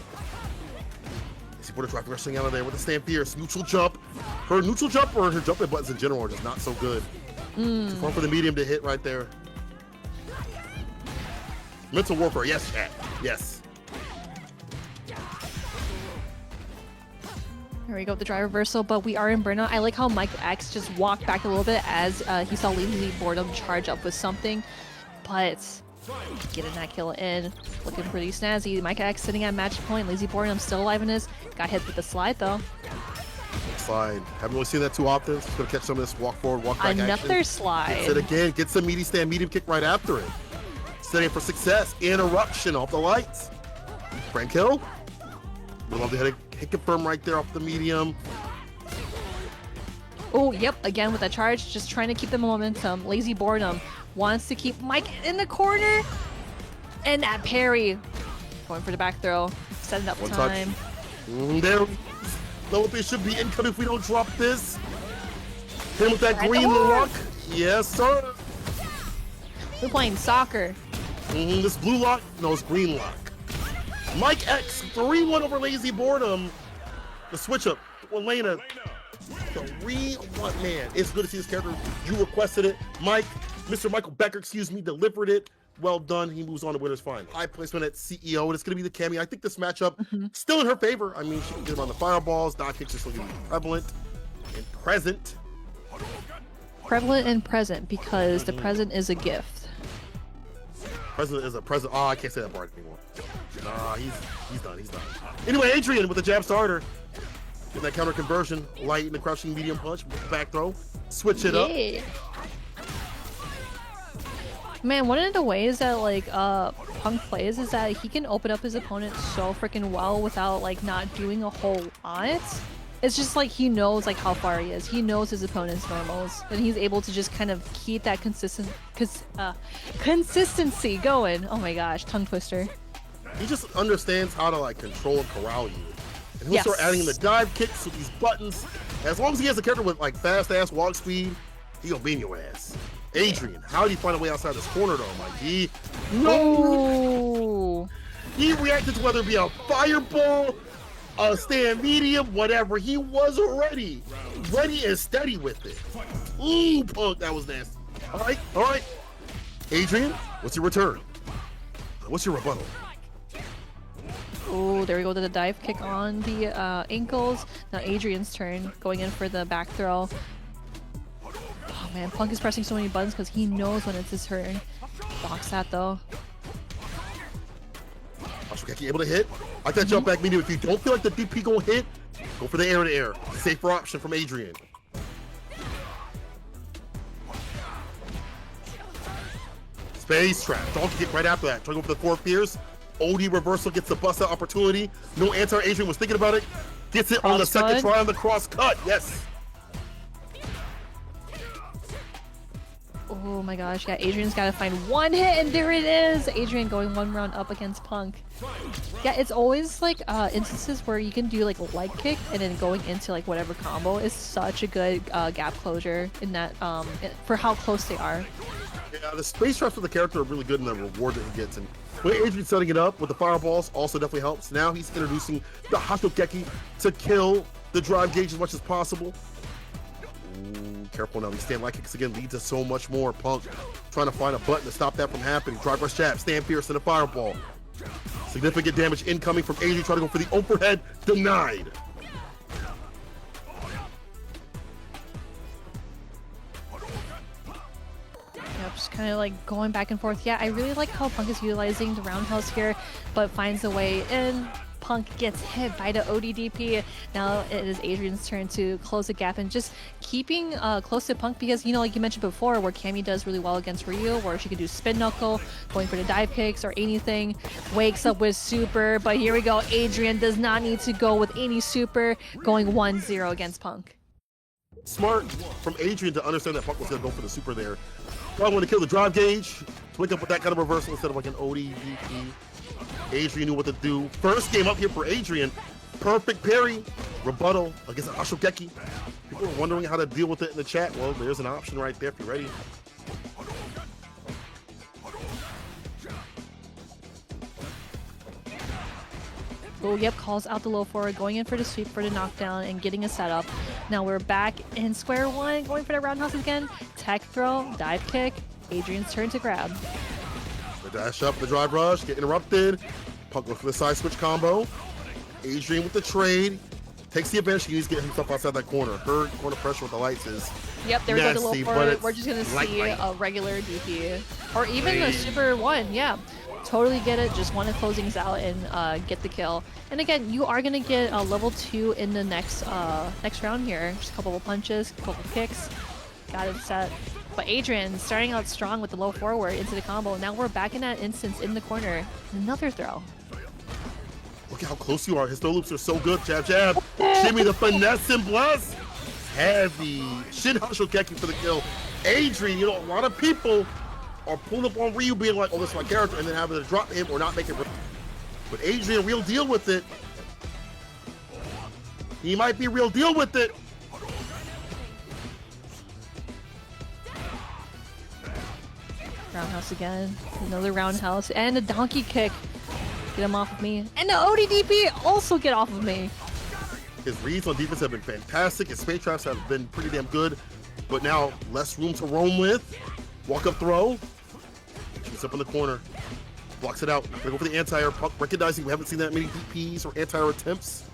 Border Drive rushing out of there with a Stand Fierce. Neutral jump. Her neutral jump or her jumping buttons in general are just not so good. Too far for the medium to hit right there. Mental warfare, yes, chat. Yes. There we go, the dry reversal, but we are in burnout. I like how Mike X just walked back a little bit as he saw Lazy Boredom charge up with something, but getting that kill in, looking pretty snazzy. Mike X sitting at match point. Lazy Boredom still alive in this. Got hit with the slide though. Slide. Haven't really seen that too often. Just gonna catch some of this walk forward, walk back Another action. slide. Gets it again. Gets a meaty stand, medium kick right after it. Setting for success. Interruption off the lights. Frank Hill. Would love to hit confirm right there off the medium. Oh, yep, again with that charge, just trying to keep the momentum. Lazy Boredom wants to keep Mike in the corner. And that parry. Going for the back throw. Setting up One time. touch. There. Know they should be incoming if we don't drop this. Hit him with that green lock. Yes, sir. We're playing soccer. This blue lock, no, it's green lock. Mike X, 3-1 over Lazy Boredom. The switch up, Elena. 3-1, man. It's good to see this character. You requested it. Mr. Michael Becker, excuse me, delivered it. Well done. He moves on to winner's final. High placement at CEO, and it's going to be the Cammy. I think this matchup still in her favor. I mean, she can get him on the fireballs. Dive kicks are still going to be prevalent and present. Prevalent and present because the present is a gift. President is a president. Oh, I can't say that part anymore. Nah, he's done. He's done. Anyway, Adrian with the jab starter. Getting that counter conversion. Light in the crouching medium punch. Back throw. Switch it up. Man, one of the ways that like Punk plays is that he can open up his opponent so freaking well without like not doing a whole lot. It's just like he knows like how far he is. He knows his opponent's normals, and he's able to just kind of keep that consistency going. Oh my gosh, tongue twister. He just understands how to like control and corral you. And he'll start adding the dive kicks with these buttons. As long as he has a character with like fast ass walk speed, he gonna beam your ass. Adrian, how do you find a way outside this corner though, Mikey? No! He reacted to whether it be a fireball, a stand medium, whatever. He was ready and steady with it. Ooh, Punk, that was nasty. All right. Adrian, what's your return? What's your rebuttal? Oh, there we go to the dive kick on the ankles. Now Adrian's turn, going in for the back throw. Oh man, Punk is pressing so many buttons because he knows when it's his turn. Blocks that though. Ashwageki able to hit. I like that jump back medium. If you don't feel like the DP gonna hit, go for the air to air. Safer option from Adrian. Space trap. Donkey kick right after that. Trying to go for the 4 Fierce. OD reversal gets the bust out opportunity. No answer. Adrian was thinking about it. Gets it on the second try on the cross cut. Yes. Oh my gosh, yeah, Adrian's got to find one hit, and there it is! Adrian going 1 round up against Punk. Yeah, it's always like instances where you can do like a leg kick and then going into like whatever combo is such a good gap closure in that for how close they are. Yeah, the space traps for the character are really good in the reward that he gets. And when Adrian's setting it up with the fireballs also definitely helps. Now he's introducing the Hashogeki to kill the drive gauge as much as possible. Ooh, careful now. These stand light kicks again lead to so much more. Punk trying to find a button to stop that from happening. Drive rush jab, stand fierce and a fireball. Significant damage incoming from Adrian trying to go for the overhead. Denied. Just kind of like going back and forth. Yeah, I really like how Punk is utilizing the roundhouse here, but finds a way in. Punk gets hit by the ODDP. Now it is Adrian's turn to close the gap and just keeping close to Punk because, you know, like you mentioned before, where Cammy does really well against Ryu, where she can do spin knuckle, going for the dive kicks or anything, wakes up with super, but here we go. Adrian does not need to go with any super, going 1-0 against Punk. Smart from Adrian to understand that Punk was going to go for the super there. Probably want to kill the drive gauge, to wake up with that kind of reversal instead of like an ODDP. Adrian knew what to do. First game up here for Adrian. perfect parry rebuttal against Ashokeki. People are wondering how to deal with it in the chat. Well, there's an option right there if you're ready. Oh, yep, calls out the low forward, going in for the sweep for the knockdown and getting a setup. Now we're back in square one, going for the roundhouse again. Tech throw, dive kick. Adrian's turn to grab. The dash up, the drive rush, get interrupted. Punk goes for the side switch combo. Adrian with the trade. Takes the advantage. He needs to get himself outside that corner. Her corner pressure with the lights is Yep, there we go, the low nasty, forward. We're just going to light, see light. a regular DP. Or even a super one, yeah. Totally get it. Just want to close things out and get the kill. And again, you are going to get a level 2 in the next round here. Just a couple of punches, a couple of kicks. Got it set. But Adrian starting out strong with the low forward into the combo. Now we're back in that instance in the corner. Another throw. Look at how close you are. His throw loops are so good. Jab, jab. Shimmy the finesse and bless. Heavy. Shin Hashokeki for the kill. Adrian, you know, a lot of people are pulling up on Ryu being like, oh, this is my character, and then having to drop him or not make it. But Adrian, real deal with it. He might be real deal with it. Roundhouse again. Another roundhouse. And a donkey kick. Get him off of me. And the ODDP also get off of me. His reads on defense have been fantastic. His space traps have been pretty damn good. But now, less room to roam with. Walk up throw. Shoots up in the corner. Blocks it out. Gonna go for the anti-air. Recognizing we haven't seen that many DPs or anti-air attempts.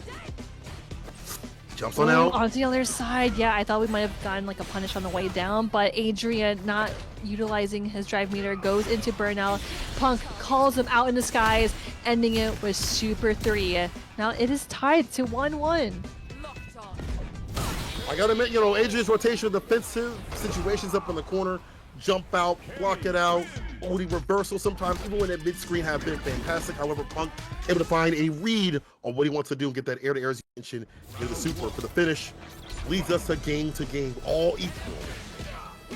Jumps on out. On the other side, yeah, I thought we might have gotten like a punish on the way down, but Adrian not utilizing his drive meter goes into burnout. Punk calls him out in the skies, ending it with Super 3. Now it is tied to 1-1. I gotta admit, you know, Adrian's rotation of defensive situations up in the corner, jump out, block it out, OD reversal sometimes, even when that mid-screen have been fantastic. However, Punk able to find a read on what he wants to do and get that air-to-air as you mentioned into the super for the finish. Leads us to game, all equal.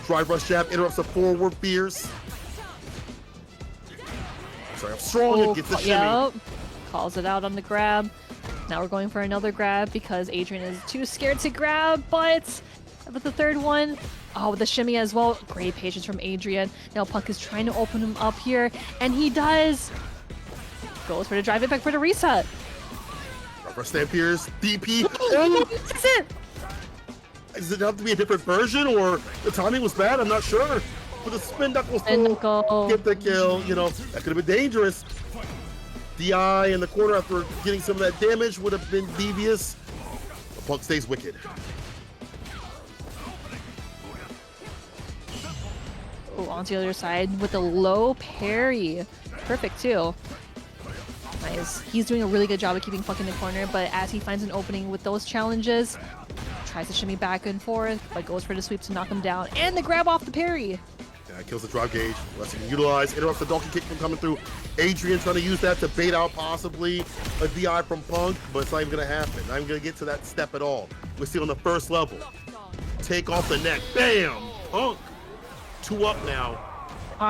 Drive rush jab interrupts the forward fears. Sorry, I'm strong, it gets a shimmy. Yep. Calls it out on the grab. Now we're going for another grab because Adrian is too scared to grab, but with the third one, oh, with the shimmy as well. Great patience from Adrian. Now Punk is trying to open him up here, and he does. Goes for the drive impact for the reset. Rubber Stampiers, DP. That's it. Does it have to be a different version, or the timing was bad? I'm not sure. But the spin knuckle Spin still knuckle. get the kill. You know, that could have been dangerous. DI in the corner after getting some of that damage would have been devious. The Punk stays wicked. Oh, onto the other side with a low parry. Perfect too. Nice. He's doing a really good job of keeping Punk in the corner, but as he finds an opening with those challenges, tries to shimmy back and forth, but goes for the sweep to knock him down. And the grab off the parry. Yeah, kills the drive gauge. Less he can utilize. Interrupts the donkey kick from coming through. Adrian trying to use that to bait out possibly a DI from Punk, but it's not even going to happen. Not even going to get to that step at all. We're still on the first level. Take off the neck. Bam! Punk. 2 up now.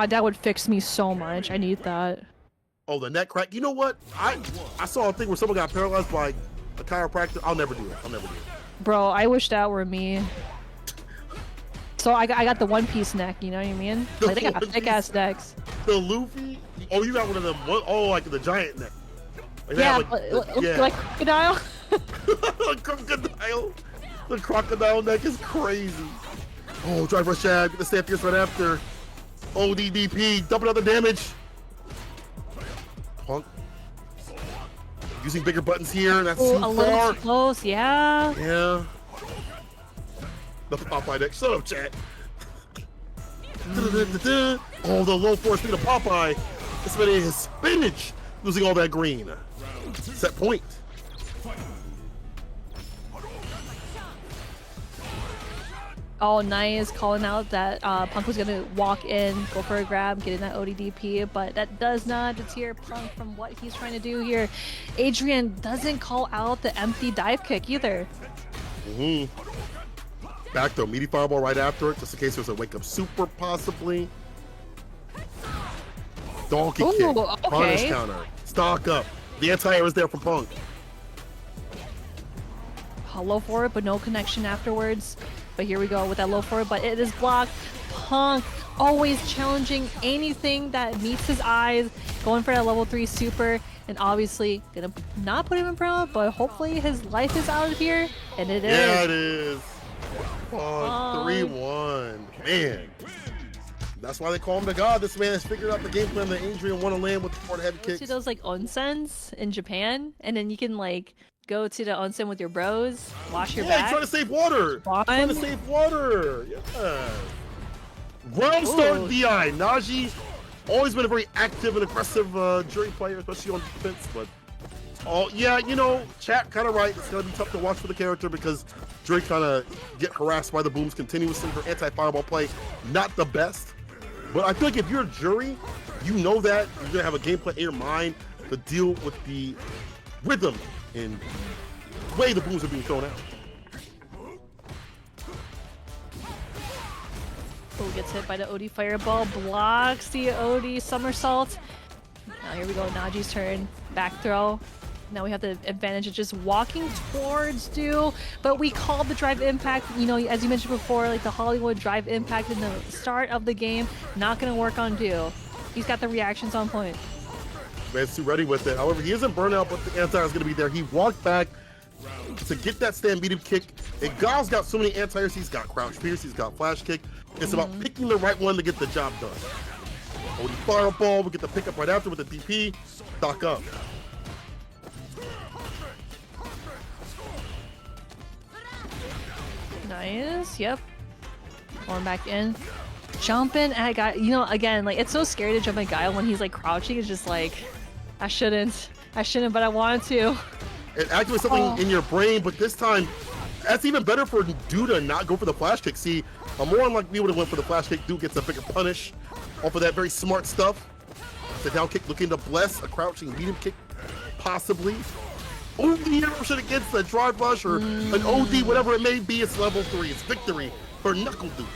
That would fix me so much. I need that. Oh, the neck crack. You know what? I saw a thing where someone got paralyzed by a chiropractor. I'll never do it. I'll never do it. Bro, I wish that were me. So I got the one piece neck, you know what I mean? Like, they got thick ass necks. The Luffy? Oh, you got one of them. Oh, like the giant neck. Like Yeah, yeah. like crocodile. Crocodile. The crocodile neck is crazy. Oh, drive rush jab. Get the Stampiers right after. ODDP. Dump another damage. Punk. Using bigger buttons here. That's Oh, too a little far. too close, yeah. Yeah. The Popeye deck. Shut up, chat. Oh, the low force speed of Popeye. This man is spinach. Losing all that green. Set point. Oh, nice. Calling out that Punk was going to walk in, go for a grab, get in that ODDP, but that does not deter Punk from what he's trying to do here. Adrian doesn't call out the empty dive kick either. Back throw, meaty fireball right after it, just in case there's a wake up super possibly. Donkey kick, okay. punish counter, stock up. The anti-air is there for Punk. low forward, but no connection afterwards. But here we go with that low forward, but it is blocked. Punk always challenging anything that meets his eyes, going for that level 3 super, and obviously gonna not put him in burnout, but hopefully his life is out of here, and it is. Yeah, it is. 3-1. Man. That's why they call him the god. This man has figured out the game plan that Adrian want to land with the forward heavy kicks. To those like onsens in Japan, and then you can like go to the onsen with your bros, wash your back. Yeah, trying to save water. Trying to save water. Yeah. Ground start DI. Najee always been a very active and aggressive jury player, especially on defense. But yeah, you know, chat kind of right. It's gonna be tough to watch for the character because jury kind of get harassed by the booms continuously for anti-fireball play. Not the best. But I feel like if you're a jury, you know that you're gonna have a game plan in your mind to deal with the rhythm and the way the booms are being thrown out. Oh, gets hit by the OD fireball, blocks the OD somersault. Now here we go, Najee's turn, back throw. Now we have the advantage of just walking towards Do, but we called the drive impact, you know, as you mentioned before, like the Hollywood drive impact in the start of the game, not gonna work on Do. He's got the reactions on point. Man's too ready with it. However, he isn't burnout, but the anti is gonna be there. He walked back to get that stand medium kick. And Gal's got so many anti-airs. He's got crouch pierce, he's got flash kick. It's about picking the right one to get the job done. OD fireball, we get the pickup right after with the DP. Stock up. Nice, yep. Going back in. Jumping at guy, you know, again, like it's so scary to jump at Guile when he's like crouching. It's just like, I shouldn't, but I wanted to. It activates something in your brain, but this time, that's even better for Dude to not go for the flash kick. See, more unlike me would have went for the flash kick. Dude gets a bigger punish off of that very smart stuff. The down kick looking to bless a crouching medium kick, possibly. Oh, the interruption against the drive rush or an OD, whatever it may be. It's level 3. It's victory for Knuckle Dude.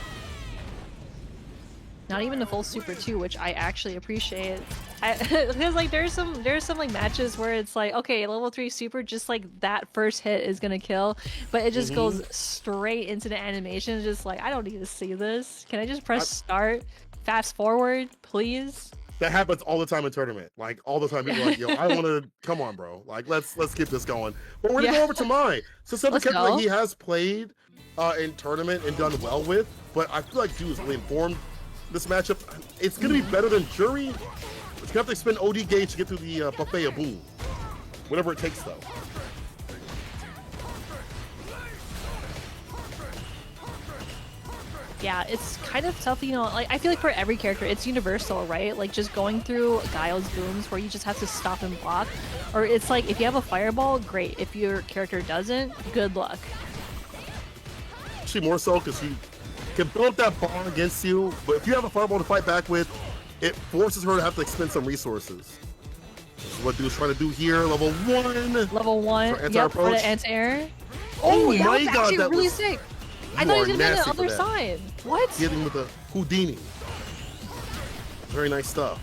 Not even the full super too, which I actually appreciate. Because like there's some like matches where it's like, okay, level 3 super, just like that first hit is gonna kill, but it just goes straight into the animation. It's just like, I don't need to see this. Can I just press start, fast forward, please? That happens all the time in tournament. Like all the time, people are like, "Yo, I want to come on, bro. Like let's keep this going." But we're gonna go over to Mai. So something that he has played in tournament and done well with, but I feel like Dude is really informed. This matchup, it's gonna be better than Jury. It's gonna have to spend OD gauge to get through the buffet of boom. Whatever it takes, though. Yeah, it's kind of tough, you know, like I feel like for every character, it's universal, right? Like just going through Guile's booms where you just have to stop and block. Or it's like, if you have a fireball, great. If your character doesn't, good luck. Actually more so because you can build up that bar against you, but if you have a fireball to fight back with, it forces her to have to expend some resources. This is what Dude's trying to do here, level 1. Level 1, yep, for the anti-air. Oh that my was god, that really was sick. I thought he was gonna be on the other side. What? Hitting with a Houdini. Very nice stuff.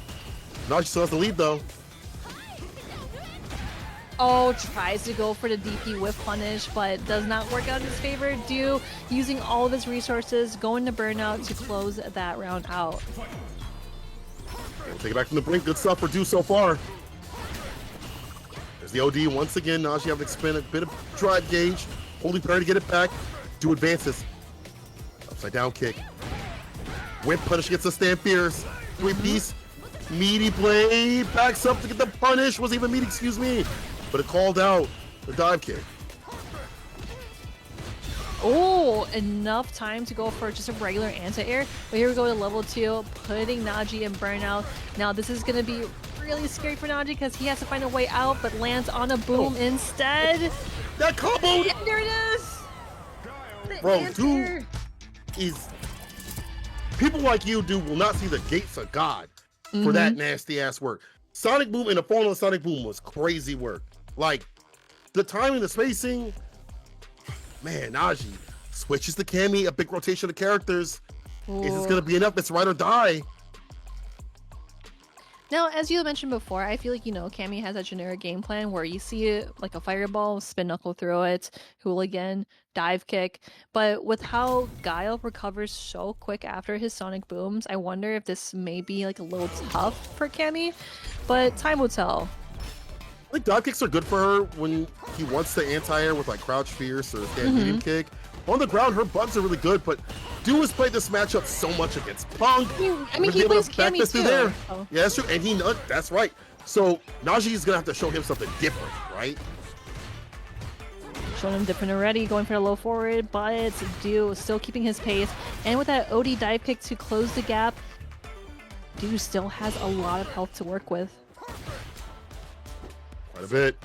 Now she still has the lead though. Oh, tries to go for the DP whiff punish, but does not work out in his favor. Do using all of his resources, going to burnout to close that round out. We'll take it back from the brink. Good stuff for Do so far. There's the OD once again. Now she have to expend a bit of drive gauge. Holding prayer to get it back. Do advances. Upside down kick. Whip punish gets a stand fierce. 3-piece. Meaty blade. Backs up to get the punish. Wasn't even meaty, excuse me. But it called out the dive kick. Oh, enough time to go for just a regular anti-air. But here we go to level 2, putting Najee in burnout. Now this is going to be really scary for Najee because he has to find a way out, but lands on a boom instead. That combo! And there it is! Bro, Dude is... People like you, Dude, will not see the gates of God for that nasty ass work. Sonic Boom and the falling of Sonic Boom was crazy work. Like, the timing, the spacing... Man, Najee switches to Cammy, a big rotation of characters. Ooh. Is this gonna be enough? It's ride or die. Now, as you mentioned before, I feel like, Cammy has a generic game plan where you see like a fireball, spin knuckle through it, hooligan, dive kick. But with how Guile recovers so quick after his sonic booms, I wonder if this may be like a little tough for Cammy, but time will tell. I think dive kicks are good for her when he wants to anti-air with like crouch fierce or stand medium kick. On the ground, her bugs are really good, but Du has played this matchup so much against Punk. I mean, he plays Cammy too. There. Oh. Yeah, that's true, and that's right. So Najee is gonna have to show him something different, right? Showing him different already, going for the low forward, but Du still keeping his pace. And with that OD dive kick to close the gap, Du still has a lot of health to work with. Quite a bit.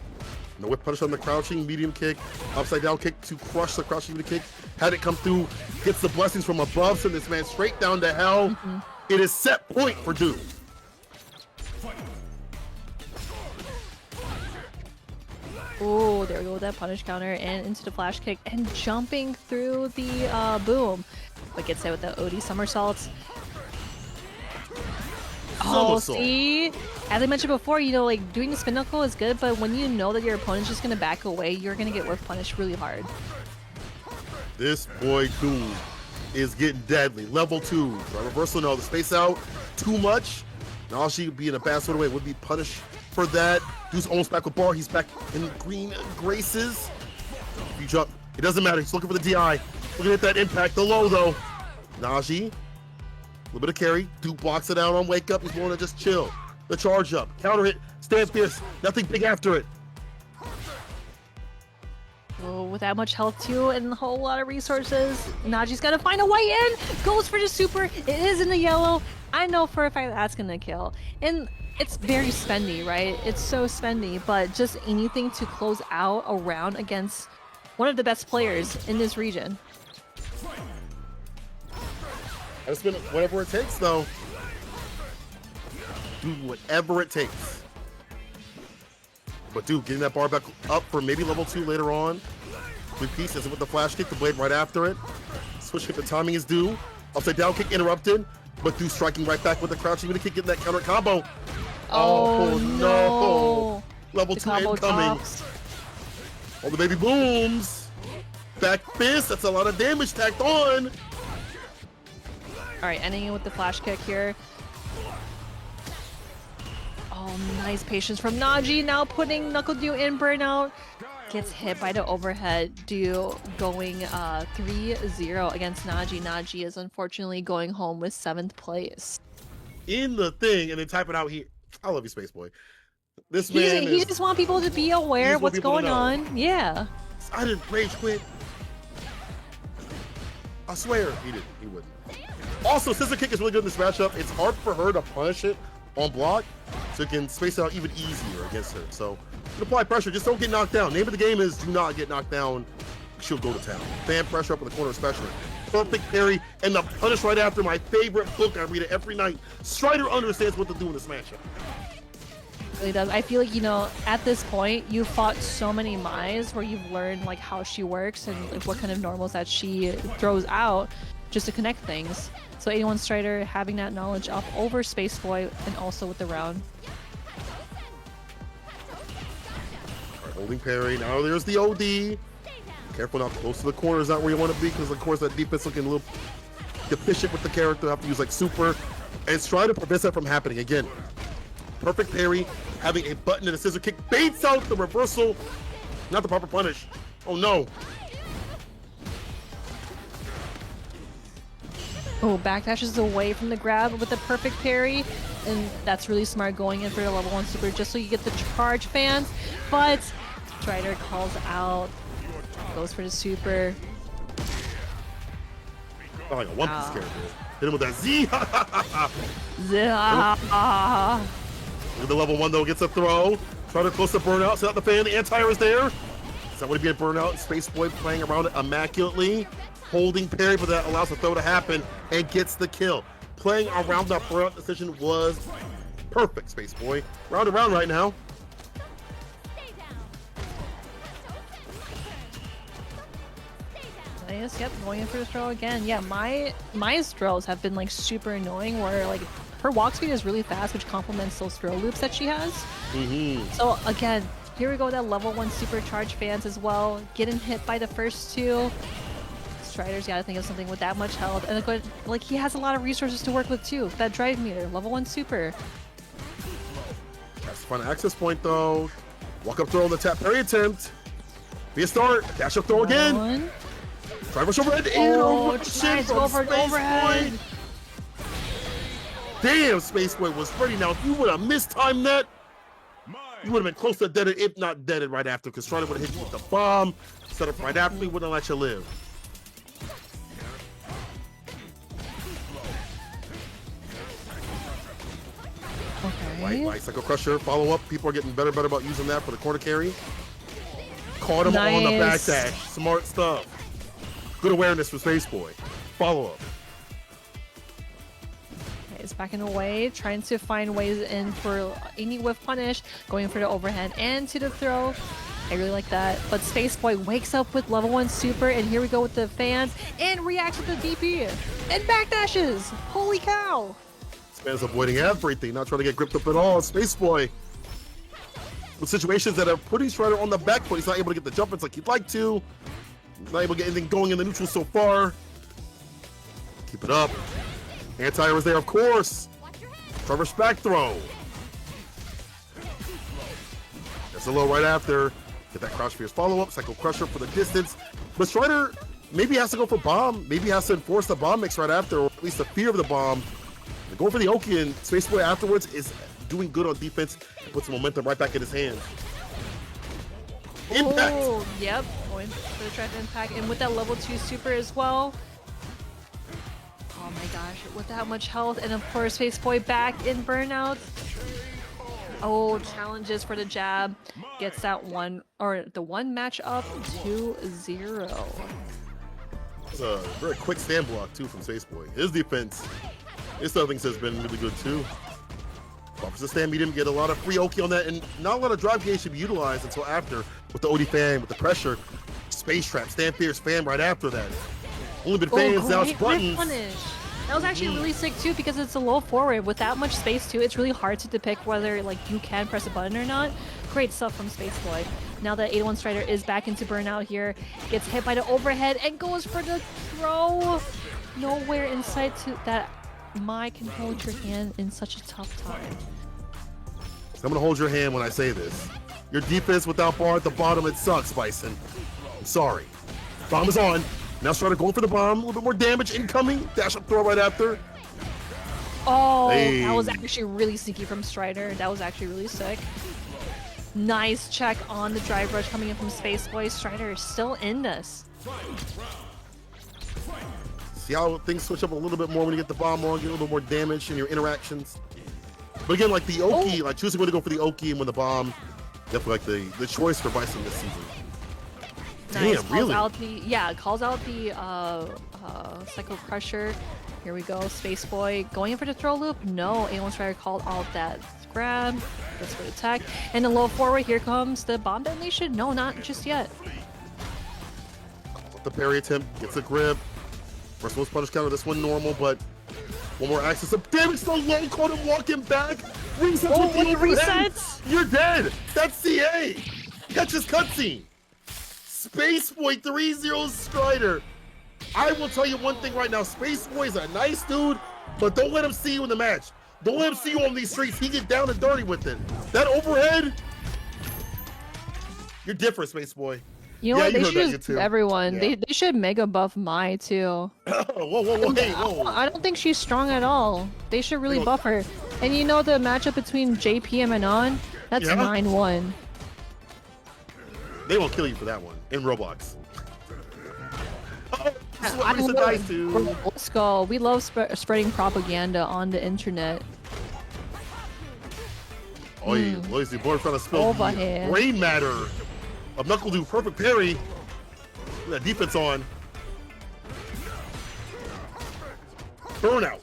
No whip punish on the crouching, medium kick, upside down kick to crush the crouching medium kick. Had it come through, gets the blessings from above, send this man straight down to hell. It is set point for Du. Oh, there we go with that punish counter and into the flash kick and jumping through the boom. But gets hit with the OD somersaults. Oh, see? As I mentioned before, like doing the spin knuckle is good, but when you know that your opponent's just gonna back away, you're gonna get whiff punished really hard. This boy Du is getting deadly. Level 2. Reversal, no, the space out too much. Now she would be in a bad sort of way, would be punished for that. Du's almost back with bar. He's back in green graces. You jump. It doesn't matter. He's looking for the DI. Looking at that impact. The low, though. Najee. A little bit of carry. Du blocks it out on wake up. He's willing to just chill. The charge up. Counter hit. Stand fierce. Nothing big after it. Oh, with that much health too and a whole lot of resources, Najee's got to find a way in. Goes for the super. It is in the yellow. I know for a fact that's going to kill. And it's very spendy, right? It's so spendy, but just anything to close out a round against one of the best players in this region. I spend whatever it takes, though. Do whatever it takes. But dude, getting that bar back up for maybe level 2 later on. Good piece, with the flash kick, the blade right after it. Switch kick, the timing is Du. Upside down kick interrupted, but Du striking right back with the crouching with a kick, getting that counter combo. Oh no! Level 2 incoming. All the baby booms. Back fist, that's a lot of damage tacked on. All right, ending it with the flash kick here. Oh, nice patience from Najee. Now putting Knuckle Du in burnout. Gets hit by the overhead. Du going 3-0 against Najee. Najee is unfortunately going home with 7th place. In the thing, and then type it out here. I love you, Space Boy. This man he just want people to be aware of what's going on. Yeah. I didn't rage quit. I swear he didn't. He wouldn't. Also, scissor kick is really good in this matchup. It's hard for her to punish it on block, so it can space out even easier against her. So apply pressure, just don't get knocked down. Name of the game is do not get knocked down. She'll go to town. Fan pressure up in the corner especially. Perfect parry and the punish right after. My favorite book, I read it every night. Strider understands what to do in this matchup. Really does. I feel like, at this point, you've fought so many Mai's where you've learned like how she works and like what kind of normals that she throws out just to connect things. So 81 Strider having that knowledge up over Space Boy and also with the round. Alright, holding parry. Now there's the OD. Careful not close to the corner is not where you want to be because of course that defense looking a little deficient with the character. Have to use like super and try to prevent that from happening again. Perfect parry, having a button and a scissor kick, baits out the reversal, not the proper punish. Oh no. Oh, backdashes away from the grab with the perfect parry, and that's really smart going in for the level 1 super just so you get the charge fans, but Strider calls out, goes for the super. Oh, like a One Piece character. Hit him with that Z. Look at the level 1 though, gets a throw. Strider close to burnout, set out the fan, the anti-air is there. Is that what he be at burnout? Space Boy playing around it immaculately. Holding parry, but that allows the throw to happen and gets the kill. Playing around that burnout decision was perfect, Space Boy. Round and round right now. Nice. Yep, going in for the throw again. Yeah, Mai's throws have been like super annoying where like her walk speed is really fast, which complements those throw loops that she has. So again, here we go with that level 1 supercharge fans as well. Getting hit by the first two. Strider's gotta think of something with that much health. And like he has a lot of resources to work with too. That drive meter, level 1 super. That's a fun access point though. Walk up throw on the tap parry attempt. Be a start. Dash up throw again. Try rush overhead. Oh, nice. Go for an overhead. Damn, Space Boy was ready. Now, if you would have mistimed that, you would have been close to deaded, if not deaded right after, because Strider would have hit you with the bomb. Set up right after, he wouldn't let you live. Okay. Right, Psycho Crusher, follow up. People are getting better about using that for the corner carry. Caught him on the back dash. Smart stuff. Good awareness for Space Boy. Follow up. Okay, it's backing away, trying to find ways in for any whiff punish, going for the overhead and to the throw. I really like that. But Space Boy wakes up with level 1 super, and here we go with the fans, and reacts with the DP, and backdashes. Holy cow! This man's avoiding everything, not trying to get gripped up at all. Space Boy, with situations that are putting Strider on the back foot, he's not able to get the jump ins like he'd like to. He's not able to get anything going in the neutral so far. Keep it up. Anti-air is there, of course. Traverse back throw. There's a low right after. Get that crouch fierce follow-up. Psycho Crusher for the distance. But Strider maybe has to go for bomb. Maybe has to enforce the bomb mix right after, or at least the fear of the bomb. And going for the Oki, and Space Boy afterwards is doing good on defense and puts momentum right back in his hands. Impact! Oh, yep, going for the drive impact, and with that level 2 super as well. Oh my gosh, with that much health, and of course Space Boy back in burnout. Oh, challenges for the jab. Gets that one, or the one match up 2-0. It's a very quick stand block too from Space Boy. His defense, his other things has been really good too. Offers the stand medium, get a lot of free Oki on that, and not a lot of drive gauge should be utilized until after with the OD fan, with the pressure. Space trap, stand fierce fan right after that. Only been fans, now it's buttons. Punish. That was actually really sick too, because it's a low forward with that much space too. It's really hard to depict whether like you can press a button or not. Great stuff from Space Boy. Now that 81 Strider is back into burnout here, gets hit by the overhead and goes for the throw. Nowhere in sight to that Mai can hold your hand in such a tough time. So I'm gonna hold your hand when I say this. Your defense without bar at the bottom, it sucks, Bison. I'm sorry. Bomb is on. Now Strider going for the bomb. A little bit more damage incoming. Dash up throw right after. Oh, hey. That was actually really sneaky from Strider. That was actually really sick. Nice check on the drive rush coming in from Space Boy. Strider is still in this. See how things switch up a little bit more when you get the bomb on, get a little bit more damage in your interactions. But again, like the Oki, like choosing when to go for the Oki and when the bomb, definitely like the choice for Bison this season. Nice. Damn, really? Calls out the Psycho Crusher. Here we go, Space Boy going in for the throw loop. No, A1 Strider called out that grab. That's for the tech. And the low forward, here comes the bomb detonation. No, not just yet. The parry attempt, gets a grip. First most punish counter, this one normal, but one more access of damage. The low caught him walking back. Resets with the overhead. You're dead. That's CA. That's just cutscene. Space Boy 3-0 Strider. I will tell you one thing right now. Space Boy is a nice dude, but don't let him see you in the match. Don't let him see you on these streets. He get down and dirty with it. That overhead, you're different, Space Boy. You know what? They should just everyone. Yeah. They should mega buff Mai too. Whoa, hey, whoa. I don't think she's strong at all. They should really buff her. And you know the matchup between JP and Manon? That's 9-1. They won't kill you for that one in Roblox. Let's go. We love spreading propaganda on the internet. Oh, yeah. Lazy boy trying to spill the brain matter of Knuckle do perfect parry. That defense on. Burnout.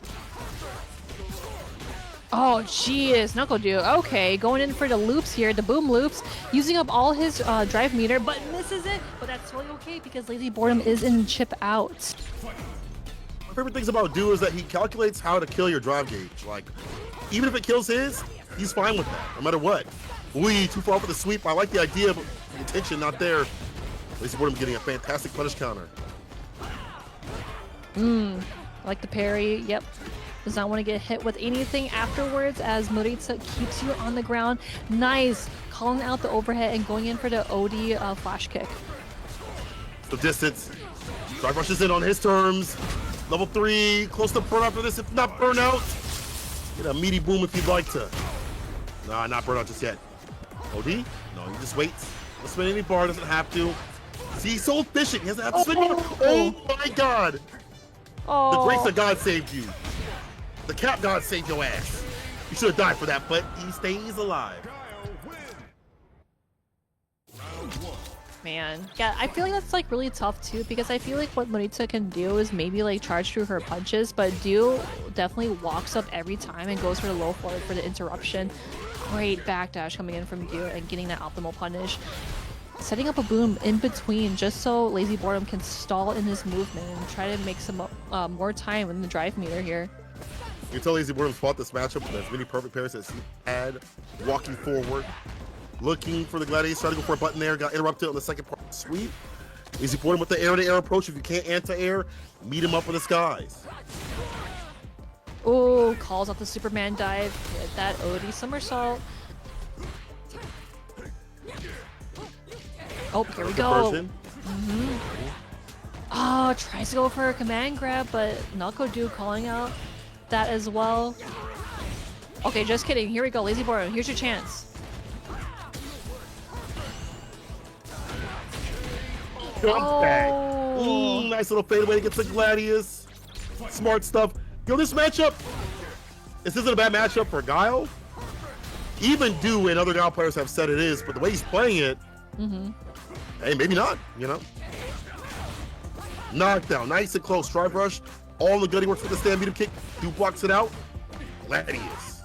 Oh, jeez, Knuckle Dude. Okay, going in for the loops here, the boom loops, using up all his drive meter, but misses it. But that's totally okay because Lazy Boredom is in chip out. My favorite things about Do is that he calculates how to kill your drive gauge. Like, even if it kills his, he's fine with that, no matter what. Ooh, too far for the sweep. I like the idea, but the intention not there. Lazy Boredom getting a fantastic punish counter. I like the parry. Yep. Does not want to get hit with anything afterwards as Morita keeps you on the ground. Nice. Calling out the overhead and going in for the OD flash kick. The distance. Drive rushes in on his terms. Level 3, close to burnout for this, if not burnout. Get a meaty boom if you'd like to. Nah, not burnout just yet. OD? No, he just waits. Doesn't spend any bar, doesn't have to. See, he's so efficient, he doesn't have to spend any bar. Oh my god! Oh. The grace of God saved you. The cap god saved your ass. You should have died for that, but he stays alive. Man, yeah, I feel like that's like really tough too because I feel like what Morita can do is maybe like charge through her punches, but Do definitely walks up every time and goes for the low forward for the interruption. Great backdash coming in from Do and getting that optimal punish. Setting up a boom in between just so Lazy Boredom can stall in his movement and try to make some more time in the drive meter here. You can tell Lazy Boredom fought this matchup with as many perfect parries as he had, walking forward, looking for the gladiator, trying to go for a button there, got interrupted on the second part. Sweep. Lazy Boredom with the air-to-air approach. If you can't anti-air, meet him up in the skies. Oh, calls out the Superman dive with that OD somersault. Oh, here we go. Oh, tries to go for a command grab, but Knuckle Dude calling out that as well. Okay, just kidding. Here we go, Lazy Boredom. Here's your chance. Oh. Nice little fadeaway against the Gladius. Smart stuff. Yo, this matchup, this isn't a bad matchup for Guile. Even Do and other Guile players have said it is, but the way he's playing it, hey, maybe not, you know? Knockdown, nice and close. Drive rush, all the good. He works with the stand medium kick. Do blocks it out. Gladius.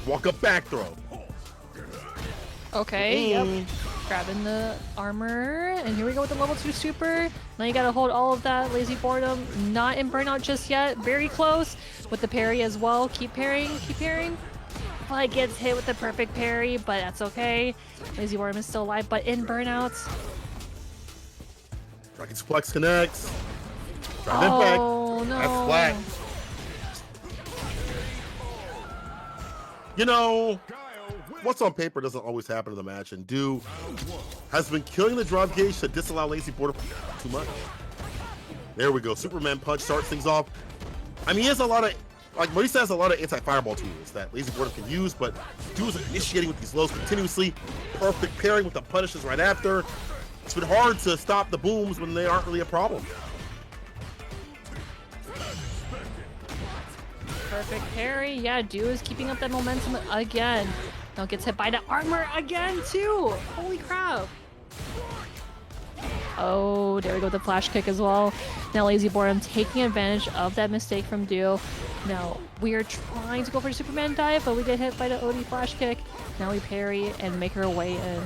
Walk up back throw. Okay, yep. Grabbing the armor, and here we go with the level 2 super. Now you gotta hold all of that. Lazy Boredom, not in burnout just yet. Very close with the parry as well. Keep parrying, keep parrying. But gets hit with the perfect parry, but that's okay. Lazy Boredom is still alive, but in burnout. Dragon Suplex connects. Drive impact. Oh, no. That's flat. You know, what's on paper doesn't always happen in the match, and Do has been killing the drive gauge to disallow Lazy Boredom too much. There we go. Superman punch starts things off. I mean, he has a lot of, like Morita has a lot of anti-fireball tools that Lazy Boredom can use, but Do is initiating with these lows continuously. Perfect pairing with the punishes right after. It's been hard to stop the booms when they aren't really a problem. Perfect parry. Yeah, Do is keeping up that momentum again. Now gets hit by the armor again too. Holy crap. Oh, there we go with the flash kick as well. Now Lazy Boredom taking advantage of that mistake from Do. Now we are trying to go for a Superman dive, but we get hit by the OD flash kick. Now we parry and make our way in.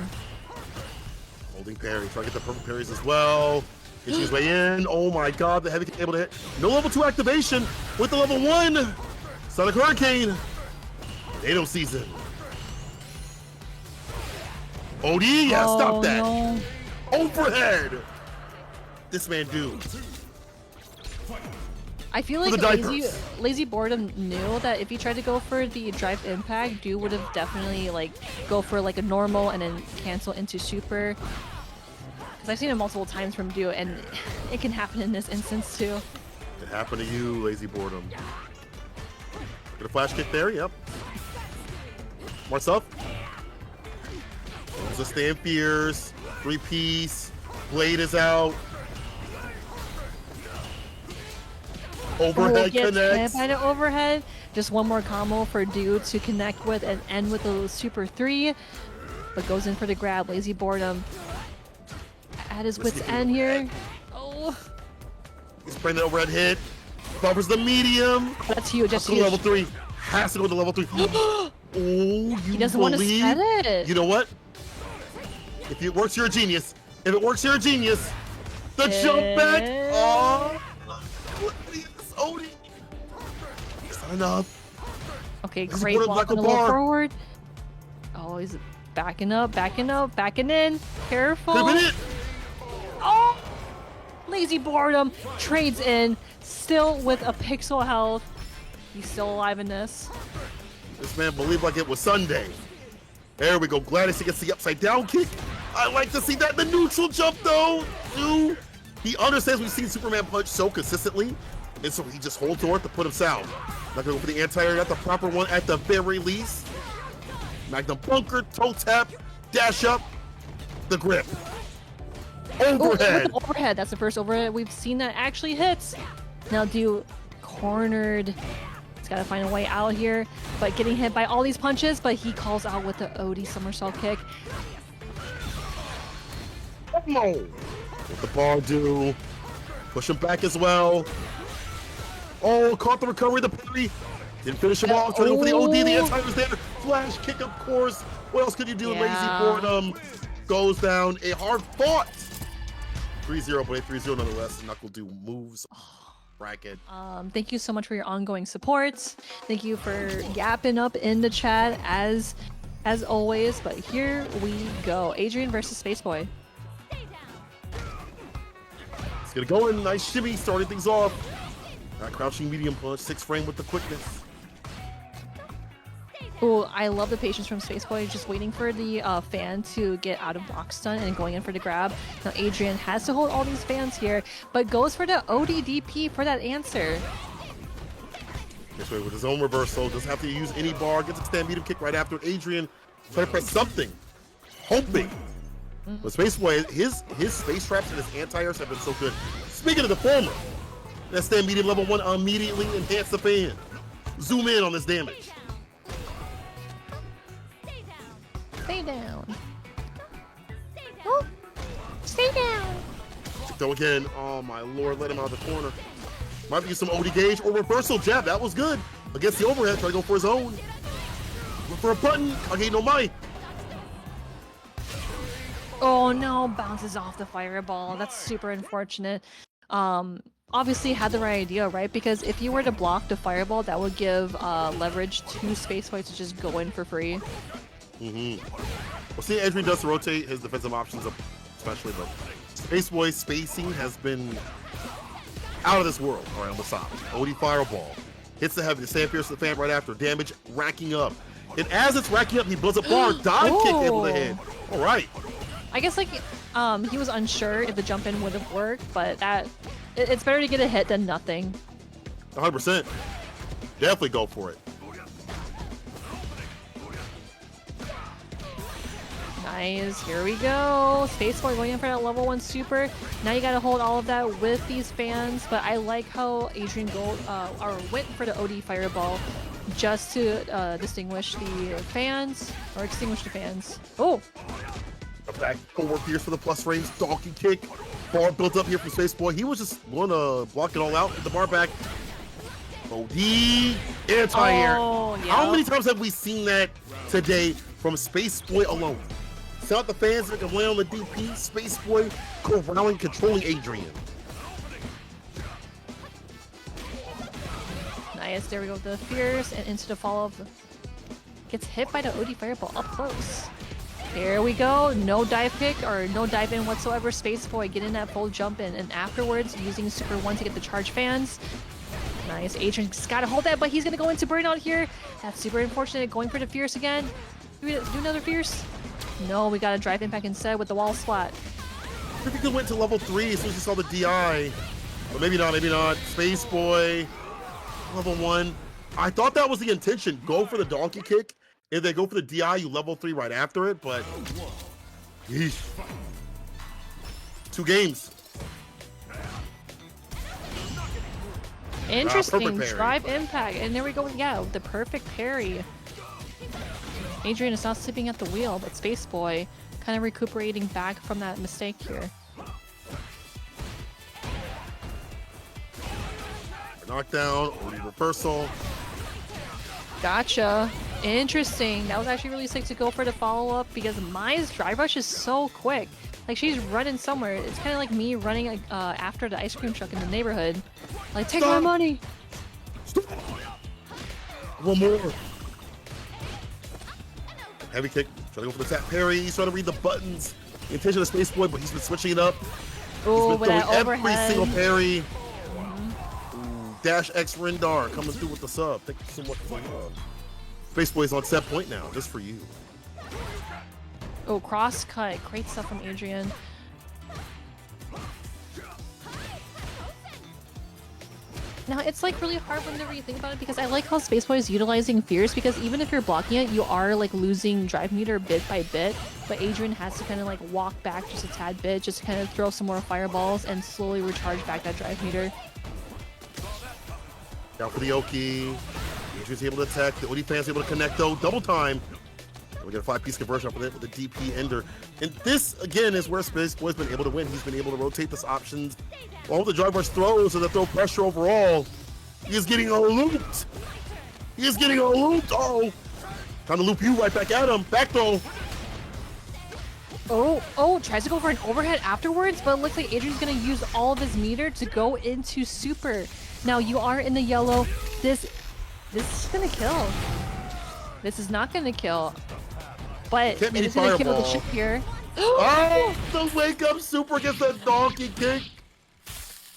Holding parry, trying to get the perfect parries as well. Getting his way in. Oh my god, the heavy kick able to hit. No level 2 activation with the level 1. Sonic Hurricane. Tornado season. OD, yeah, stop that. No. Overhead. This man Do. I feel like Lazy Boredom knew that if he tried to go for the drive impact, Do would have definitely like go for like a normal and then cancel into super. Because I've seen it multiple times from Do, and it can happen in this instance too. It happened to you, Lazy Boredom. Get a flash kick there, yep. More stuff. There's a stand fierce. 3-piece. Blade is out. Overhead connects. Hit by the overhead. Just one more combo for Do to connect with and end with a super 3. But goes in for the grab. Lazy Boredom at his wit's end here. Oh. He's bringing the overhead hit. Buffers the medium. That's huge. That's huge. huge. Level 3 has to go to level 3. Oh, you He doesn't want to set it. You know what? If it works, you're a genius. If it works, you're a genius. The jump back. Oh, this Odie. It's not enough. Okay, He's great put block up on the like a low bar. forward. Oh, he's backing up, backing in. Careful. Could've been it. Oh! Lazy boredom. Trades in. Still with a pixel health. He's still alive in this. This man believed like it was Sunday. There we go. Gladys gets the upside down kick. I like to see that. The neutral jump though. Dude, he understands we've seen Superman punch so consistently. And so he just holds on to put him sound. Not gonna go for the anti-air, not the proper one at the very least. Magnum bunker, toe tap, dash up, the grip. Overhead. Oh, overhead. That's the first overhead we've seen that actually hits. Now do cornered. He's got to find a way out here, but getting hit by all these punches, but he calls out with the Odie somersault kick. Come on. What the bar do? Push him back as well. Oh, caught the recovery, the parry. Didn't finish him off. Trying to go for the OD. The anti was there. Flash kick, of course. What else could you do? Yeah. Lazy boredom goes down. A hard fought. 3-0, but a 3-0 nonetheless. Knuckle do moves. Bracket. Thank you so much for your ongoing support. Thank you for yapping up in the chat as always. But here we go. Adrian versus Spaceboy. It's gonna go in. Nice shimmy, starting things off. Crouching medium punch, 6 frame with the quickness. Oh, I love the patience from Spaceboy, just waiting for the fan to get out of block stun and going in for the grab. Now Adrian has to hold all these fans here, but goes for the ODDP for that answer. This way with his own reversal, doesn't have to use any bar, gets a stand medium kick right after it. Adrian trying to press something, hoping. But Spaceboy, his space traps and his anti-airs have been so good. Speaking of the former, that stand medium level 1 immediately enhance the fan. Zoom in on this damage. Stay down. Oh, stay down. Go again. Oh my lord, let him out of the corner. Might be some OD gauge or reversal jab. That was good. Against the overhead, try to go for his own. Look for a button. Kage no Mai. Oh no, bounces off the fireball. That's super unfortunate. Obviously had the right idea, right? Because if you were to block the fireball, that would give leverage to Spaceboy to just go in for free. Well, see, Adrian does rotate his defensive options up, especially, but Spaceboy's spacing has been out of this world. All right, on the side. OD fireball. Hits the heavy, the stand pierces the fan right after. Damage racking up. And as it's racking up, he blows up bar. Dive kick able to hit. All right. I guess like he was unsure if the jump in would have worked, but it's better to get a hit than nothing. 100%. Definitely go for it. Nice, here we go. Spaceboy going in for that level 1 super. Now you gotta hold all of that with these fans, but I like how Adrian went for the OD fireball just to distinguish the fans, or extinguish the fans. Oh! A back forward pierce for the plus range, donkey kick. Bar built up here from Spaceboy. He was just going to block it all out with the bar back. OD anti-air. Oh, yeah. How many times have we seen that today from Spaceboy alone? It's not the fans that can lay on the DP. Spaceboy corralling, controlling Adrian. Nice, there we go with the fierce and into the follow-up. Gets hit by the OD fireball up close. There we go, no dive kick or no dive in whatsoever. Spaceboy getting that full jump in, and afterwards using Super 1 to get the charge fans. Nice, Adrian's gotta hold that, but he's gonna go into burnout here. That's super unfortunate, going for the fierce again. Do we do another fierce? No, we got a drive impact instead with the wall splat. I think he went to level 3 as soon as he saw the DI. But maybe not, maybe not. Spaceboy, level 1. I thought that was the intention. Go for the donkey kick. If they go for the DI, you level 3 right after it, but yeesh. 2 games. Interesting, parry. drive impact, and there we go, yeah, the perfect parry. Adrian is not sleeping at the wheel, but Spaceboy kind of recuperating back from that mistake here. Knockdown, OD reversal. Gotcha. Interesting. That was actually really sick to go for the follow-up because Mai's drive rush is so quick. Like, she's running somewhere. It's kind of like me running after the ice cream truck in the neighborhood. Like, take my money! Stop. One more. Heavy kick. Trying to go for the tap parry. He's trying to read the buttons. The intention of Space Boy, but he's been switching it up. Oh, he's with been that throwing every overhead. single parry. Ooh, Dash X Rendar coming through with the sub. Thank you so much for Space Boy's on set point now, just for you. Oh, cross cut. Great stuff from Adrian. Now, it's like really hard whenever you think about it because I like how Space Boy is utilizing Fierce because even if you're blocking it, you are like losing drive meter bit by bit. But Adrian has to kind of like walk back just a tad bit, just to kind of throw some more fireballs and slowly recharge back that drive meter. Down for the Oki. Adrian's able to attack. The Odi fans able to connect though. Double time. We get a 5-piece conversion off of it with the DP ender. And this, again, is where Space Boy's been able to win. He's been able to rotate his options. All the drive rush throws and the throw pressure overall. He is getting looped. He is getting looped. Oh, time to loop you right back at him. Back throw. Oh, tries to go for an overhead afterwards, but it looks like Adrian's gonna use all of his meter to go into super. Now you are in the yellow. This is gonna kill. This is not gonna kill. But it is gonna kill the chip here. Oh, the wake up super gets the donkey kick.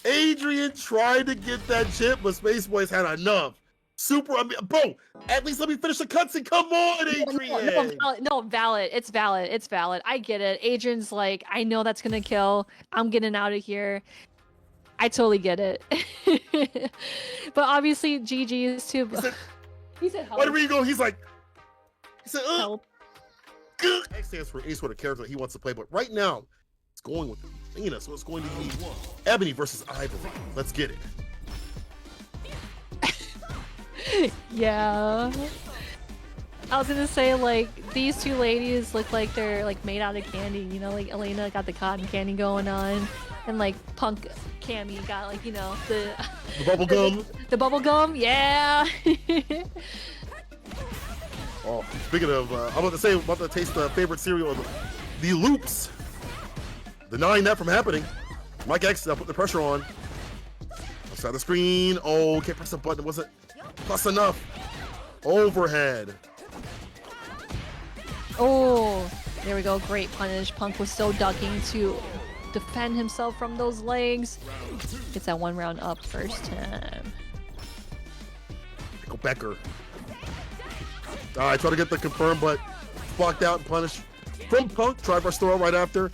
Adrian tried to get that chip, but Space Boys had enough. Super, I mean, bro, at least let me finish the cutscene. Come on, Adrian. No, valid. It's valid. It's valid. I get it. Adrian's like, I know that's gonna kill. I'm getting out of here. I totally get it. But obviously, GG's too. He said help. Where you go? He said, Help. X stands for any sort of character that he wants to play, but right now, it's going with Lena, so it's going to be Ebony versus Ivory. Let's get it. Yeah. I was gonna say, like, these two ladies look like they're, like, made out of candy, you know? Like, Elena got the cotton candy going on, and, like, Punk Cammy got, like, you know, the bubble gum. The bubble gum, yeah! Oh, speaking of, I'm about to taste the favorite cereal of the loops. Denying that from happening. Mike X put the pressure on. Outside the screen. Oh, can't press the button. It wasn't plus enough. Overhead. Oh, there we go. Great punish. Punk was still ducking to defend himself from those legs. Gets that one round up first time. Michael Becker. I try to get the confirm, but blocked out and punished from Punk. Try brush throw right after.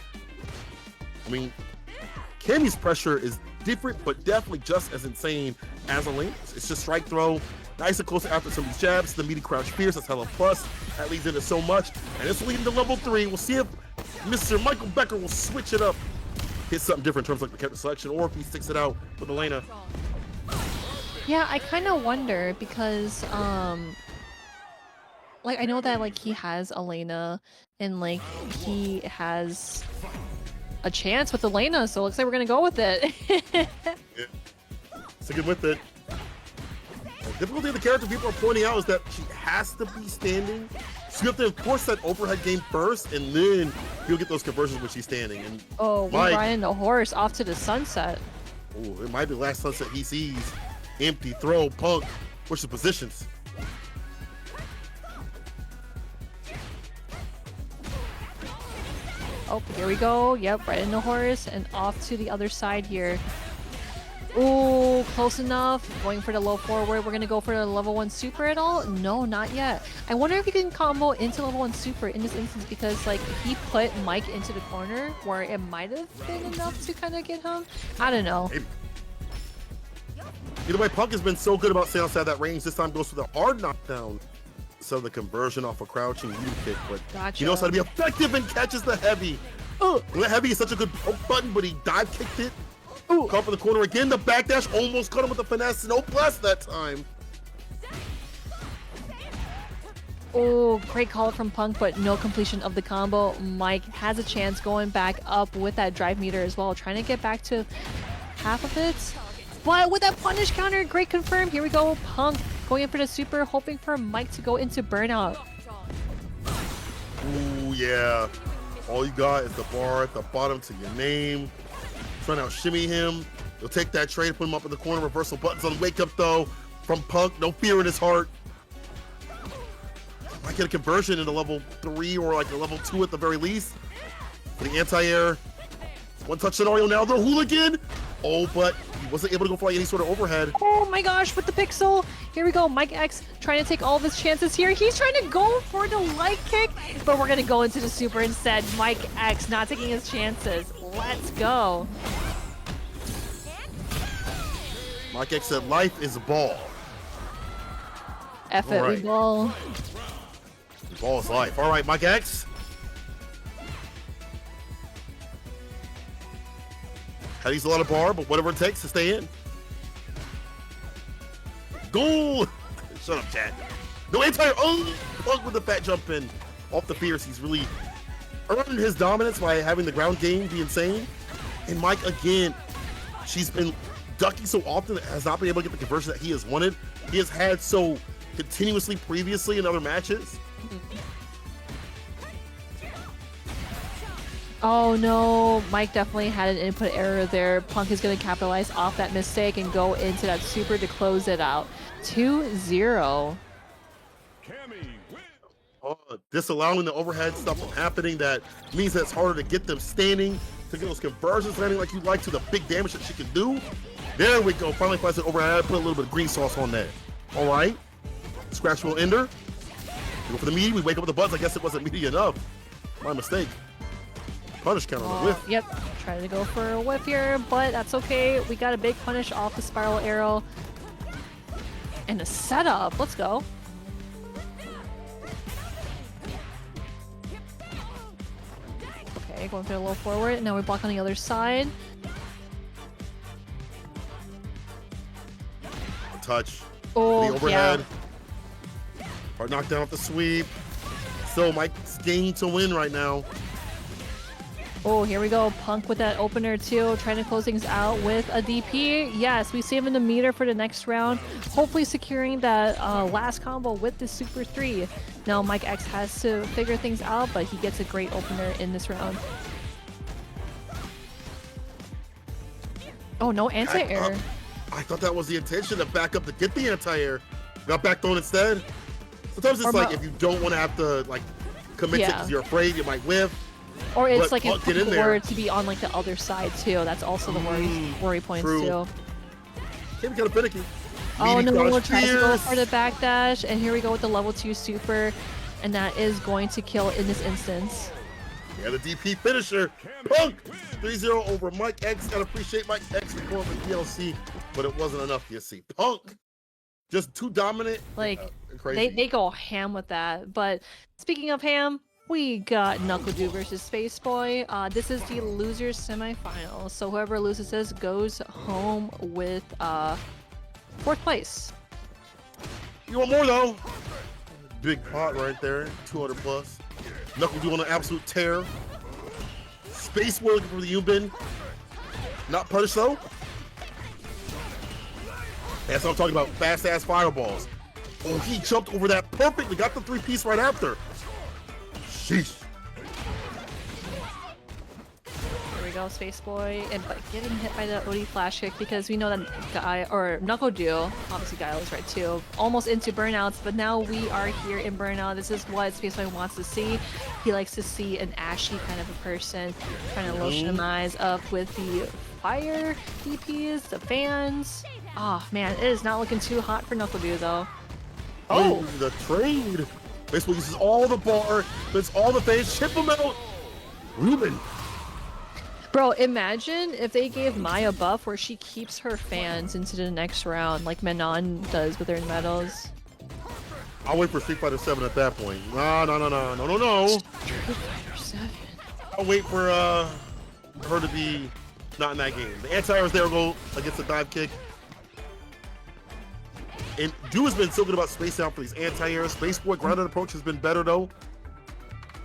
I mean, Cammy's pressure is different, but definitely just as insane as Elena's. It's just strike throw, nice and close after some of these jabs. The meaty crouch fierce, that's hella plus. That leads into so much, and it's leading to level 3. We'll see if Mr. Michael Becker will switch it up, hit something different in terms of like the character selection, or if he sticks it out with Elena. Yeah, I kind of wonder because, like, I know that, like, he has Elena and, like, he has a chance with Elena, so it looks like we're gonna go with it. Yeah. Sticking with it. The difficulty of the character people are pointing out is that she has to be standing. So you have to enforce that overhead game first, and then you'll get those conversions when she's standing. And oh, we're riding the horse off to the sunset. Oh, it might be the last sunset he sees. Empty throw, Punk, pushes positions. Oh, here we go. Yep, right in the horse and off to the other side here. Ooh, close enough. Going for the low forward. We're gonna go for the level 1 super at all? No, not yet. I wonder if you can combo into level 1 super in this instance because, like, he put Mike into the corner where it might have been enough to kind of get him. I don't know. Maybe. Either way, Punk has been so good about staying outside that range. This time goes for the hard knockdown. So the conversion off a crouching U kick, but Gotcha. he knows how to be effective and catches the heavy. The heavy is such a good poke button, but he dive kicked it. Caught for the corner again. The backdash almost caught him with the finesse. No plus that time. Oh, great call from Punk, but no completion of the combo. Mike has a chance going back up with that drive meter as well, trying to get back to half of it. But with that punish counter, great confirm. Here we go. Punk going in for the super, hoping for Mike to go into burnout. Ooh, yeah. All you got is the bar at the bottom to your name. Trying to shimmy him. He'll take that trade, put him up in the corner. Reversal buttons on wake up though from Punk. No fear in his heart. Might get a conversion into level 3 or like a level 2 at the very least. For the anti-air. One touch scenario now. The hooligan. Oh, but he wasn't able to go for like any sort of overhead. Oh my gosh, with the pixel. Here we go. Mike X trying to take all of his chances here. He's trying to go for the light kick, but we're going to go into the super instead. Mike X not taking his chances. Let's go. Mike X said life is a ball. F it, All we right. ball. Ball is life. All right, Mike X. Had to use a lot of bar, but whatever it takes to stay in. Goal! Shut up, Chad. No anti-air. Oh, Punk with the fat jump in. Off the fierce. He's really earned his dominance by having the ground game be insane. And Mike, again, she's been ducking so often that has not been able to get the conversion that he has wanted. He has had so continuously previously in other matches. Oh no, Mike definitely had an input error there. Punk is going to capitalize off that mistake and go into that super to close it out. 2-0. Disallowing the overhead stuff from happening, that means that it's harder to get them standing, to get those conversions landing like you like, to the big damage that she can do. There we go. Finally finds it overhead. Put a little bit of green sauce on that. All right. Scratch will ender. Go for the meaty. We wake up with the buzz. I guess it wasn't meaty enough. My mistake. Punish counter on the whiff. Yep, trying to go for a whiff here, but that's okay. We got a big punish off the spiral arrow. And a setup. Let's go. Okay, going for a little forward, and now we block on the other side. Touch. Oh, The overhead. yeah. Hard knockdown off the sweep. So Mike's game to win right now. Oh, here we go. Punk with that opener too, trying to close things out with a DP. Yes, we save him the meter for the next round, hopefully securing that last combo with the Super 3. Now Mike X has to figure things out, but he gets a great opener in this round. Oh, no anti-air. I thought that was the intention, to back up to get the anti-air. Got back thrown instead. Sometimes it's like if you don't want to have to like commit it because you're afraid you might whiff. Or it's But like Punk, get in there. important to be on like the other side too. That's also the worry points true. too. Can be kind of finicky. Oh Meaty no, crouch tries to go pierce. for the backdash, and here we go with the level 2 super, and that is going to kill in this instance. Yeah, the DP finisher. Punk 3-0 over Mike X. Gotta appreciate Mike X for going for DLC, but it wasn't enough, you see. Punk just too dominant. Like crazy. they go ham with that. But speaking of ham, we got Knuckle versus Space Boy. This is the losers semifinal. So whoever loses this goes home with 4th place. You want more though? Big pot right there, 200 plus. Knuckle on an absolute tear. Space Boy looking for the Yubin. Not punished though. That's what I'm talking about. Fast ass fireballs. Oh, he jumped over that perfectly. Got the 3-piece right after. Sheesh. Here we go, Space Boy, and but getting hit by the OD flash kick because we know that Guy or Knuckle obviously Guy was right too, almost into burnouts, but now we are here in burnout. This is what Space Boy wants to see. He likes to see an ashy kind of a person, trying to lotion him eyes up with the fire DPs, the fans. Oh man, it is not looking too hot for Knuckle though. Oh, the trade. Baseball uses all the bar, puts all the fans, chip him out. Ruben. Bro, imagine if they gave Maya a buff where she keeps her fans into the next round, like Manon does with her medals. I'll wait for Street Fighter 7 at that point. No. Street Fighter 7. I'll wait for her to be not in that game. The anti-air is there, go against the dive kick. And Du has been so good about spacing out for these anti-airs. Space Boy grounded approach has been better though.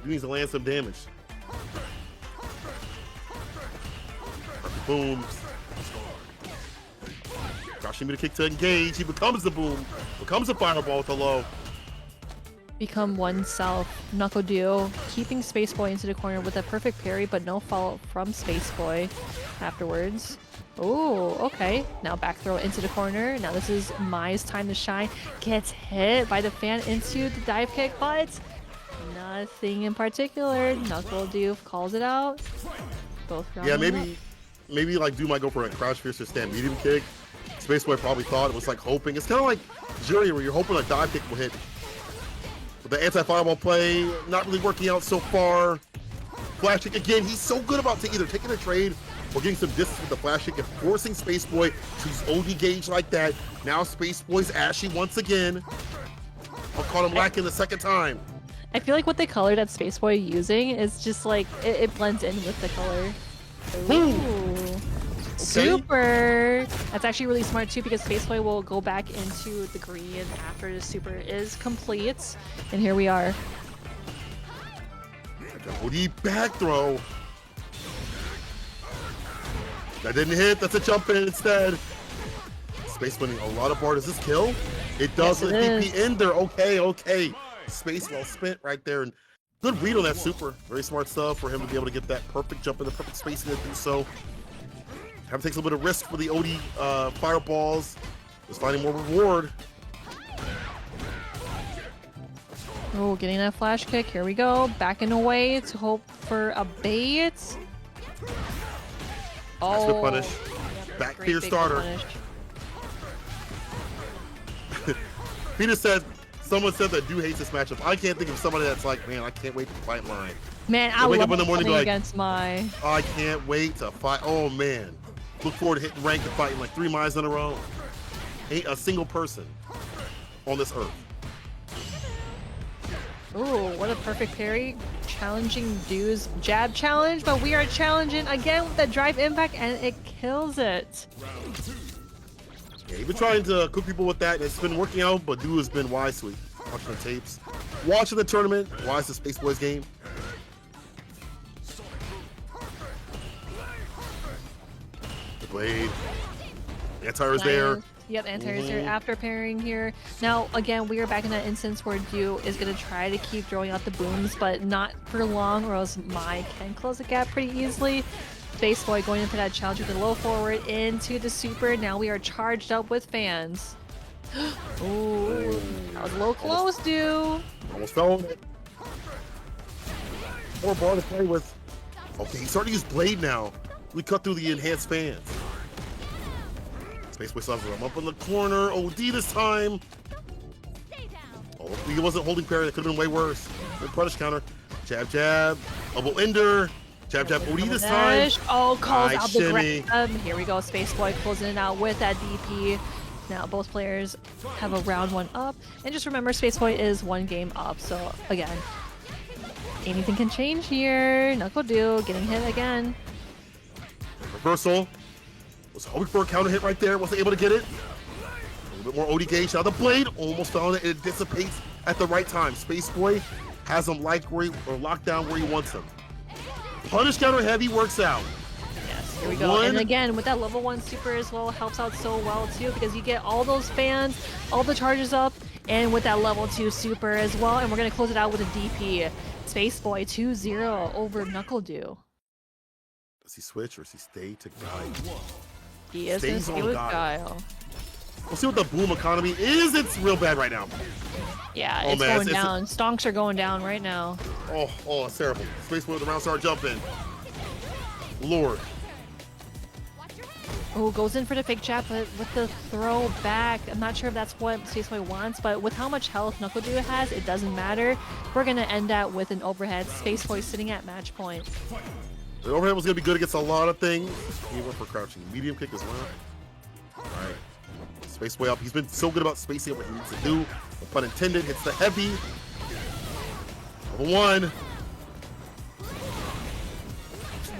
He needs to land some damage. Booms. Crouching middle kick to engage. He becomes the boom. Becomes a fireball with a low. Become oneself. Knuckle Dew keeping Space Boy into the corner with a perfect parry, but no follow from Space Boy afterwards. Oh, okay. Now back throw into the corner. Now this is Mai's time to shine. Gets hit by the fan into the dive kick, but nothing in particular. Knuckle Dew calls it out. Both round Yeah, up. maybe like Dew might go for a crouch fiercer stand medium kick. Space Boy probably thought it was like hoping. It's kind of like Jury where you're hoping a dive kick will hit. But the anti-fireball play not really working out so far. Flash kick again. He's so good about either taking a trade or getting some distance with the flash kick and forcing Space Boy to use OD gauge like that. Now Space Boy's ashy once again. I caught him lacking the second time. I feel like what the color that Space Boy using is just like it blends in with the color. Ooh. Super! That's actually really smart too because Space Boy will go back into the green after the super is complete. And here we are. OD back throw. That didn't hit. That's a jump in instead. Space winning a lot of bar. Does this kill? It does. Yes, With it DP in there. Okay. Space well spent right there. And good read on that super. Very smart stuff for him to be able to get that perfect jump in the perfect spacing to do so. Have to take a little bit of risk for the OD fireballs. Just finding more reward. Oh, getting that flash kick. Here we go. Backing away to hope for a bait. That's the punish. Yeah, Back great tier big starter. punish. Peter said, someone said that Dew hates this matchup. I can't think of somebody that's like, man, I can't wait to fight mine. Man, I wake love up in the morning and playing be like, against my. I can't wait to fight. Oh man. Look forward to hitting rank and fighting like 3 miles in a row. Ain't a single person on this earth. Ooh, what a perfect parry. Challenging Dew's jab challenge, but we are challenging again with the drive impact and it kills it. Yeah, you've been trying to cook people with that and it's been working out, but Dew has been wise to it. Watching the tapes, watching the tournament, wise to Space Boys game. The blade. Anti is there. Yep, anti is there after pairing here. Now, again, we are back in that instance where Dew is going to try to keep throwing out the booms, but not for long, or else Mai can close the gap pretty easily. Space Boy going into that challenge with the low forward into the super. Now we are charged up with fans. Ooh, that was a little close, Dew. Almost fell on it. More bar to play with. Okay, he's starting to use blade now. We cut through the enhanced fans. Space Boy suffers. I'm up in the corner. OD this time. Oh, hopefully he wasn't holding parry. That could have been way worse. Good punish counter. Jab, jab. Elbow ender. Jab, jab. OD this time. Oh, calls Nice out the shimmy. grab. Here we go. Space Boy closing it out with that DP. Now both players have a round 1 up. And just remember, Space Boy is 1 game up. So again, anything can change here. Knuckle Dew getting hit again. Reversal. Was hoping for a counter hit right there. Wasn't able to get it. A little bit more OD gauge. Now the blade almost found it. It dissipates at the right time. Space Boy has him locked down where he wants him. Punish counter heavy works out. Yes, here we go. And again, with that level 1 super as well, helps out so well too, because you get all those fans, all the charges up, and with that level 2 super as well. And we're going to close it out with a DP. Space Boy 2-0 over Knuckle Dew. Does he switch or does he stay to guide? He is going to Stays stay on with guile. Guile. We'll see what the boom economy is. It's real bad right now. Yeah, Oh, it's man, going it's- down. Stonks are going down right now. Oh, it's terrible. Space Boy with the round start jumping. Lord. Oh, goes in for the fake jab, but with the throw back, I'm not sure if that's what Space Boy wants, but with how much health Knuckle Dew has, it doesn't matter. We're going to end that with an overhead. Space Boy sitting at match point. The overhead was going to be good against a lot of things. He went for crouching medium kick as well. All right. Space Boy up. He's been so good about spacing what he needs to do. No pun intended. Hits the heavy. Level 1.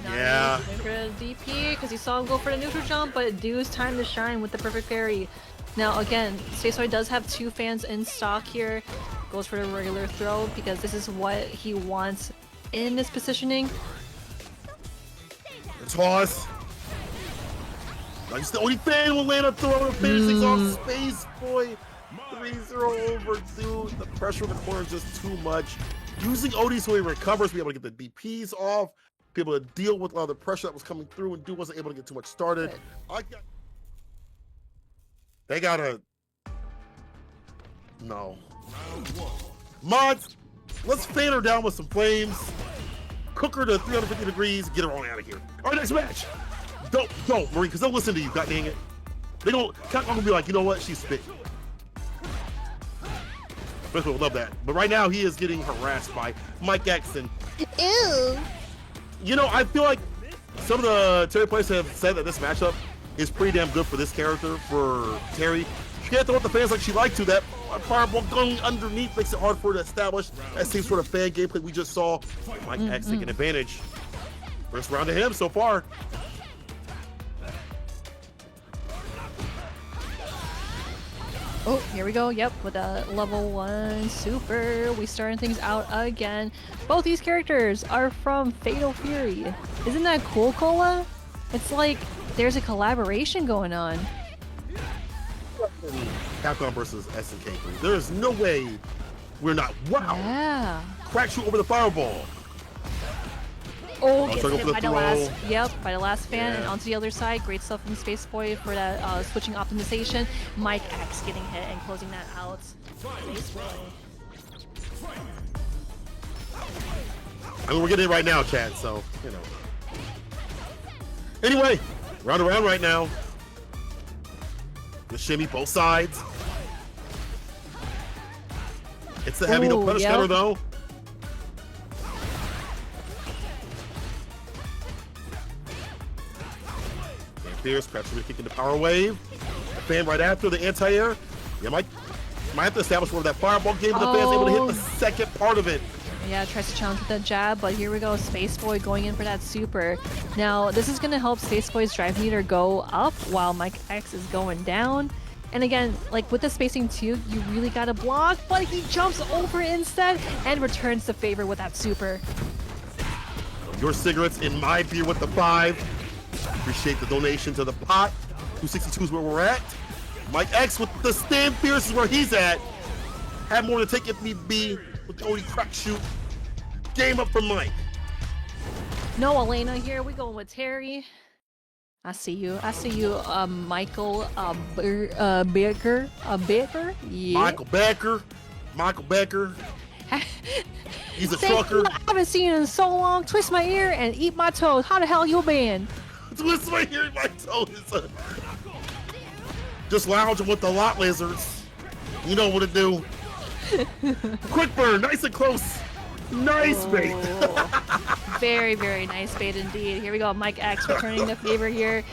Yeah. Going for a DP because he saw him go for the neutral jump, but Dew's time to shine with the perfect parry. Now again, Space Boy does have 2 fans in stock here. Goes for the regular throw because this is what he wants in this positioning. The toss. Nice, the only fan will land a throw and finish things off. Space Boy, 3-0 over, dude. The pressure in the corner is just too much. Using Odie so he recovers, be able to get the DPs off, be able to deal with a lot of the pressure that was coming through, and dude wasn't able to get too much started. They gotta. No. Mods, let's fan her down with some flames, cook her to 350 degrees, get her on out of here. All right, next match. Don't, Marie, because they'll listen to you, god dang it. They don't, Capcom gonna be like, you know what, she's spit. People would love that. But right now, he is getting harassed by Mike X. And ew. You know, I feel like some of the Terry players have said that this matchup is pretty damn good for this character, for Terry. She can't throw at the fans like she liked to. That fireball going underneath makes it hard for her to establish that same sort of fan gameplay we just saw. Mike X taking advantage. First round to him so far. Oh, here we go. Yep, with a level 1 super. We starting things out again. Both these characters are from Fatal Fury. Isn't that cool, Cola? It's like there's a collaboration going on. Capcom versus SNK3. There is no way we're not. Wow. Yeah. Crack shoot over the fireball. Oh, gets hit by the last, by the last fan, and onto the other side. Great stuff from Space Boy for that switching optimization. Mike X getting hit and closing that out. Space Boy. I mean, we're getting it right now, Chad, so, you know. Anyway, round around right now. The shimmy, both sides. It's the heavy, no punish counter, though. Fierce, perhaps we're kicking the power wave. The fan right after the anti-air. You might have to establish where that fireball gave the fans able to hit the second part of it. Yeah, tries to challenge with that jab, but here we go. Space Boy going in for that super. Now, this is going to help Space Boy's drive meter go up while Mike X is going down. And again, like with the spacing too, you really got to block, but he jumps over instead and returns the favor with that super. Your cigarettes in my beer with the 5. Appreciate the donation to the pot. 262 is where we're at. Mike X with the stand fierce is where he's at. Have more to take if need be with the Odie crack shoot. Game up for Mike. No Elena here. We going with Terry. I see you. Michael Baker. Baker? Yeah. Michael Becker. He's a trucker. I haven't seen you in so long. Twist my ear and eat my toes. How the hell you been? Twist my ear and my toes. Just lounging with the lot lizards. You know what to do. Quick burn, nice and close. Nice bait. Very, very nice bait indeed. Here we go. Mike X returning the favor here.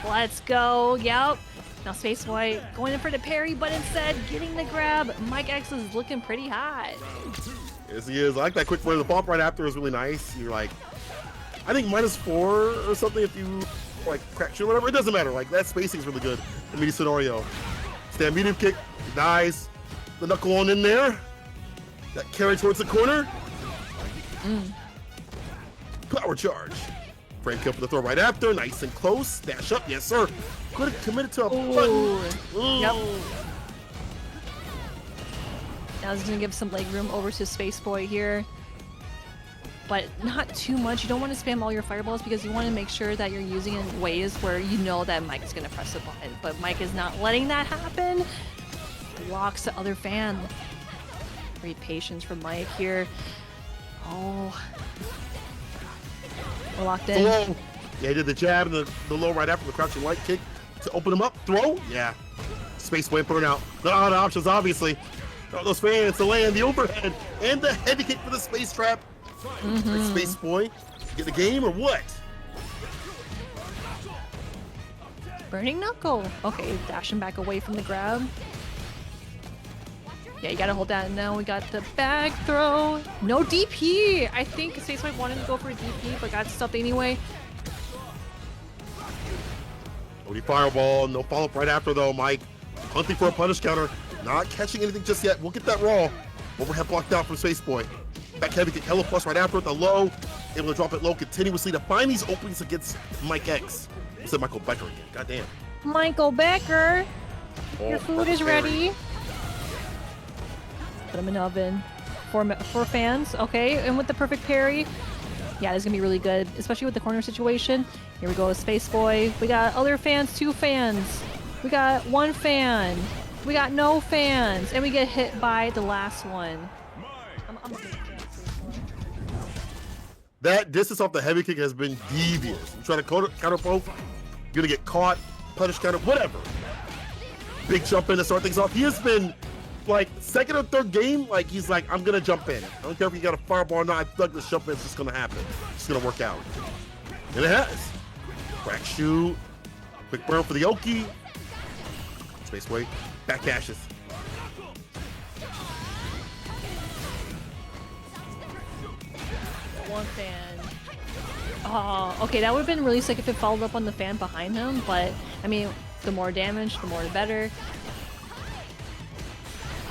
Let's go. Yep. Now Space Boy going in for the parry, but instead getting the grab. Mike X is looking pretty hot. Yes, he is. I like that quick burn. The bump right after is really nice. You're like, I think -4 or something if you like crack shoot or whatever. It doesn't matter. Like that spacing is really good in media scenario. Stand medium kick, dies. The knuckle on in there. That carry towards the corner. Power charge. Frame kill for the throw right after. Nice and close. Dash up. Yes, sir. Could have committed to a button. Yep. Now he's going to give some leg room over to Space Boy here. But not too much. You don't want to spam all your fireballs because you want to make sure that you're using it in ways where you know that Mike is going to press the button. But Mike is not letting that happen. Blocks the other fan. Great patience from Mike here. Oh. We're locked in. Yeah, he did the jab and the low right after the crouching light kick to open him up. Throw? Yeah. Space Boy burnout. The odd options, obviously. Those fans to land the overhead and the head kick for the space trap. Space Boy, get the game or what? Burning Knuckle. Okay, dashing back away from the grab. Yeah, you gotta hold that. Now we got the back throw. No DP. I think Space Boy wanted to go for a DP, but got stuffed anyway. Odie fireball, no follow-up right after though, Mike. Hunting for a punish counter. Not catching anything just yet. We'll get that raw. Overhead blocked out from Space Boy. Back heavy kick, hella plus right after with the low. Able to drop it low continuously to find these openings against Mike X. I said Michael Becker again. Goddamn. Michael Becker, Oh, your food is parry. ready. Put him in the oven. For fans, okay? And with the perfect parry. Yeah, this is gonna be really good, especially with the corner situation. Here we go, Space Boy. We got other fans, 2 fans. We got 1 fan. We got no fans. And we get hit by the last one. I'm a big fan, Space Boy. That distance off the heavy kick has been devious. You try to counter poke, you're gonna get caught, punish counter, whatever. Big jump in to start things off. He has been like second or third game, like he's like, I'm gonna jump in. I don't care if you got a fireball or not. I feel like this jump in is just gonna happen. It's gonna work out. And it has. Crack shoot. Quick burn for the Oki. Space Way. Back dashes. One fan. Oh, okay, that would have been really sick if it followed up on the fan behind him, but I mean, the more damage, the more the better.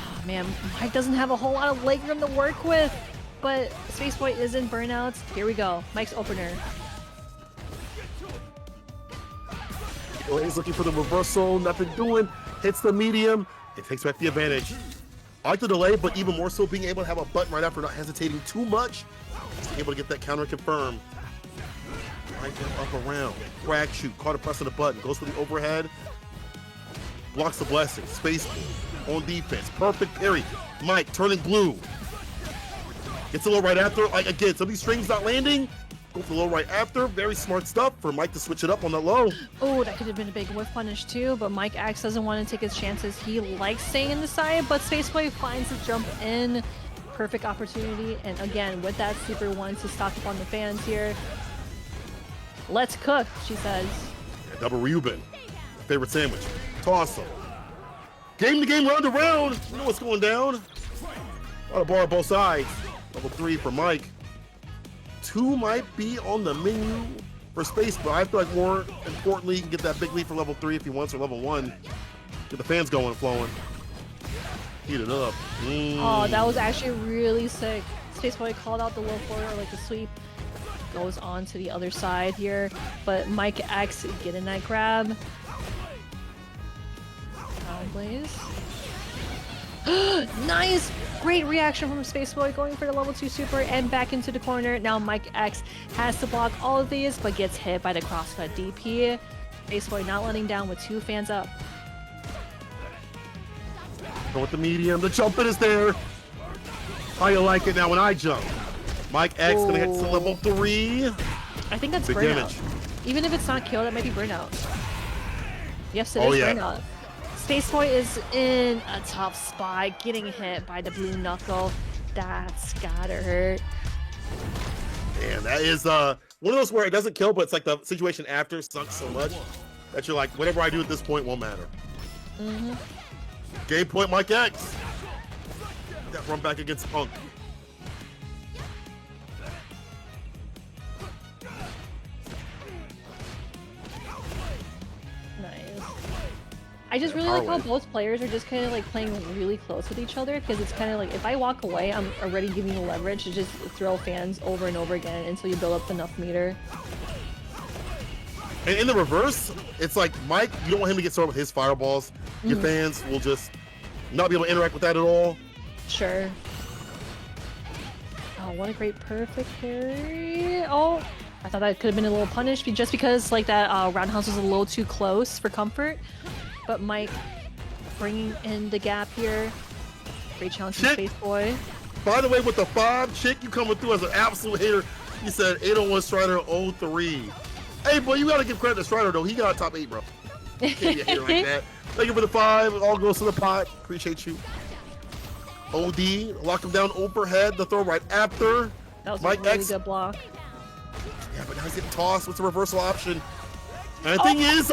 Oh man, Mike doesn't have a whole lot of leg room to work with, but Space Boy is in burnouts. Here we go, Mike's opener. Well, he's looking for the reversal, nothing doing. Hits the medium. It takes back the advantage. I like the delay, but even more so being able to have a button right after, not hesitating too much. Able to get that counter confirmed. Right there, up around. Frag shoot, caught a press on the button. Goes for the overhead. Blocks the blessing. Space Boy on defense. Perfect parry. Mike turning blue. Gets a little right after. Like again, some of these strings not landing. Go for the low right after. Very smart stuff for Mike to switch it up on that low. Oh, that could have been a big whiff punish too, but Mike Axe doesn't want to take his chances. He likes staying in the side, but Space Boy finds the jump in. Perfect opportunity, and again, with that super one to stock up on the fans here. Let's cook, she says. Yeah, double Reuben. Favorite sandwich. Toss him. Game to game, round to round. You know what's going down. A lot of bar on both sides. Level 3 for Mike. 2 might be on the menu for Space, but I feel like more importantly, you can get that big lead for level 3 if he wants, or level 1. Get the fans going and flowing. Heat it up. Oh, that was actually really sick. Space Boy called out the low forward, like the sweep. Goes on to the other side here, but Mike X getting that grab. Down Blaze. Nice! Great reaction from Space Boy going for the level 2 super and back into the corner. Now Mike X has to block all of these, but gets hit by the crosscut DP. Space Boy not letting down with 2 fans up. Go with the medium. The jumping is there. How you like it now when I jump? Mike X gonna get to level 3. I think that's Big burnout. damage. Even if it's not kill, that might be burnout. Yes, it Oh, is yeah. burnout. Space Boy is in a tough spot, getting hit by the blue knuckle. That's gotta hurt. And that is one of those where it doesn't kill, but it's like the situation after sucks so much that you're like, whatever I do at this point won't matter. Mm-hmm. Game point, Mike X. That run back against Punk. Nice. I just really like how both players are just kind of like playing really close with each other, because it's kind of like if I walk away, I'm already giving you leverage to just throw fans over and over again until you build up enough meter. And in the reverse, it's like Mike, you don't want him to get started with his fireballs. Your fans will just not be able to interact with that at all. Sure. Oh, what a great perfect parry. Oh, I thought that could have been a little punish just because like that roundhouse was a little too close for comfort. But Mike bringing in the gap here. Great challenge from Space Boy. By the way, with the 5, Chick, you coming through as an absolute hater. You said 801 Strider 03. Hey, boy, you gotta give credit to Strider though. He got top 8, bro. Can't be a hater like that. Thank you for the 5. It all goes to the pot. Appreciate you. OD, lock him down overhead. The throw right after. That was Mike a really X. good block. Yeah, but now he's getting tossed. What's the reversal option? And the thing is,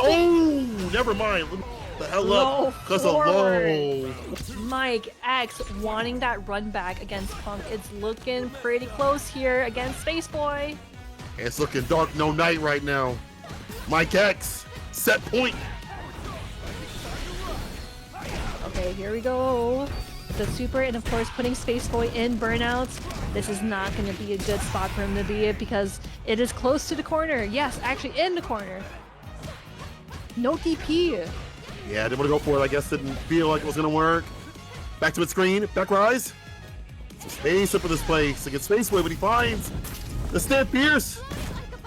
never mind. Let me the hell Low up because of low. Mike X wanting that run back against Punk. It's looking pretty close here against Space Boy. It's looking dark, no night right now. Mike X, set point. Okay, here we go. The super, and of course putting Space Boy in burnouts. This is not going to be a good spot for him to be in because it is close to the corner. Yes, actually in the corner. No DP. Yeah, didn't want to go for it. I guess didn't feel like it was going to work. Back to mid screen. Back rise. Some space up for this place against Spaceway, but he finds the Stand Pierce.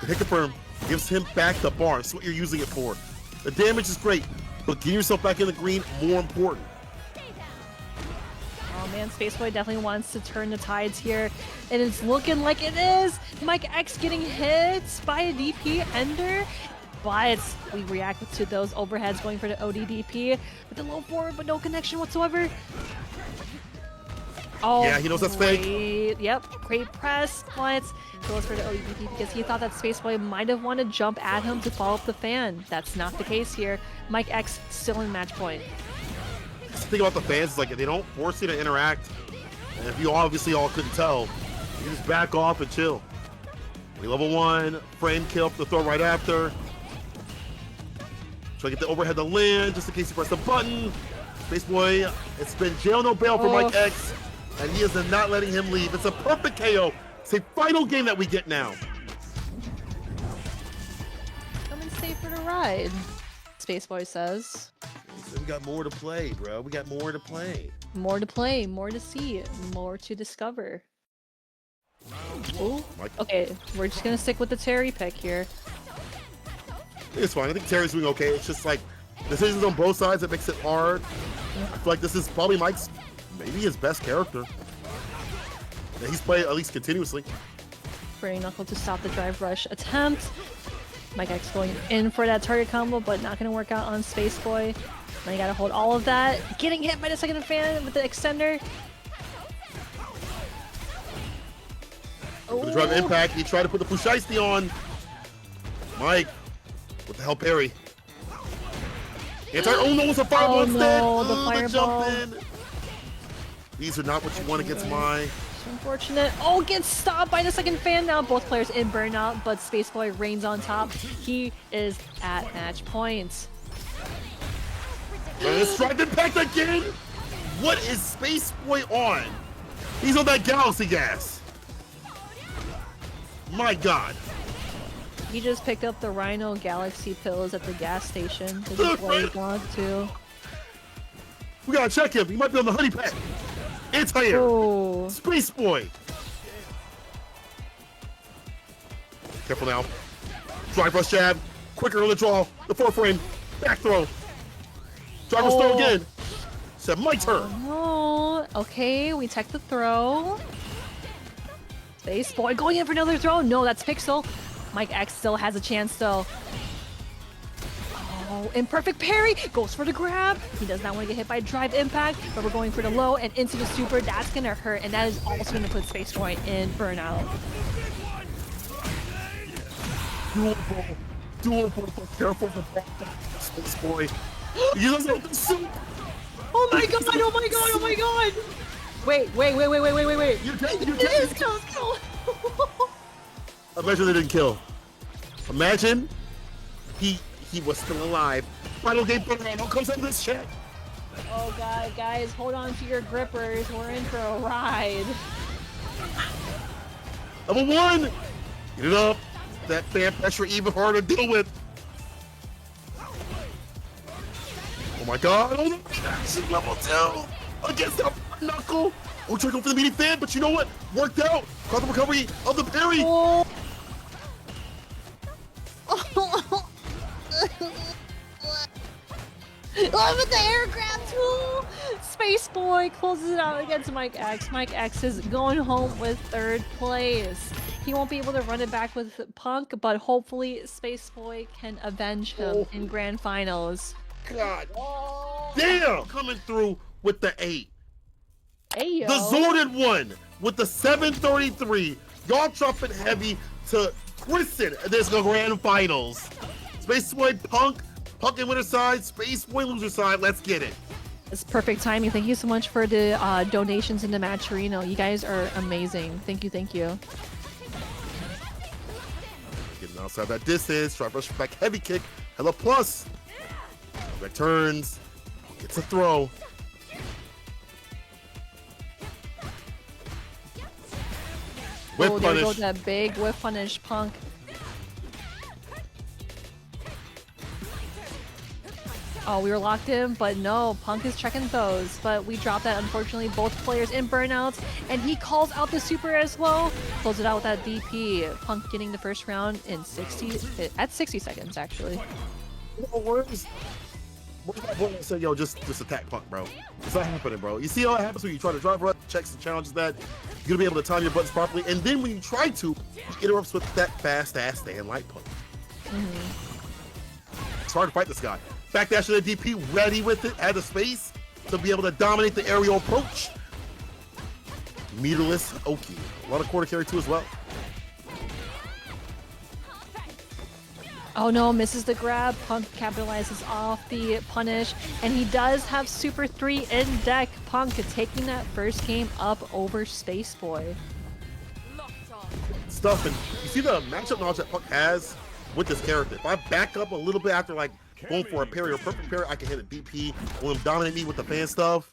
The hit confirm gives him back the bar. That's what you're using it for. The damage is great, but getting yourself back in the green, more important. Oh man, Spaceboy definitely wants to turn the tides here, and it's looking like it is. Mike X getting hit by a DP Ender, but we react to those overheads going for the ODDP with the low forward, but no connection whatsoever. Oh, yeah, he knows that's fake. Yep, great press, but goes for the ODDP because he thought that Spaceboy might have wanted to jump at him to follow up the fan. That's not the case here. Mike X still in match point. The thing about the fans is like they don't force you to interact, and if you obviously all couldn't tell, you just back off and chill. We level 1, frame kill for the throw right after. Try to get the overhead to land just in case you press the button. Spaceboy, it's been jail no bail for Mike X, and he is not letting him leave. It's a perfect KO. It's a final game that we get now. Come and stay for the ride, Spaceboy says. We got more to play, bro. We got more to play. More to play, more to see, more to discover. Ooh. Okay, we're just gonna stick with the Terry pick here. It's fine. I think Terry's doing okay. It's just like decisions on both sides that makes it hard. I feel like this is probably Mike's, maybe his best character that he's played at least continuously. Brain Knuckle to stop the drive rush attempt. Mike X going in for that target combo, but not gonna work out on Spaceboy. Now you gotta hold all of that. Getting hit by the second fan with the extender. For the drive impact, he tried to put the Pusheisty on. Mike, what the hell, parry? Oh no, it's a fireball instead. No, the fireball. Jump in. These are not what you want against my. Unfortunate. Oh, gets stopped by the second fan now. Both players in burnout, but Spaceboy reigns on top. He is at match point. And strike impact again. What is Spaceboy on? He's on that galaxy gas. My God. He just picked up the Rhino Galaxy pills at the gas station. This is what he wants to. We gotta check him. He might be on the honey pack. Anti-air. Oh. Spaceboy. Careful now. Drive rush jab. Quicker on the draw. The 4-frame. Back throw. Drive rush throw again. Said my turn. Oh, okay, we tech the throw. Spaceboy going in for another throw. No, that's Pixel. Mike X still has a chance though. Oh, imperfect parry. Goes for the grab. He does not want to get hit by drive impact, but we're going for the low and into the super. That's gonna hurt, and that is also gonna put Spaceboy in burnout. Dual ball. Careful with the Spaceboy. He doesn't have the soup. Oh my god! Oh my god! Oh my god! Wait! You're taking. It is kill. Imagine they didn't kill. Imagine he was still alive. Final game burnout comes out of this chat. Oh god, guys, hold on to your grippers. We're in for a ride. Level 1. Get it up. That fan pressure even harder to deal with. Oh my god. Oh no. Action level 2 against that knuckle. Oh, trying to go for the meaty fan, but you know what? Worked out. Caught the recovery of the parry. Oh. Oh, with the air grab too! Spaceboy closes it out against Mike X. Mike X is going home with 3rd place. He won't be able to run it back with Punk, but hopefully Spaceboy can avenge him in grand finals. God damn! Coming through with the 8. Hey, yo. The Zorded one with the 733. Y'all dropping heavy to Kristen. There's the grand finals. Spaceboy, Punk in winner side, Spaceboy loser side. Let's get it. It's perfect timing. Thank you so much for the donations into Matcherino. You guys are amazing. Thank you. Getting outside that distance. Try rush back heavy kick. Hella plus. Back turns. Gets a throw. Whip there punish. goes that big whip punish, Punk. Oh, we were locked in, but no, Punk is checking those. But we dropped that, unfortunately, both players in burnouts, and he calls out the super as well. Close it out with that DP. Punk getting the first round in 60 seconds, actually. Where's that boy that said, yo, just attack Punk, bro? It's not happening, bro. You see how it happens when you try to drive run, checks and challenges that. You're gonna be able to time your buttons properly, and then when you try to, it interrupts with that fast-ass stand light Punk. It's hard to fight this guy. Backdash to the DP, ready with it, had the space to be able to dominate the aerial approach. Meterless Oki. A lot of quarter carry too as well. Oh no, misses the grab. Punk capitalizes off the punish, and he does have Super 3 in deck. Punk taking that first game up over Space Boy. Stuff, and you see the matchup knowledge that Punk has with this character. If I back up a little bit after like going for a parry or perfect parry, I can hit a DP. Will him dominate me with the fan stuff.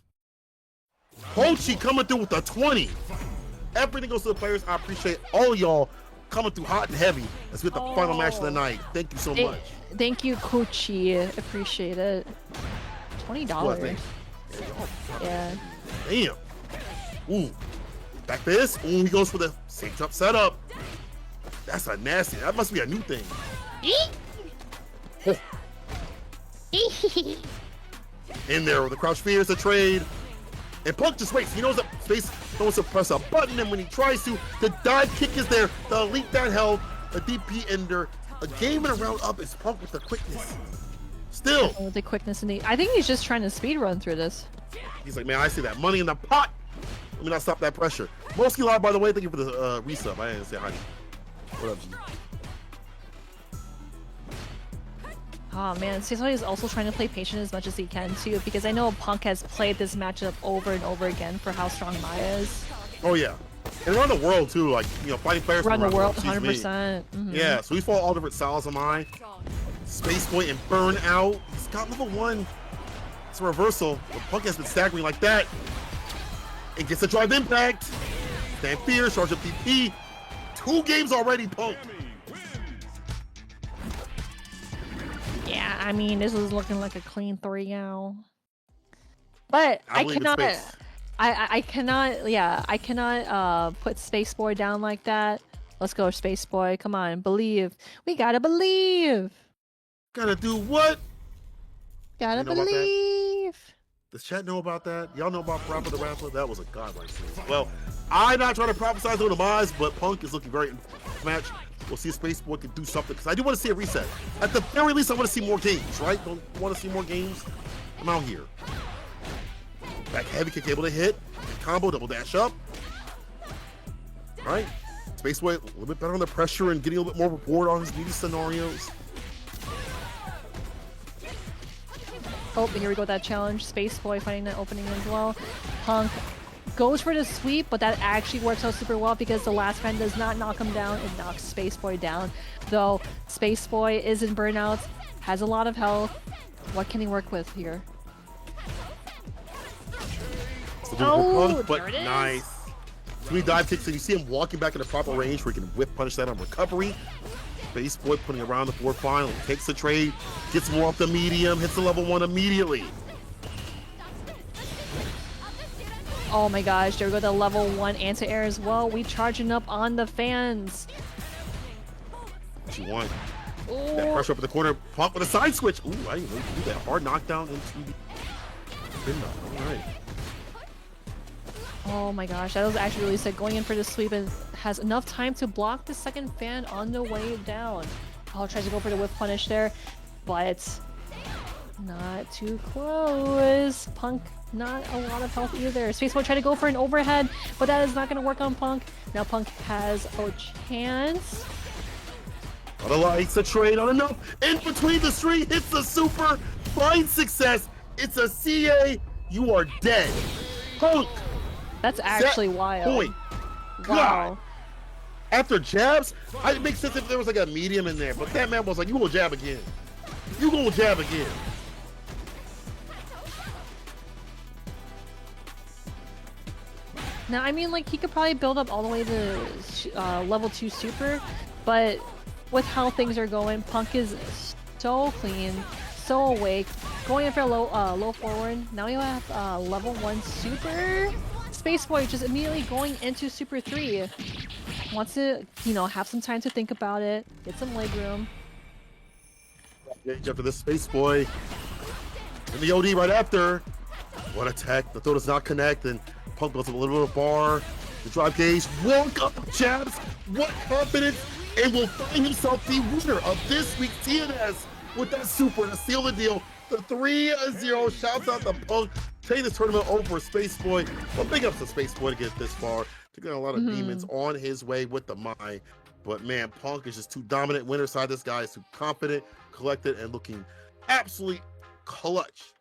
Hochi coming through with the 20. Everything goes to the players. I appreciate all of y'all coming through hot and heavy. Let's get the final match of the night. Thank you so much. Thank you, Kochi. Appreciate it. $20. Yeah. Damn. Ooh. Back this. Ooh, he goes for the sync up setup. That's a nasty. That must be a new thing. In there with the crouch fears the trade. And Punk just waits. He knows that Space wants to press a button, and when he tries to, the dive kick is there. The elite down held, a DP ender. A game and a round up is Punk with the quickness. Still. With the quickness and I think he's just trying to speed run through this. He's like, man, I see that money in the pot. Let me not stop that pressure. Mosky Live, by the way, thank you for the resub. I didn't say hi. What up, G? Oh man, Cecily is also trying to play patient as much as he can too, because I know Punk has played this matchup over and over again for how strong Maya is. Oh yeah, and around the world too, like, you know, fighting players around the world, excuse me. 100%. Yeah, so we fought all different styles of Mai. Space Point and Burnout. He's got level 1. It's a reversal. But Punk has been staggering like that. It gets a drive impact. Stand fear, charge up DP. 2 games already, Punk. Yeah, I mean, this is looking like a clean 3 now. But I cannot put Space Boy down like that. Let's go, Space Boy. Come on, believe. We gotta believe. Gotta do what? Gotta believe. Does chat know about that? Y'all know about Proper the Rapper? That was a godlike scene. Well, I'm not trying to prophesize on the demise, but Punk is looking very in match. We'll see if Space Boy can do something, because I do want to see a reset. At the very least, I want to see more games, right? Don't want to see more games? I'm out here. Back heavy kick able to hit. Combo, double dash up. All right. Space Boy a little bit better on the pressure and getting a little bit more reward on his meaty scenarios. Oh, here we go, that challenge. Space Boy finding that opening as well. Punk goes for the sweep, but that actually works out super well because the last fan does not knock him down. It knocks Space Boy down. Though Space Boy is in burnouts, has a lot of health. What can he work with here? Oh, but nice. So many dive kicks, and you see him walking back in the proper range where he can whip punish that on recovery. Space Boy putting around the forward final, takes the trade, gets more off the medium, hits the level 1 immediately. Oh my gosh, there we go, the level 1 anti-air as well. We charging up on the fans. What you want? Ooh. That pressure up in the corner, Punk with a side switch. Ooh, I didn't know you could do that. Hard knockdown into the... All right. Oh my gosh, that was actually really sick. Going in for the sweep and has enough time to block the second fan on the way down. Oh, tries to go for the whip punish there, but not too close. Punk, not a lot of health either. Space Boy trying to go for an overhead, but that is not going to work on Punk. Now Punk has a chance. On the lights, a trade on enough. In between the street, hits the super. Find success. It's a CA. You are dead. Punk. That's actually wild. Point. Wow. After jabs, it makes sense if there was like a medium in there, but that man was like, you gonna jab again. You gonna jab again. Now, I mean, like, he could probably build up all the way to level 2 super, but with how things are going, Punk is so clean, so awake, going in for a low forward. Now we have level 1 super. Space Boy just immediately going into Super 3. Wants to, you know, have some time to think about it, get some leg room. After this Space Boy. And the OD right after. What a tech. The throw does not connect, and Punk goes up a little bit of bar. The drive gauge. Walk up jabs. What confidence. And will find himself the winner of this week's TNS with that super to seal the deal. The 3-0. Shouts out to Punk. Taking this tournament over Space Boy. Well, big ups to Space Boy to get this far. To get a lot of demons on his way with the mind. But man, Punk is just too dominant. Winner side, this guy is too confident, collected, and looking absolutely clutch